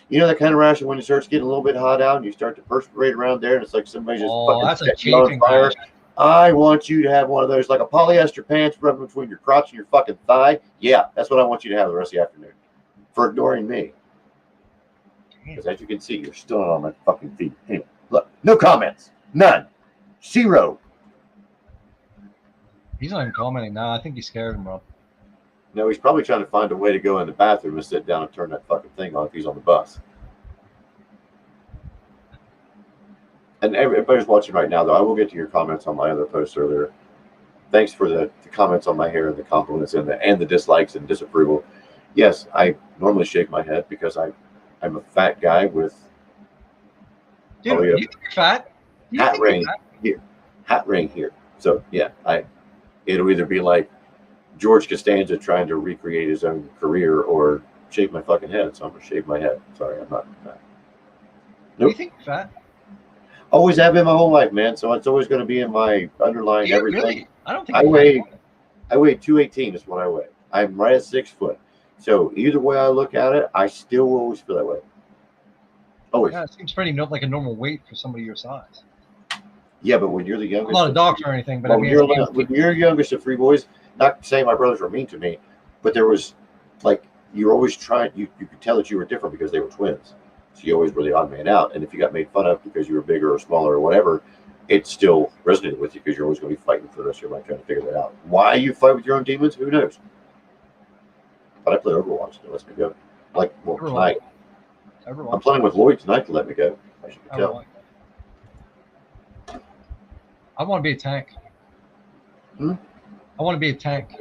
You know that kind of rash when it starts getting a little bit hot out and you start to perspirate around there and it's like somebody just fucking set you on fire. Rash. I want you to have one of those, like a polyester pants rubbing between your crotch and your fucking thigh. Yeah, that's what I want you to have the rest of the afternoon. For ignoring me. Because as you can see, you're still on my fucking feet. Anyway, look, no comments. None. Zero. He's not even commenting now. I think he's scared him, bro. No, he's probably trying to find a way to go in the bathroom and sit down and turn that fucking thing on if he's on the bus. And everybody's watching right now, though. I will get to your comments on my other post earlier. Thanks for the comments on my hair and the compliments and the dislikes and disapproval. Yes, I normally shake my head because I'm a fat guy with dude, you think you're fat? Hat ring here. Hat ring here. So yeah, it'll either be like George Costanza trying to recreate his own career or shave my fucking head. So I'm gonna shave my head. Sorry, I'm not fat. Nope. Do you think you're fat? Always have been my whole life, man. So it's always going to be in my underlying everything. Really? I don't think I weigh 218 is what I weigh. I'm right at 6 foot. So either way I look at it, I still always feel that way. Always. Yeah, it seems pretty like a normal weight for somebody your size. Yeah, but when you're the youngest, I'm not a doctor or anything, but when you're youngest of 3 boys, not saying my brothers were mean to me, but there was like you're always trying. You could tell that you were different because they were twins. So you always were the odd man out. And if you got made fun of because you were bigger or smaller or whatever, it still resonated with you because you're always going to be fighting for the rest of your life trying to figure that out. Why you fight with your own demons, who knows? But I play Overwatch, it lets me go. Like, well, tonight. I'm playing with Lloyd tonight to let me go, as you can tell. I want to be a tank. I want to be a tank.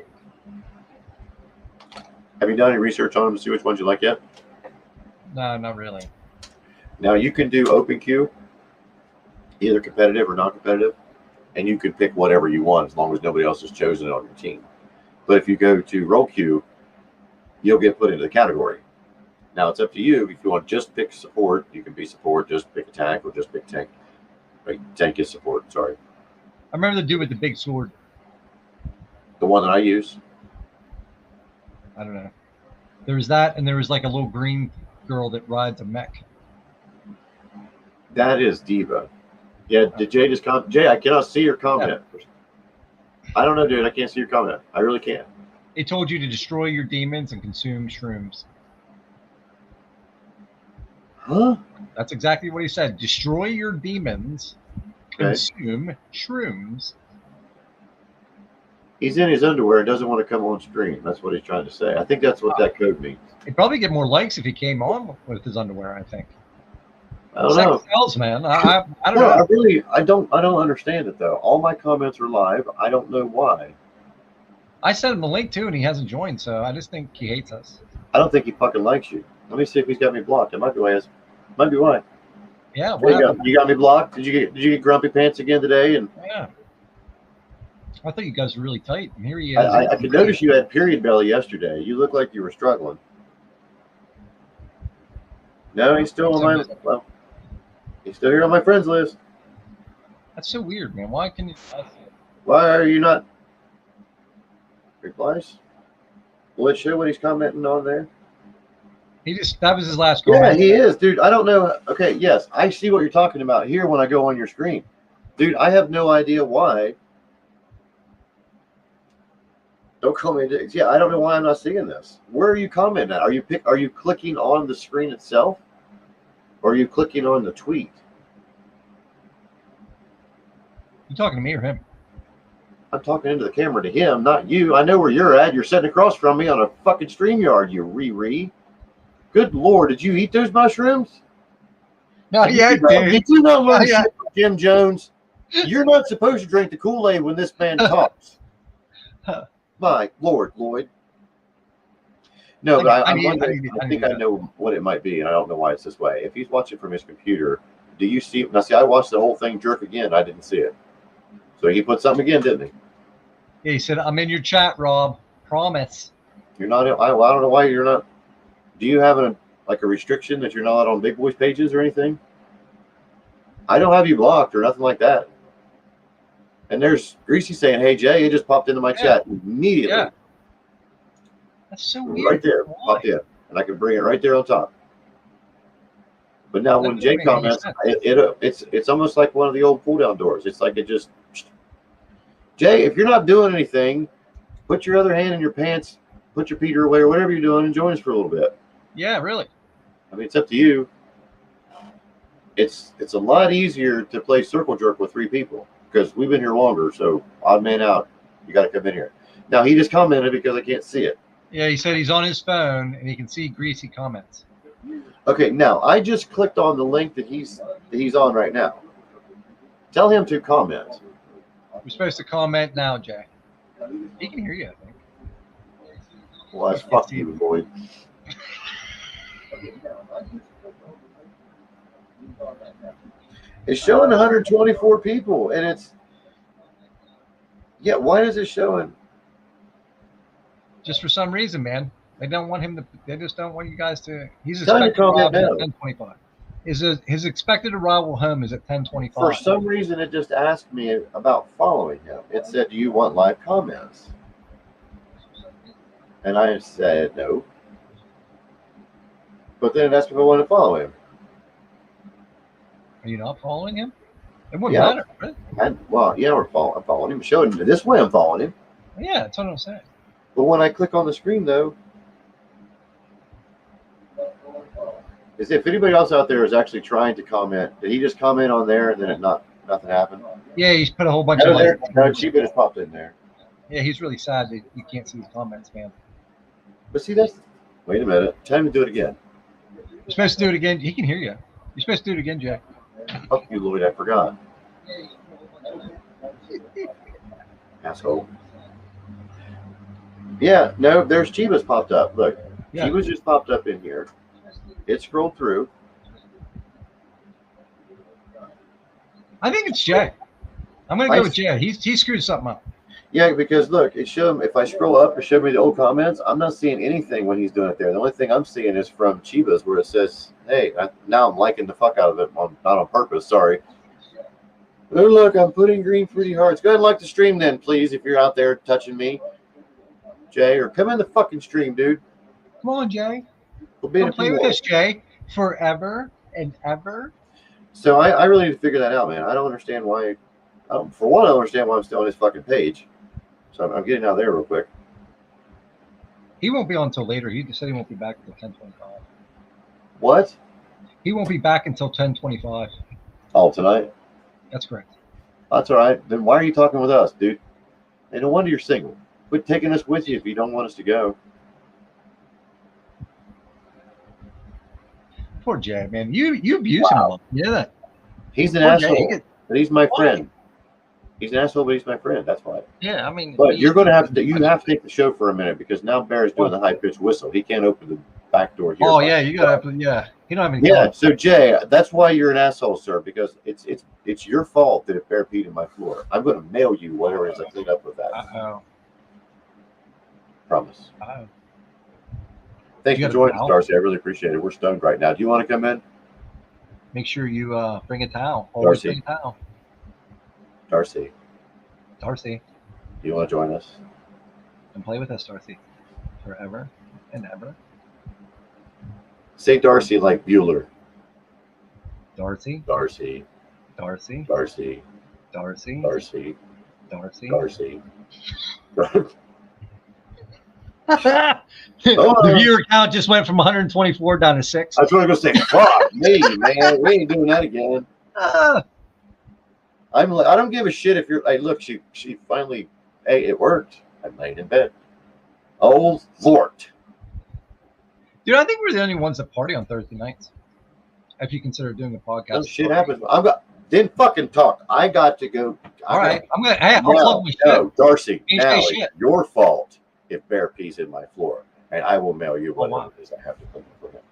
Have you done any research on them to see which ones you like yet? No, not really. Now you can do open queue, either competitive or non-competitive, and you can pick whatever you want as long as nobody else has chosen it on your team. But if you go to role queue, you'll get put into the category. Now it's up to you. If you want to just pick support, you can be support, just pick a tank, or just pick tank. Right, tank is support, sorry. I remember the dude with the big sword. The one that I use? I don't know. There was that, and there was like a little green girl that rides a mech. That is Diva. Yeah, did Jay just comment? Jay, I cannot see your comment. Yeah. I don't know, dude. I can't see your comment. I really can't. It told you to destroy your demons and consume shrooms. Huh? That's exactly what he said. Destroy your demons, consume shrooms. He's in his underwear and doesn't want to come on screen. That's what he's trying to say. I think that's what that code means. He'd probably get more likes if he came on with his underwear, I think. I don't know. Sells, man. I don't know. I don't understand it though. All my comments are live. I don't know why. I sent him a link too, and he hasn't joined, so I just think he hates us. I don't think he fucking likes you. Let me see if he's got me blocked. It might be why. Might be why. Yeah. You got me blocked. Did you get grumpy pants again today? And yeah. I thought you guys were really tight, and here he is. I could notice you had period belly yesterday. You looked like you were struggling. No, he's still on my. Well, he's still here on my friends list. That's so weird, man. Why can you? Why are you not? Replies. Will it show what he's commenting on there? That was his last comment. Yeah, he is, dude. I don't know. Okay, yes, I see what you're talking about here when I go on your screen, dude. I have no idea why. Don't call me. Yeah, I don't know why I'm not seeing this. Where are you commenting at? Are you clicking on the screen itself, or are you clicking on the tweet? You talking to me or him? I'm talking into the camera to him, not you. I know where you're at. You're sitting across from me on a fucking StreamYard, you Riri. Good Lord, did you eat those mushrooms? Not yet, dude. Did you not learn shit from Jim Jones? You're not supposed to drink the Kool-Aid when this man talks. My Lord, Lloyd. No, but I think I know what it might be, and I don't know why it's this way. If he's watching from his computer, do you see? Now, see, I watched the whole thing jerk again. I didn't see it. So he put something again, didn't he? Yeah, he said, I'm in your chat, Rob. Promise. You're not. I don't know why you're not. Do you have a restriction that you're not on Big Boys pages or anything? I don't have you blocked or nothing like that. And there's Greasy saying, "Hey Jay," it just popped into my chat immediately. Yeah. That's so weird. Right there, popped in, and I can bring it right there on top. But now when Jay comments, it's almost like one of the old pull down doors. It's like it just. Jay, if you're not doing anything, put your other hand in your pants, put your Peter away, or whatever you're doing, and join us for a little bit. Yeah, really. I mean, it's up to you. It's a lot easier to play circle jerk with 3 people because we've been here longer. So odd man out, you got to come in here. Now he just commented because I can't see it. Yeah, he said he's on his phone and he can see Greasy comments. Okay, now I just clicked on the link that he's on right now. Tell him to comment. You're supposed to comment now, Jay. He can hear you, I think. Well, that's fuck you, Lloyd. It's showing 124 people, and it's why is it showing? Just for some reason, man. They don't want him to. They just don't want you guys to. He's Tell him to expected to arrive comment at 10:25. His expected arrival home is at 10:25. For some reason, it just asked me about following him. It said, "Do you want live comments?" And I said no. But then it asked me if I wanted to follow him. Are you not following him? It wouldn't matter, right? I'm following him. Showing this way I'm following him. Yeah, that's what I'm saying. But when I click on the screen, though, is if anybody else out there is actually trying to comment, did he just comment on there and then nothing happened? Yeah, he's put a whole bunch of No, Chiba just popped in there. Yeah, he's really sad that you can't see his comments, man. But see, wait a minute. Tell him to do it again. You're supposed to do it again. He can hear you. You're supposed to do it again, Jay. Fuck you, Lloyd. I forgot. Asshole. Yeah, no, there's Chiba's popped up. Look, Chiba's just popped up in here. It scrolled through. I think it's Jay. I'm going to go with Jay. He screwed something up. Yeah, because look, it showed him, if I scroll up, it showed me the old comments. I'm not seeing anything when he's doing it there. The only thing I'm seeing is from Chiba's where it says, hey, now I'm liking the fuck out of it. Not on purpose, sorry. Oh, look, I'm putting green fruity hearts. Go ahead and like the stream then, please, if you're out there touching me, Jay, or come in the fucking stream, dude. Come on, Jay. Come play with us, Jay, forever and ever. So I really need to figure that out, man. I don't understand why. For one, I don't understand why I'm still on his fucking page. So I'm getting out there real quick. He won't be on until later. He said he won't be back until 10:25. What? He won't be back until 10:25. Oh, tonight? That's correct. That's all right. Then why are you talking with us, dude? And no wonder you're single. Quit taking us with you if you don't want us to go. Poor Jay, man. You abuse him a lot. Yeah. He's an asshole, but he's my friend. He's an asshole, but he's my friend. That's why. Yeah, I mean. But you're going to have to. You have to take the show for a minute because now Bear's doing the high pitched whistle. He can't open the back door here. Oh yeah, you got to. Yeah, you don't have any. Yeah. So Jay, that's why you're an asshole, sir. Because it's your fault that if Bear peed in my floor. I'm going to mail you whatever it is I clean up with that. Uh-oh. Promise. Uh-oh. Thanks for joining us, Darcy. I really appreciate it. We're stoned right now. Do you want to come in? Make sure you bring a towel. Always bring a towel. Darcy. Do you want to join us? And play with us, Darcy. Forever and ever. Say Darcy like Bueller. Darcy. Darcy. Darcy. Darcy. Darcy. Darcy. Darcy. Darcy. The viewer count just went from 124 down to 6. I was going to say, fuck me, man. We ain't doing that again. I don't give a shit if you're. Hey, look, she finally. Hey, it worked. I'm laying in bed. Oh Lord, dude, I think we're the only ones that party on Thursday nights. If you consider doing a podcast, oh, shit happens. Didn't fucking talk. I got to go. All right, I'm gonna. Hey, I'll plug my shit. Darcy, now it's your fault if Bear pees in my floor, and I will mail you whatever it is I have to put for him.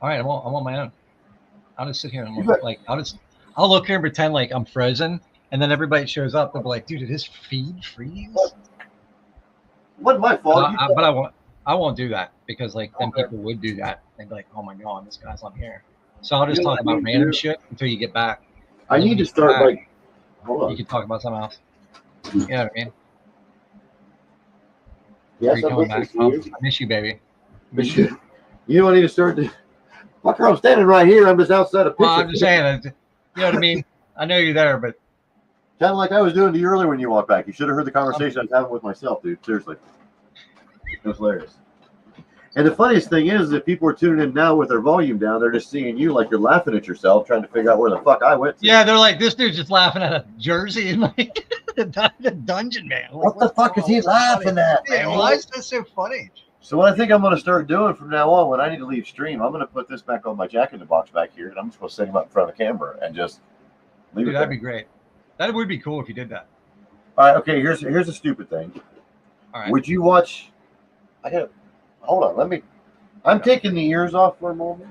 All right, I'm on my own. I'll just sit here and look, like I'll look here and pretend like I'm frozen, and then everybody shows up. They'll be like, "Dude, did his feed freeze?" Wasn't my fault. But I won't do that because like then people would do that. They'd be like, "Oh my god, this guy's not here." So I'll just talk about random shit until you get back. I need to start like. Hold on. You can talk about something else. You know what I mean? Yes, Are you coming back? Oh, I miss you, baby. Miss you. You know what I need to start to. Fucker, I'm standing right here. I'm just outside a picture. Well, I'm just saying, you know what I mean? I know you're there, but kind of like I was doing to you earlier when you walked back. You should have heard the conversation I was having with myself, dude. Seriously. It was hilarious. And the funniest thing is, if people are tuning in now with their volume down, they're just seeing you like you're laughing at yourself, trying to figure out where the fuck I went to. Yeah, they're like, this dude's just laughing at a jersey and like the dungeon man. Like, what the fuck is he laughing at? Yeah, why is this so funny? So what I think I'm going to start doing from now on, when I need to leave stream, I'm going to put this back on my Jack in the Box back here, and I'm just going to set him up in front of the camera and just leave it there. That'd be great. That would be cool if you did that. All right, okay. Here's a stupid thing. All right. Would you watch? Hold on. I'm taking the ears off for a moment.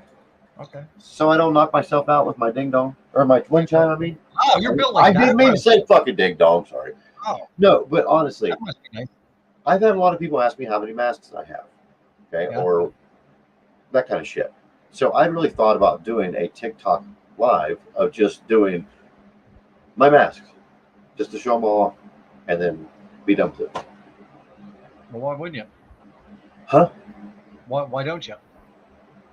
Okay. So I don't knock myself out with my ding dong or my twin chime. I mean. Oh, you're built like that. I didn't mean to say fucking ding dong. Sorry. Oh. No, but honestly, That must be nice. I've had a lot of people ask me how many masks I have, okay, Yeah. or that kind of shit. So I really thought about doing a TikTok live of just doing my masks, just to show them all, and then be done with it. Well, why wouldn't you? Huh? Why don't you?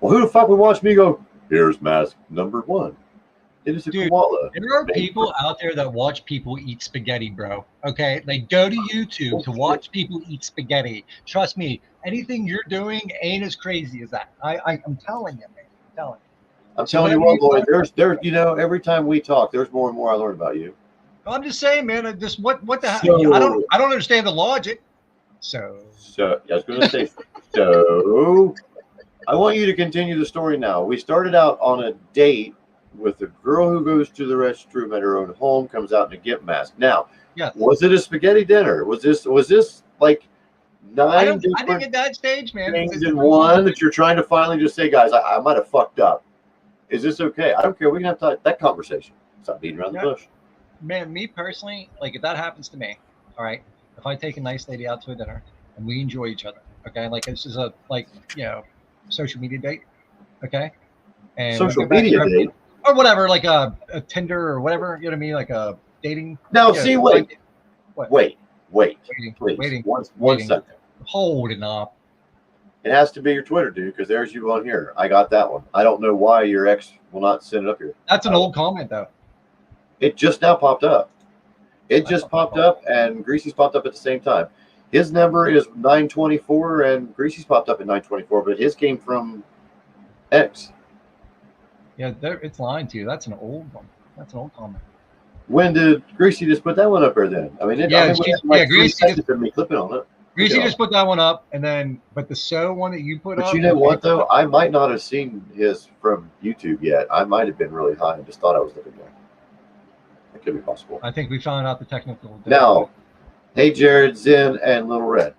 Well, who the fuck would watch me go, here's mask number 1. It is a Dude, koala. There are people out there that watch people eat spaghetti, bro. Okay? They go to YouTube to watch people eat spaghetti. Trust me, anything you're doing ain't as crazy as that. I'm telling you, man. I'm telling you what, Lloyd, there's every time we talk, there's more and more I learn about you. I'm just saying, man, what the heck? So- I don't understand the logic. So I was going to say, so I want you to continue the story now. We started out on a date with a girl who goes to the restroom at her own home, comes out in a gift mask. Now, yes. Was it a spaghetti dinner? Was this like I 9 didn't different get that stage, man. things in one that you're trying to finally just say, guys, I might have fucked up. Is this okay? I don't care. We can have that conversation. Stop beating around the bush. Man, me personally, like if that happens to me, all right, if I take a nice lady out to a dinner and we enjoy each other, okay, like this is a social media date, okay, and social media date or whatever, like a Tinder or whatever, you know what I mean, like a dating. Now, see, wait, please, waiting. One second. Holding up. It has to be your Twitter, dude, because there's you on here. I got that one. I don't know why your ex will not send it up here. That's an old comment, though. It just now popped up. It just popped up, and Greasy's popped up at the same time. His number is 924, and Greasy's popped up at 924, but his came from X. Yeah, it's lying to you. That's an old one. That's an old comment. When did Greasy just put that one up there then? I mean, Greasy just me clipping on it. Greasy just put that one up, and then, but the So one that you put up. But you know what, though? I might not have seen his from YouTube yet. I might have been really high and just thought I was looking good. It could be possible. I think we found out the technical. Now, hey, Jared, Zen, and Little Red.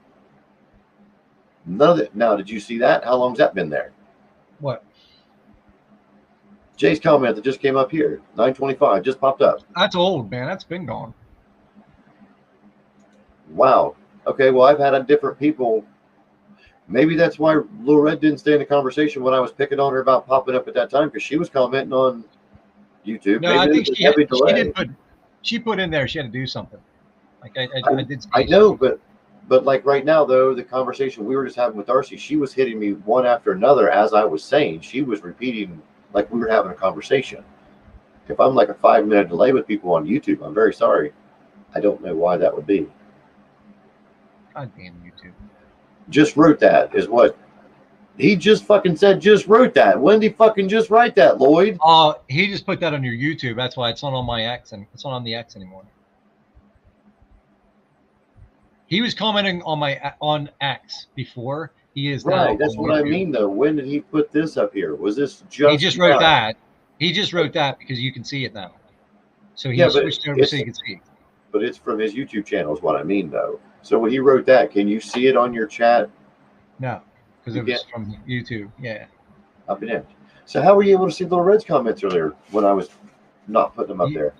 None of it. Now, did you see that? How long's that been there? What? Jay's comment that just came up here, 925, just popped up. That's old, man. That's been gone. Wow. Okay, well, I've had different people. Maybe that's why Little Red didn't stay in the conversation when I was picking on her about popping up at that time, because she was commenting on YouTube. No, maybe I think she put in there she had to do something. Like I did. I know, but like right now, though, the conversation we were just having with Darcy, she was hitting me one after another as I was saying. She was repeating like we were having a conversation. If I'm like a 5-minute delay with people on YouTube, I'm very sorry. I don't know why that would be. God damn YouTube. Just wrote that is what he just fucking said. Just wrote that. When did he fucking just write that, Lloyd? He just put that on your YouTube. That's why it's not on my X, and it's not on the X anymore. He was commenting on X before. He is right. Now that's what YouTube. I mean, though. When did he put this up here? Was this just? He just wrote that. He just wrote that because you can see it now. So he switched over so you can see it. But it's from his YouTube channel, is what I mean, though. So when he wrote that, can you see it on your chat? No, because it was from YouTube. Yeah. Up and in. So how were you able to see Little Red's comments earlier when I was not putting them up there?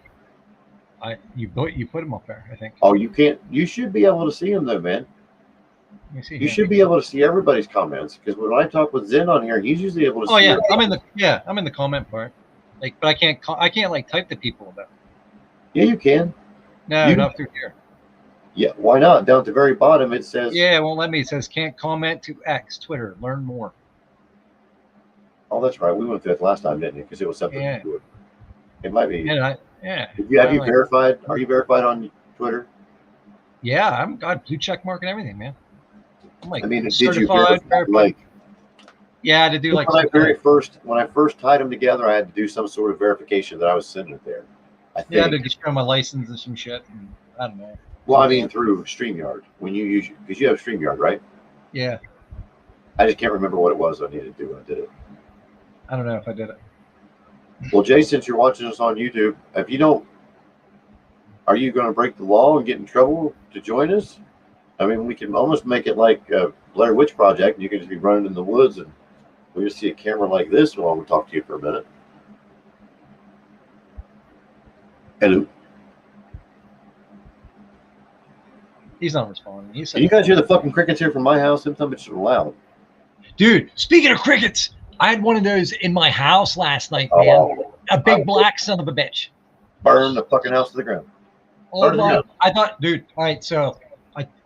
You put them up there, I think. Oh, you can't. You should be able to see them though, man. Let me see. You should be able to see everybody's comments because when I talk with Zen on here, he's usually able to. Oh see yeah, it. I'm in the comment part. Like, but I can't like type to people though. Yeah, you can. No, not through here. Yeah, why not? Down at the very bottom, it says. Yeah, it won't let me. It says can't comment to X, Twitter. Learn more. Oh, that's right. We went through that last time, didn't we? Because it was something. Yeah. It might be. Yeah. Have you verified? Are you verified on Twitter? Yeah, I'm got blue check mark and everything, man. I'm like, I mean, did certified, you verify? Like, yeah, to do like when I first tied them together, I had to do some sort of verification that I was sending it there. I think. Yeah, to just show my license and some shit. And I don't know. Well, I mean, through StreamYard when you use because you have StreamYard, right? Yeah. I just can't remember what it was I needed to do when I did it. I don't know if I did it. Well, Jay, since you're watching us on YouTube, if you don't, are you going to break the law and get in trouble to join us? I mean, we can almost make it like a Blair Witch Project, and you can just be running in the woods, and we just see a camera like this while we talk to you for a minute. Hello. He's not responding. Can you guys hear the fucking crickets here from my house? Sometimes it's loud. Dude, speaking of crickets, I had one of those in my house last night, man. Oh, a big black son of a bitch. Burn the fucking house to the ground. Oh my! I thought, dude. All right, so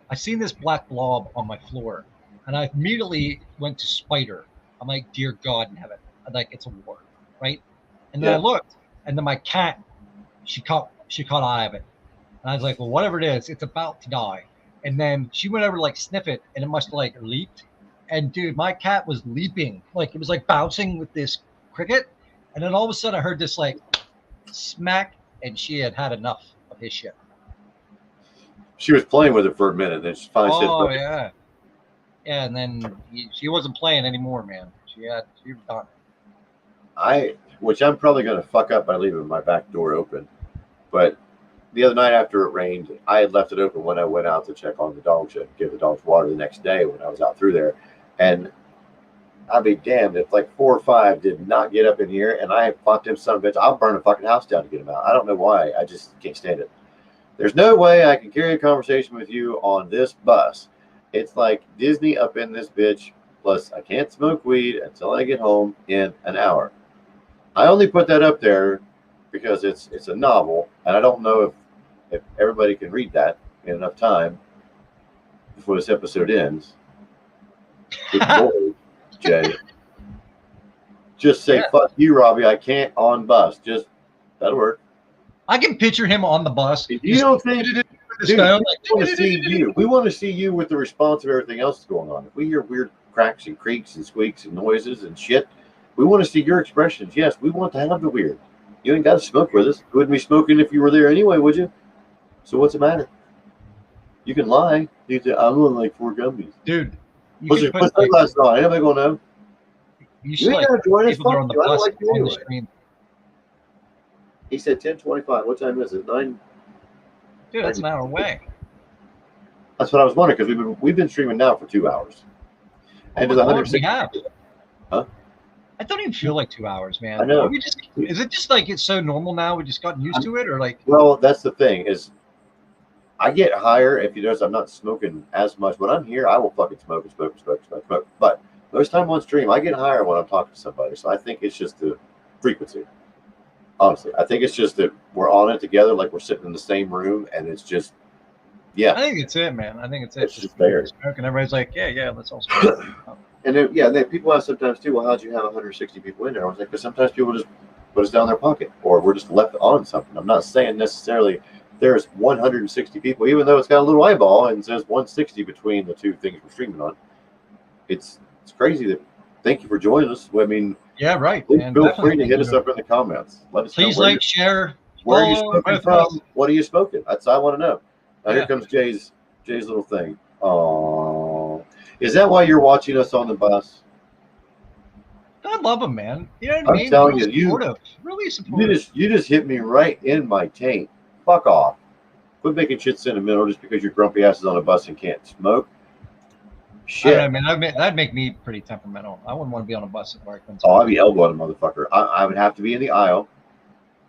I seen this black blob on my floor, and I immediately went to spider. I'm like, dear God in heaven, I'm like, it's a war, right? And then I looked, and then my cat, she caught eye of it, and I was like, well, whatever it is, it's about to die. And then she went over to like sniff it, and it must have like leaped. And dude, my cat was leaping, like it was like bouncing with this cricket, and then all of a sudden I heard this like smack, and she had had enough of his shit. She was playing with it for a minute, then she finally said, "Oh yeah, yeah." And then she wasn't playing anymore, man. She was done. Which I'm probably going to fuck up by leaving my back door open, but the other night after it rained, I had left it open when I went out to check on the dogs and give the dogs water the next day when I was out through there. And I'd be damned if like 4 or 5 did not get up in here, and I fought them son of a bitch. I'll burn a fucking house down to get them out. I don't know why. I just can't stand it. There's no way I can carry a conversation with you on this bus. It's like Disney up in this bitch. Plus, I can't smoke weed until I get home in an hour. I only put that up there because it's a novel, and I don't know if everybody can read that in enough time before this episode ends. Good Lord, Jay. Just say, fuck you, Robbie. I can't on bus. Just, that'll work. I can picture him on the bus. If you don't think, dude, we want to see you. We want to see you with the response of everything else that's going on. If we hear weird cracks and creaks and squeaks and noises and shit, we want to see your expressions. Yes, we want to have the weird. You ain't got to smoke with us. You wouldn't be smoking if you were there anyway, would you? So what's the matter? You can lie. You say, I'm on like 4 gummies. Dude. What's the last night? Anybody going to know? You ain't got to join us. On the bus like on the stream. He said 10:25. What time is it? 9? Dude, that's an hour away. That's what I was wondering because we've been streaming now for 2 hours. And to the 160. We have. Huh? I don't even feel like 2 hours, man. I know. Is it just like it's so normal now? We just gotten used to it, or like? Well, that's the thing is, I get higher. If you notice, I'm not smoking as much. When I'm here, I will fucking smoke. But most time on stream, I get higher when I'm talking to somebody. So I think it's just the frequency. Honestly, I think it's just that we're on it together, like we're sitting in the same room, and it's just, yeah. I think it's it, man. I think it's it. It's just there. Smoke, and everybody's like, yeah, let's all smoke. And then, people ask sometimes too, well, how'd you have 160 people in there? I was like, because sometimes people just put us down in their pocket, or we're just left on something. I'm not saying necessarily there's 160 people, even though it's got a little eyeball and says 160 between the two things we're streaming on. It's crazy that. Thank you for joining us. I mean, yeah, right. Feel free to hit us up in the comments. Let us please know like, share. Where are you smoking from? What are you smoking? That's I want to know. Now here comes Jay's little thing. Oh, is that why you're watching us on the bus? I love him, man. You know what I mean? I'm telling really supportive. You just hit me right in my taint. Fuck off. Quit making shit sentimental just because your grumpy ass is on a bus and can't smoke. Shit. I mean, that'd make me pretty temperamental. I wouldn't want to be on a bus at work. Oh, I'd be elbowing a motherfucker. I would have to be in the aisle.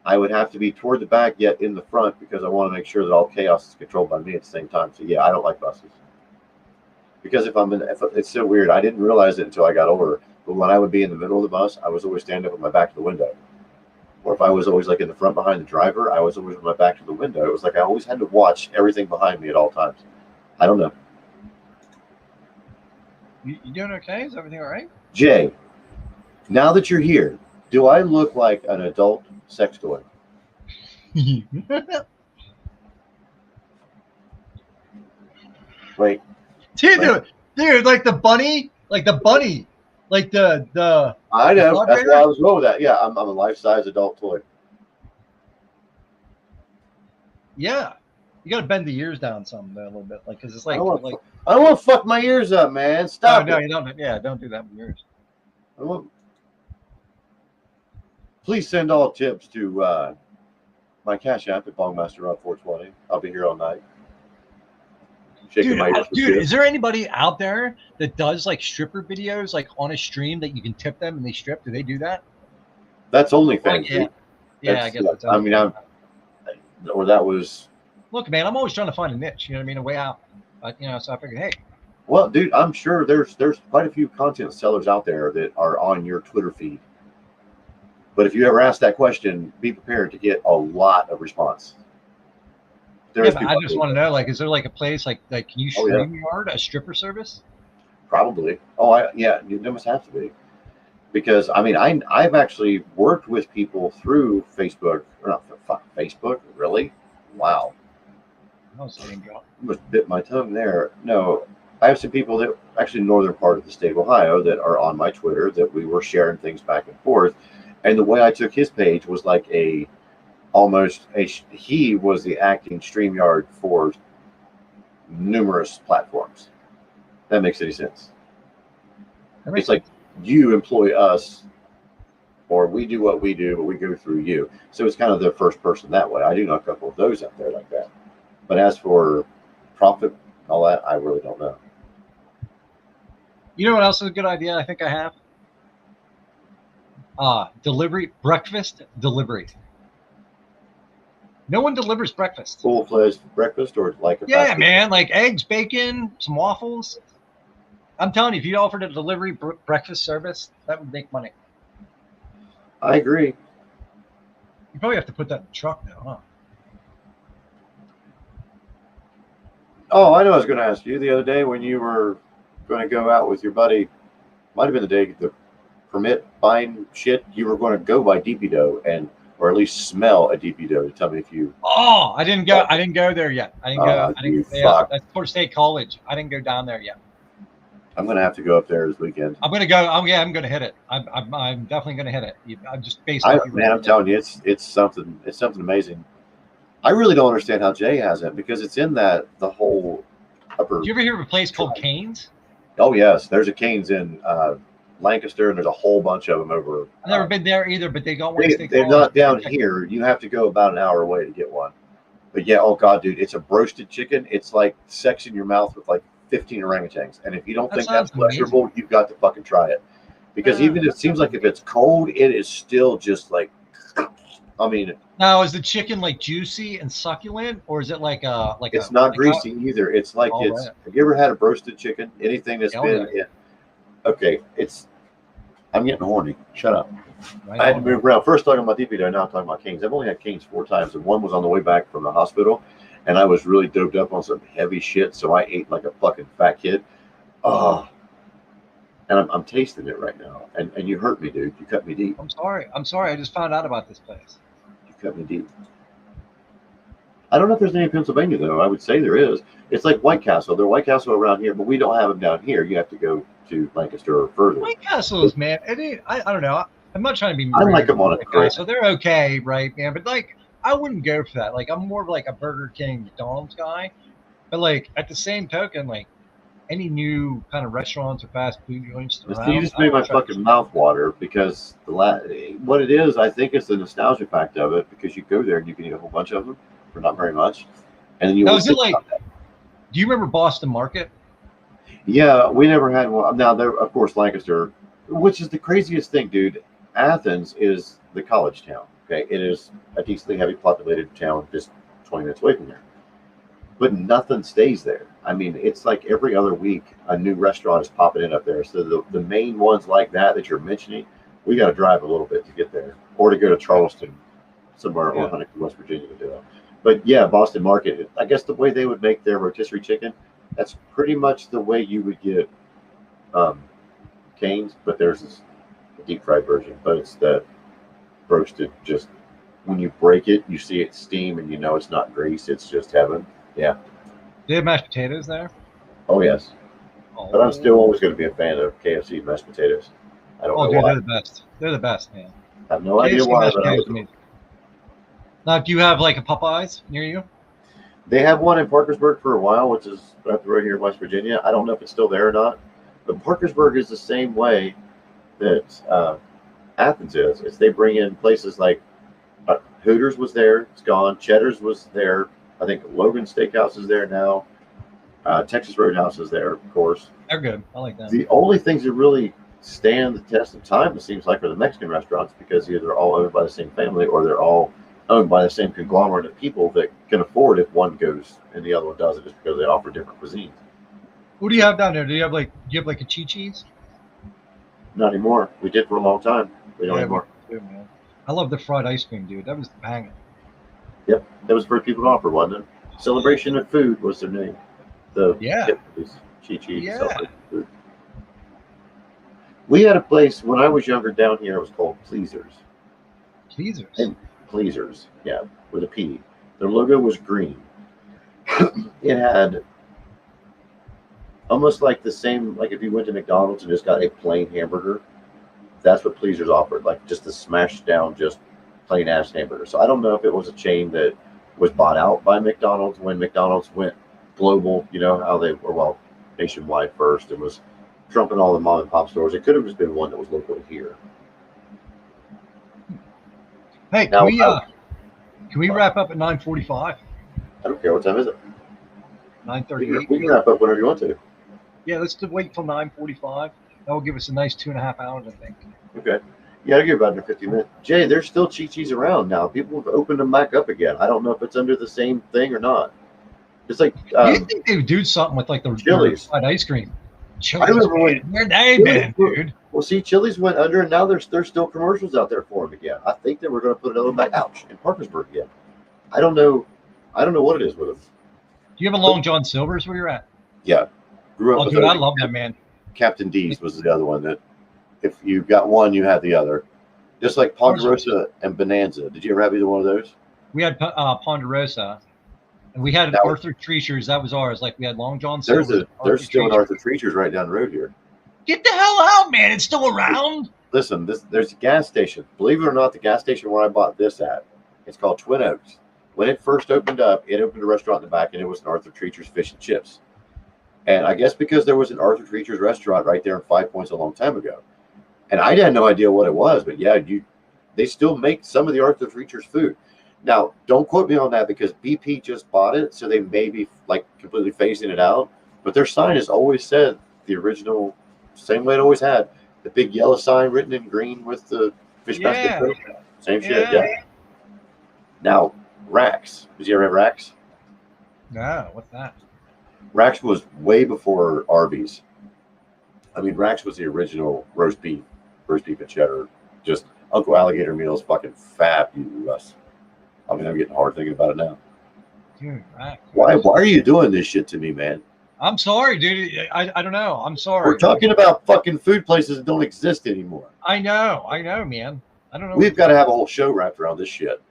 I would have to be toward the back, yet in the front, because I want to make sure that all chaos is controlled by me at the same time. So yeah, I don't like buses. Because if it's so weird, I didn't realize it until I got older. But when I would be in the middle of the bus, I was always standing up with my back to the window. Or if I was always like in the front behind the driver, I was always with my back to the window. It was like I always had to watch everything behind me at all times. I don't know. You doing okay? Is everything all right? Jay, now that you're here, do I look like an adult sex toy? Wait. Dude, like the bunny. I know. That's why I was going with that. Yeah, I'm a life-size adult toy. Yeah, you got to bend the ears down some a little bit, like because it's like I don't want to fuck my ears up, man. Stop. No, you don't. Yeah, don't do that with yours. Please send all tips to my Cash App at Bongmaster420. I'll be here all night. Dude, is there anybody out there that does like stripper videos like on a stream that you can tip them and they strip? Do they do that? That's OnlyFans. Yeah, I guess that's or that was. Look, man, I'm always trying to find a niche. You know what I mean? A way out. But so I figured, hey. Well, dude, I'm sure there's quite a few content sellers out there that are on your Twitter feed. But if you ever ask that question, be prepared to get a lot of response. I just want to know, like, is there like a place like can you StreamYard a stripper service? Probably. There must have to be. Because I mean, I've actually worked with people through Facebook, or not Facebook, really? Wow. I Almost bit my tongue there. No, I have some people that actually northern part of the state of Ohio that are on my Twitter that we were sharing things back and forth, and the way I took his page was like he was the acting StreamYard for numerous platforms. That makes any sense. It's like you employ us, or we do what we do, but we go through you. So it's kind of the first person that way. I do know a couple of those out there like that. But as for profit and all that, I really don't know. You know what else is a good idea I think I have? Breakfast delivery. No one delivers breakfast. Full-fledged breakfast or like man, like eggs, bacon, some waffles. I'm telling you, if you offered a delivery breakfast service, that would make money. I agree. You probably have to put that in the truck now, huh? Oh, I know. I was going to ask you the other day when you were going to go out with your buddy. Might have been the day the permit buying shit. You were going to go by DP Dough or at least smell a DP Dough to tell me if you. Oh, I didn't go. I didn't go there yet. I didn't go. That's Florida State College. I didn't go down there yet. I'm going to have to go up there this weekend. I'm going to go. I'm going to hit it. I'm definitely going to hit it. I'm just I'm telling you, it's something. It's something amazing. I really don't understand how Jay has it because it's in the whole upper. Did you ever hear of a place called Cane's? Oh yes, there's a Cane's in Lancaster, and there's a whole bunch of them over. I've never been there either, but they don't want to. They're not down here. You have to go about an hour away to get one. But yeah, oh god, dude, it's a roasted chicken. It's like sex in your mouth with like 15 orangutans, and if you don't think that's pleasurable, you've got to fucking try it. Because even if it seems like if it's cold, it is still just like. I mean. Now, is the chicken like juicy and succulent, or is it like It's not greasy either. It's like it's. Right. Have you ever had a roasted chicken? Anything that's been in. Okay, I'm getting horny. Shut up. Right, I had to move around. First talking about DP Dough, now talking about Cane's. I've only had Cane's 4 times, and one was on the way back from the hospital, and I was really doped up on some heavy shit, so I ate like a fucking fat kid. Oh, and I'm tasting it right now, and you hurt me, dude. You cut me deep. I'm sorry. I just found out about this place. You cut me deep. I don't know if there's any in Pennsylvania, though. I would say there is. It's like White Castle. They're White Castle around here, but we don't have them down here. You have to go to Lancaster or further. White Castles, man. I don't know. I'm not trying to be. I like them on a grill. So they're okay, right, man? But like, I wouldn't go for that. Like, I'm more of like a Burger King, McDonald's guy. But like, at the same token, like, any new kind of restaurants or fast food joints around. You just made my fucking mouth water because what it is, I think it's the nostalgia fact of it because you go there and you can eat a whole bunch of them for not very much, and then you. Now, is it like? Do you remember Boston Market? Yeah, we never had one. Now, there, of course, Lancaster, which is the craziest thing, dude. Athens is the college town. Okay, it is a decently heavy populated town, just 20 minutes away from there. But nothing stays there. I mean, it's like every other week a new restaurant is popping in up there. So the main ones like that you're mentioning, we got to drive a little bit to get there, or to go to Charleston, somewhere, or Huntington, West Virginia to do it. But yeah, Boston Market. I guess the way they would make their rotisserie chicken, that's pretty much the way you would get Cane's, but there's this deep fried version. But it's that roasted, just when you break it, you see it steam, and you know it's not grease. It's just heaven. Yeah. Do they have mashed potatoes there? Oh yes. Oh. But I'm still always going to be a fan of KFC mashed potatoes. I don't know dude, why. they're the best. They're the best, man. I have no idea why, but now, do you have like a Popeyes near you? They have one in Parkersburg for a while, which is up the road here in West Virginia. I don't know if it's still there or not. But Parkersburg is the same way that Athens is. It's they bring in places like Hooters was there. It's gone. Cheddar's was there. I think Logan Steakhouse is there now. Texas Roadhouse is there, of course. They're good. I like that. The only things that really stand the test of time, it seems like, are the Mexican restaurants, because either they're all owned by the same family or they're all owned by the same conglomerate of people that can afford if one goes and the other one doesn't, just because they offer different cuisines. What do you have down there? Do you have like a Chi-Chi's? Not anymore. We did for a long time. We don't anymore. Too, man. I love the fried ice cream, dude. That was banging. Yep, that was the first people to offer, wasn't it? Celebration of Food was their name. Chi-Chi's. Yeah. Food. We had a place when I was younger down here. It was called Pleasers. Pleasers, yeah, with a P. Their logo was green. It had almost like the same, like if you went to McDonald's and just got a plain hamburger, that's what Pleasers offered, like just a smashed down, just plain ass hamburger. So I don't know if it was a chain that was bought out by McDonald's when McDonald's went global, you know, how they were, well, nationwide first and was trumping all the mom and pop stores. It could have just been one that was local here. Hey, can we wrap up at 9:45? I don't care. What time is it? 9:38. We can wrap up whenever you want to. Yeah, let's wait till 9:45. That will give us a nice 2.5 hours, I think. Okay. Yeah, I'll give about another 50 minutes. Jay, there's still Chi-Chi's around now. People have opened them back up again. I don't know if it's under the same thing or not. It's like you think they would do something with like the Chili's fried ice cream? I remember when where they been, dude. Well, see, Chili's went under, and now there's still commercials out there for them again. I think that we're going to put another back out in Parkersburg again. I don't know what it is with them. Do you have a Long John Silver's where you're at? Yeah, grew up. Oh, dude, I love that, man. Captain D's was the other one that if you got one, you had the other. Just like Ponderosa and Bonanza. Did you ever have either one of those? We had Ponderosa. And we had Arthur Treacher's. That was ours. Like we had Long John Silver's. There's still an Arthur Treacher's right down the road here. Get the hell out, man. It's still around. Listen, there's a gas station. Believe it or not, the gas station where I bought this at, it's called Twin Oaks. When it first opened up, it opened a restaurant in the back, and it was an Arthur Treacher's Fish and Chips. And I guess because there was an Arthur Treacher's restaurant right there in 5 Points a long time ago. And I had no idea what it was, but yeah, they still make some of the Arthur Treacher's food. Now, don't quote me on that because BP just bought it, so they may be like completely phasing it out. But their sign has always said the original, same way it always had, the big yellow sign written in green with the fish basket. Same shit, yeah. Now, Rax. Did you ever have Rax? No, what's that? Rax was way before Arby's. I mean, Rax was the original roast beef and cheddar. Just Uncle Alligator meals, fucking fabulous. I mean, I'm getting hard thinking about it now. Dude, Rax. Why are you doing this shit to me, man? I'm sorry, dude. I don't know. I'm sorry. We're talking about fucking food places that don't exist anymore. I know, man. I don't know. We've got to have a whole show wrapped around this shit.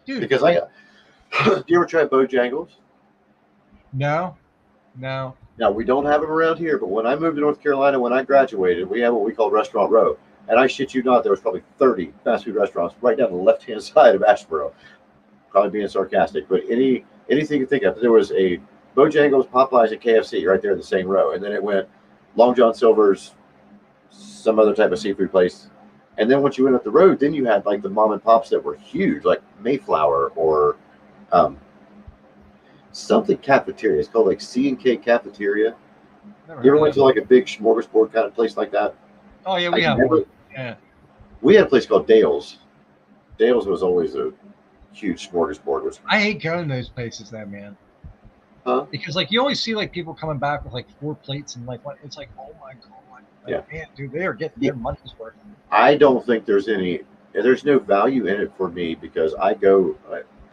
Dude. Because do you ever try Bojangles? No. Now, we don't have them around here, but when I moved to North Carolina, when I graduated, we had what we call Restaurant Row. And I shit you not, there was probably 30 fast food restaurants right down the left-hand side of Asheboro. Probably being sarcastic, but anything you think of. There was a Bojangles, Popeyes, and KFC right there in the same row. And then it went Long John Silver's, some other type of seafood place. And then once you went up the road, then you had like the mom and pops that were huge, like Mayflower or something cafeteria. It's called like C&K Cafeteria. You ever went to like a big smorgasbord kind of place like that? Oh yeah, we have one. Yeah. We had a place called Dale's. Dale's was always a huge smorgasbord. I hate going to those places, then, man. Huh? Because like you always see like people coming back with like 4 plates and like what? It's like, oh my god. Like, man, dude, they are getting their money's worth. I don't think there's no value in it for me because I go,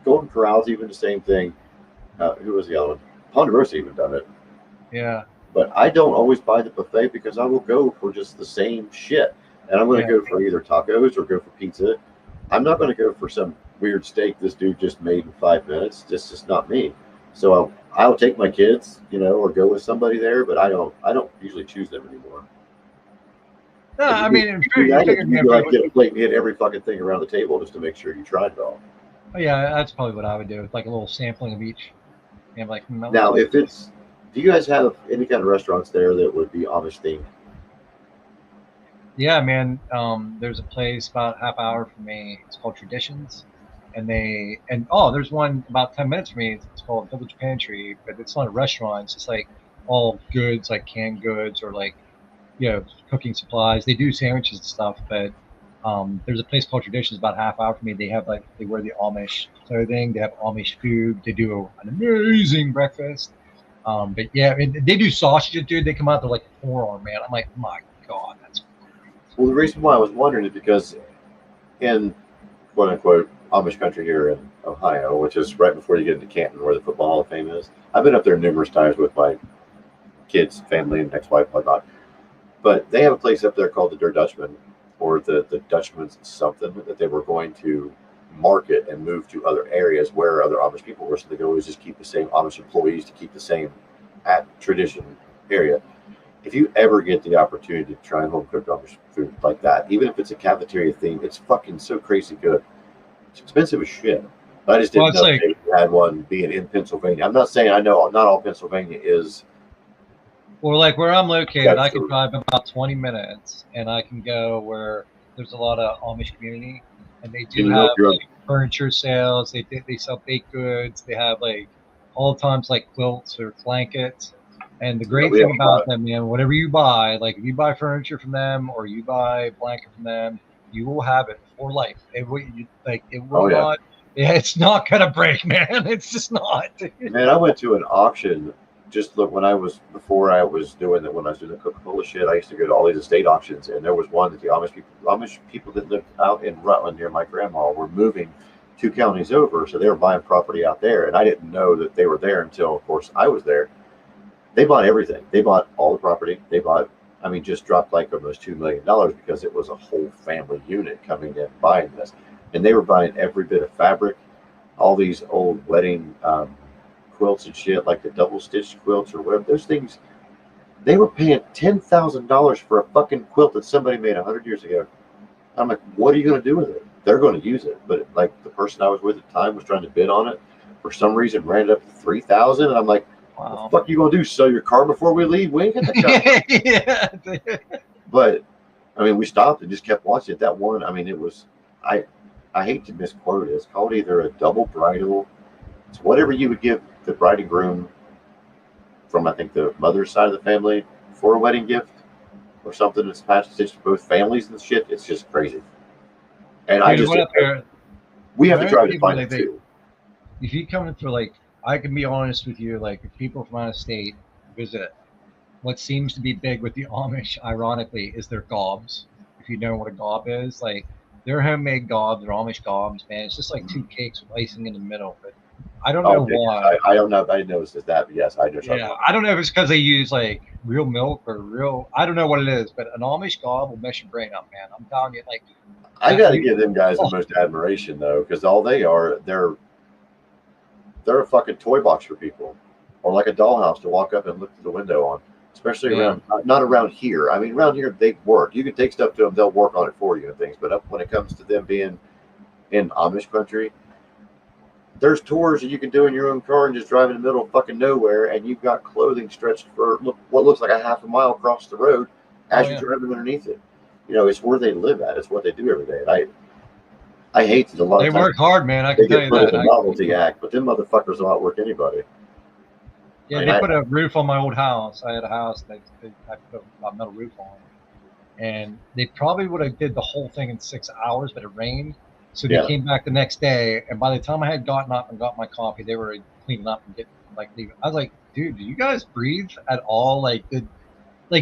Golden Corral's even the same thing. Who was the other one? Ponderosa even done it. Yeah. But I don't always buy the buffet because I will go for just the same shit. And I'm going to go for either tacos or go for pizza. I'm not going to go for some weird steak this dude just made in 5 minutes. It's just not me. So I'll take my kids, or go with somebody there, but I don't usually choose them anymore. No, I mean, you like get a plate and hit every fucking thing around the table just to make sure you tried it all. Oh, yeah, that's probably what I would do. Like a little sampling of each. And like, now, do you guys have any kind of restaurants there that would be Amish themed? Yeah, man. There's a place about half hour from me. It's called Traditions, and there's one about 10 minutes from me. It's called Village Pantry, but it's not a restaurant. It's just like all goods, like canned goods or like cooking supplies. They do sandwiches and stuff, but there's a place called Traditions about half hour from me. They have they wear the Amish clothing. They have Amish food. They do an amazing breakfast. But yeah, I mean, they do sausages, dude. They come out to like a forearm, man. I'm like, my god, that's great. Well, the reason why I was wondering is because in quote unquote Amish country here in Ohio, which is right before you get into Canton, where the Football Hall of Fame is. I've been up there numerous times with my kids, family, and ex-wife, whatnot. But they have a place up there called the Der Dutchman, or the Dutchman's something, that they were going to market and move to other areas where other Amish people were. So they could always just keep the same Amish employees to keep the same tradition area. If you ever get the opportunity to try home cooked Amish food like that, even if it's a cafeteria theme, it's fucking so crazy good. It's expensive as shit. I just didn't know they had one being in Pennsylvania. I'm not saying I know not all Pennsylvania is. Well, like where I'm located, I can drive about 20 minutes, and I can go where there's a lot of Amish community, and they do have furniture sales. They sell baked goods. They have like all times like quilts or blankets. And the great thing about them, man, whatever you buy, like if you buy furniture from them or you buy a blanket from them, you will have it for life. It will not. Yeah, it's not gonna break, man. It's just not. Man, I went to an auction. Just look, when I was doing the Coca-Cola shit, I used to go to all these estate auctions, and there was one that the Amish people that lived out in Rutland near my grandma were moving 2 counties over, so they were buying property out there, and I didn't know that they were there until, of course, I was there. They bought everything. They bought all the property. They bought, just dropped like almost $2 million because it was a whole family unit coming in buying this, and they were buying every bit of fabric, all these old wedding quilts and shit, like the double stitched quilts or whatever. Those things, they were paying $10,000 for a fucking quilt that somebody made 100 years ago. I'm like, what are you going to do with it? They're going to use it, but like the person I was with at the time was trying to bid on it. For some reason, ran it up to $3,000, and I'm like, wow. What the fuck are you going to do? Sell your car before we leave? We ain't get the car. Yeah. But we stopped and just kept watching it. That one, it was, I hate to misquote it. It's called either a double bridal. It's whatever you would give the bride and groom from, I think, the mother's side of the family for a wedding gift or something that's patched to both families and shit. It's just crazy. And we have to try to find it too. If you come in for I can be honest with you, if people from out of state visit, what seems to be big with the Amish, ironically, is their gobs. If you know what a gob is, their homemade gobs, their Amish gobs, man, it's just like 2 cakes with icing in the middle. But I don't know why. I don't know. I noticed that, but yes, I know. Yeah, I don't know if it's because they use real milk or real. I don't know what it is, but an Amish gob will mess your brain up, man. I'm telling you, I got to give them guys the most admiration though, because all they are, they're a fucking toy box for people, or like a dollhouse to walk up and look through the window on. Especially around, not around here. Around here they work. You can take stuff to them; they'll work on it for you and things. But when it comes to them being in Amish country, there's tours that you can do in your own car and just drive in the middle of fucking nowhere, and you've got clothing stretched for what looks like a half a mile across the road as you're driving underneath it. It's where they live at. It's what they do every day. And I hate that a lot of times. They work hard, man. I can tell you that. It's a novelty act, but them motherfuckers will outwork anybody. Yeah, they put a roof on my old house. I had a house that I put a metal roof on, and they probably would have did the whole thing in 6 hours, but it rained. So they came back the next day, and by the time I had gotten up and got my coffee, they were cleaning up and getting leaving. I was like, dude, do you guys breathe at all? Like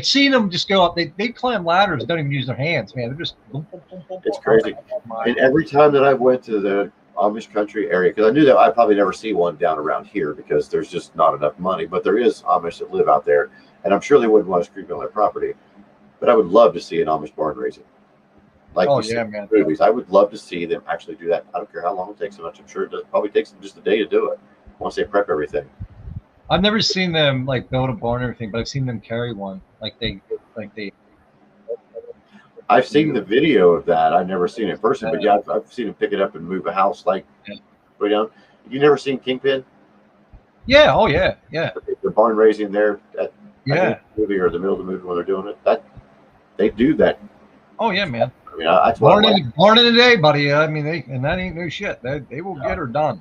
seeing them just go up, they climb ladders, don't even use their hands, man. They're just boom, boom, boom, boom, it's crazy. And every time that I went to the Amish country area, because I knew that I'd probably never see one down around here because there's just not enough money, but there is Amish that live out there, and I'm sure they wouldn't want to creep on their property. But I would love to see an Amish barn raising. Like man. Movies. I would love to see them actually do that. I don't care how long it takes them. I'm sure it probably takes them just a day to do it once they prep everything. I've never seen them like build a barn or anything, but I've seen them carry one. I've seen the video of that. I've never seen it in person, but yeah, I've seen them pick it up and move a house way down. You never seen Kingpin? Yeah. Oh yeah. The barn raising there at the movie or the middle of the movie when they're doing it. That they do that. Oh yeah, man. I mean, that's born in the day, buddy. I mean, that ain't no shit. They will get her done.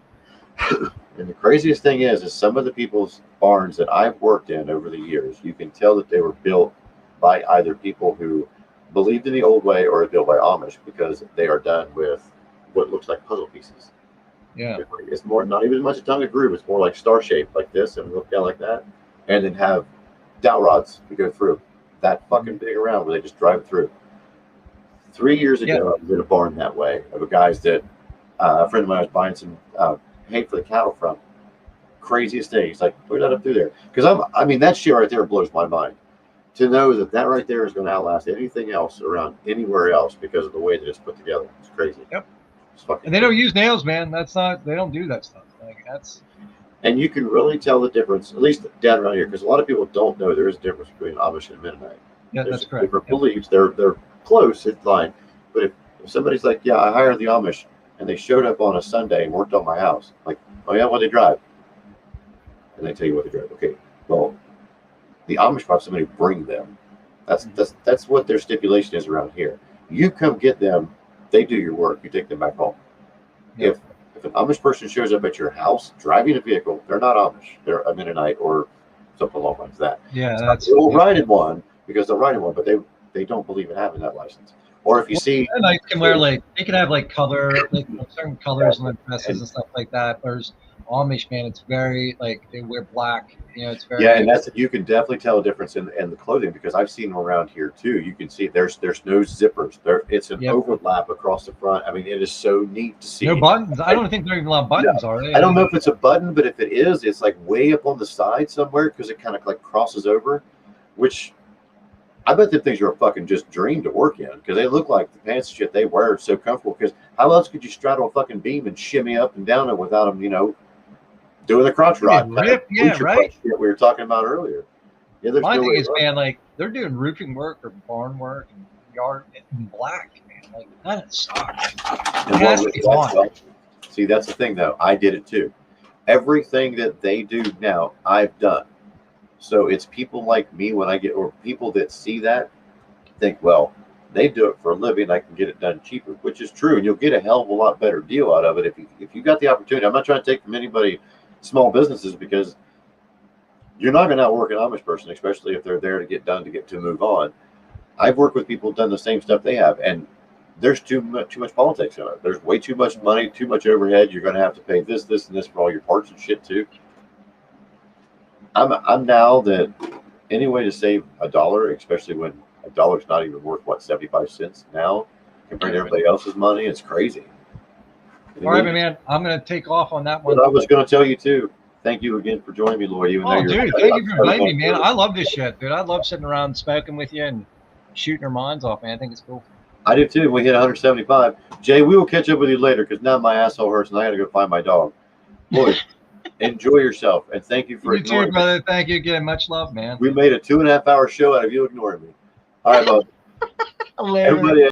And the craziest thing is some of the people's barns that I've worked in over the years, you can tell that they were built by either people who believed in the old way or built by Amish because they are done with what looks like puzzle pieces. Yeah. It's more, not even as much a tongue of groove. It's more like star shaped like this and look down like that. And then have dowel rods to go through. That fucking big around where they just drive it through. 3 years ago, I was in a barn that way of a guy's that a friend of mine was buying some hay for the cattle from. Craziest thing. He's like, put that up through there. Because I mean, that shit right there blows my mind. To know that right there is going to outlast anything else around anywhere else because of the way that it's put together. It's crazy. Yep. And they don't use nails, man. They don't do that stuff. And you can really tell the difference, at least down around here, because a lot of people don't know there is a difference between Amish and Mennonite. Yeah, that's correct. Different beliefs. They're close in line. But if somebody's like, yeah, I hired the Amish, and they showed up on a Sunday and worked on my house, like, oh yeah, what they drive? And they tell you what they drive. Okay, well, the Amish have somebody bring them. That's what their stipulation is around here. You come get them, they do your work, you take them back home. Yep. If an Amish person shows up at your house driving a vehicle, they're not Amish. They're a Mennonite or something along like that. Yeah, they'll ride in one because they'll ride in one, but they don't believe in having that license. Or if you see, Mennonites can wear they can have color, certain colors and dresses and stuff like that. There's Amish, man, it's very they wear black. It's very and you can definitely tell a difference in the clothing because I've seen them around here too. You can see there's no zippers. It's an overlap across the front. I mean, it is so neat to see. No buttons. I don't think there are even a lot of buttons, are they? I don't know if it's a button, but if it is, it's way up on the side somewhere because it kind of crosses over, which I bet them things are a fucking just dream to work in because they look like the pants and shit they wear are so comfortable. Because how else could you straddle a fucking beam and shimmy up and down it without them, doing the crotch rod? Right. Shit we were talking about earlier. Yeah, my thing is, man, they're doing roofing work or barn work and yard in black, man. That sucks. See, that's the thing, though. I did it too. Everything that they do now, I've done. So it's people like me or people that see that think, well, they do it for a living. I can get it done cheaper, which is true. And you'll get a hell of a lot better deal out of it if you got the opportunity. I'm not trying to take from anybody small businesses because you're not going to outwork an Amish person, especially if they're there to get done to move on. I've worked with people who've done the same stuff they have, and there's too much politics in it. There's way too much money, too much overhead. You're going to have to pay this, and this for all your parts and shit too. I'm now that any way to save $1, especially when $1's not even worth 75 cents now compared to everybody else's money, it's crazy. All right, man. I'm going to take off on that one. But I was going to tell you too. Thank you again for joining me, Lloyd. Dude, thank you for inviting me, man. I love this shit, dude. I love sitting around smoking with you and shooting our minds off, man. I think it's cool. I do too. We hit 175. Jay, we will catch up with you later because now my asshole hurts and I got to go find my dog. Lloyd, enjoy yourself and thank you for ignoring me. You too, brother. Thank you again. Much love, man. We made a 2.5-hour show out of you ignoring me. All right, bud. Everybody.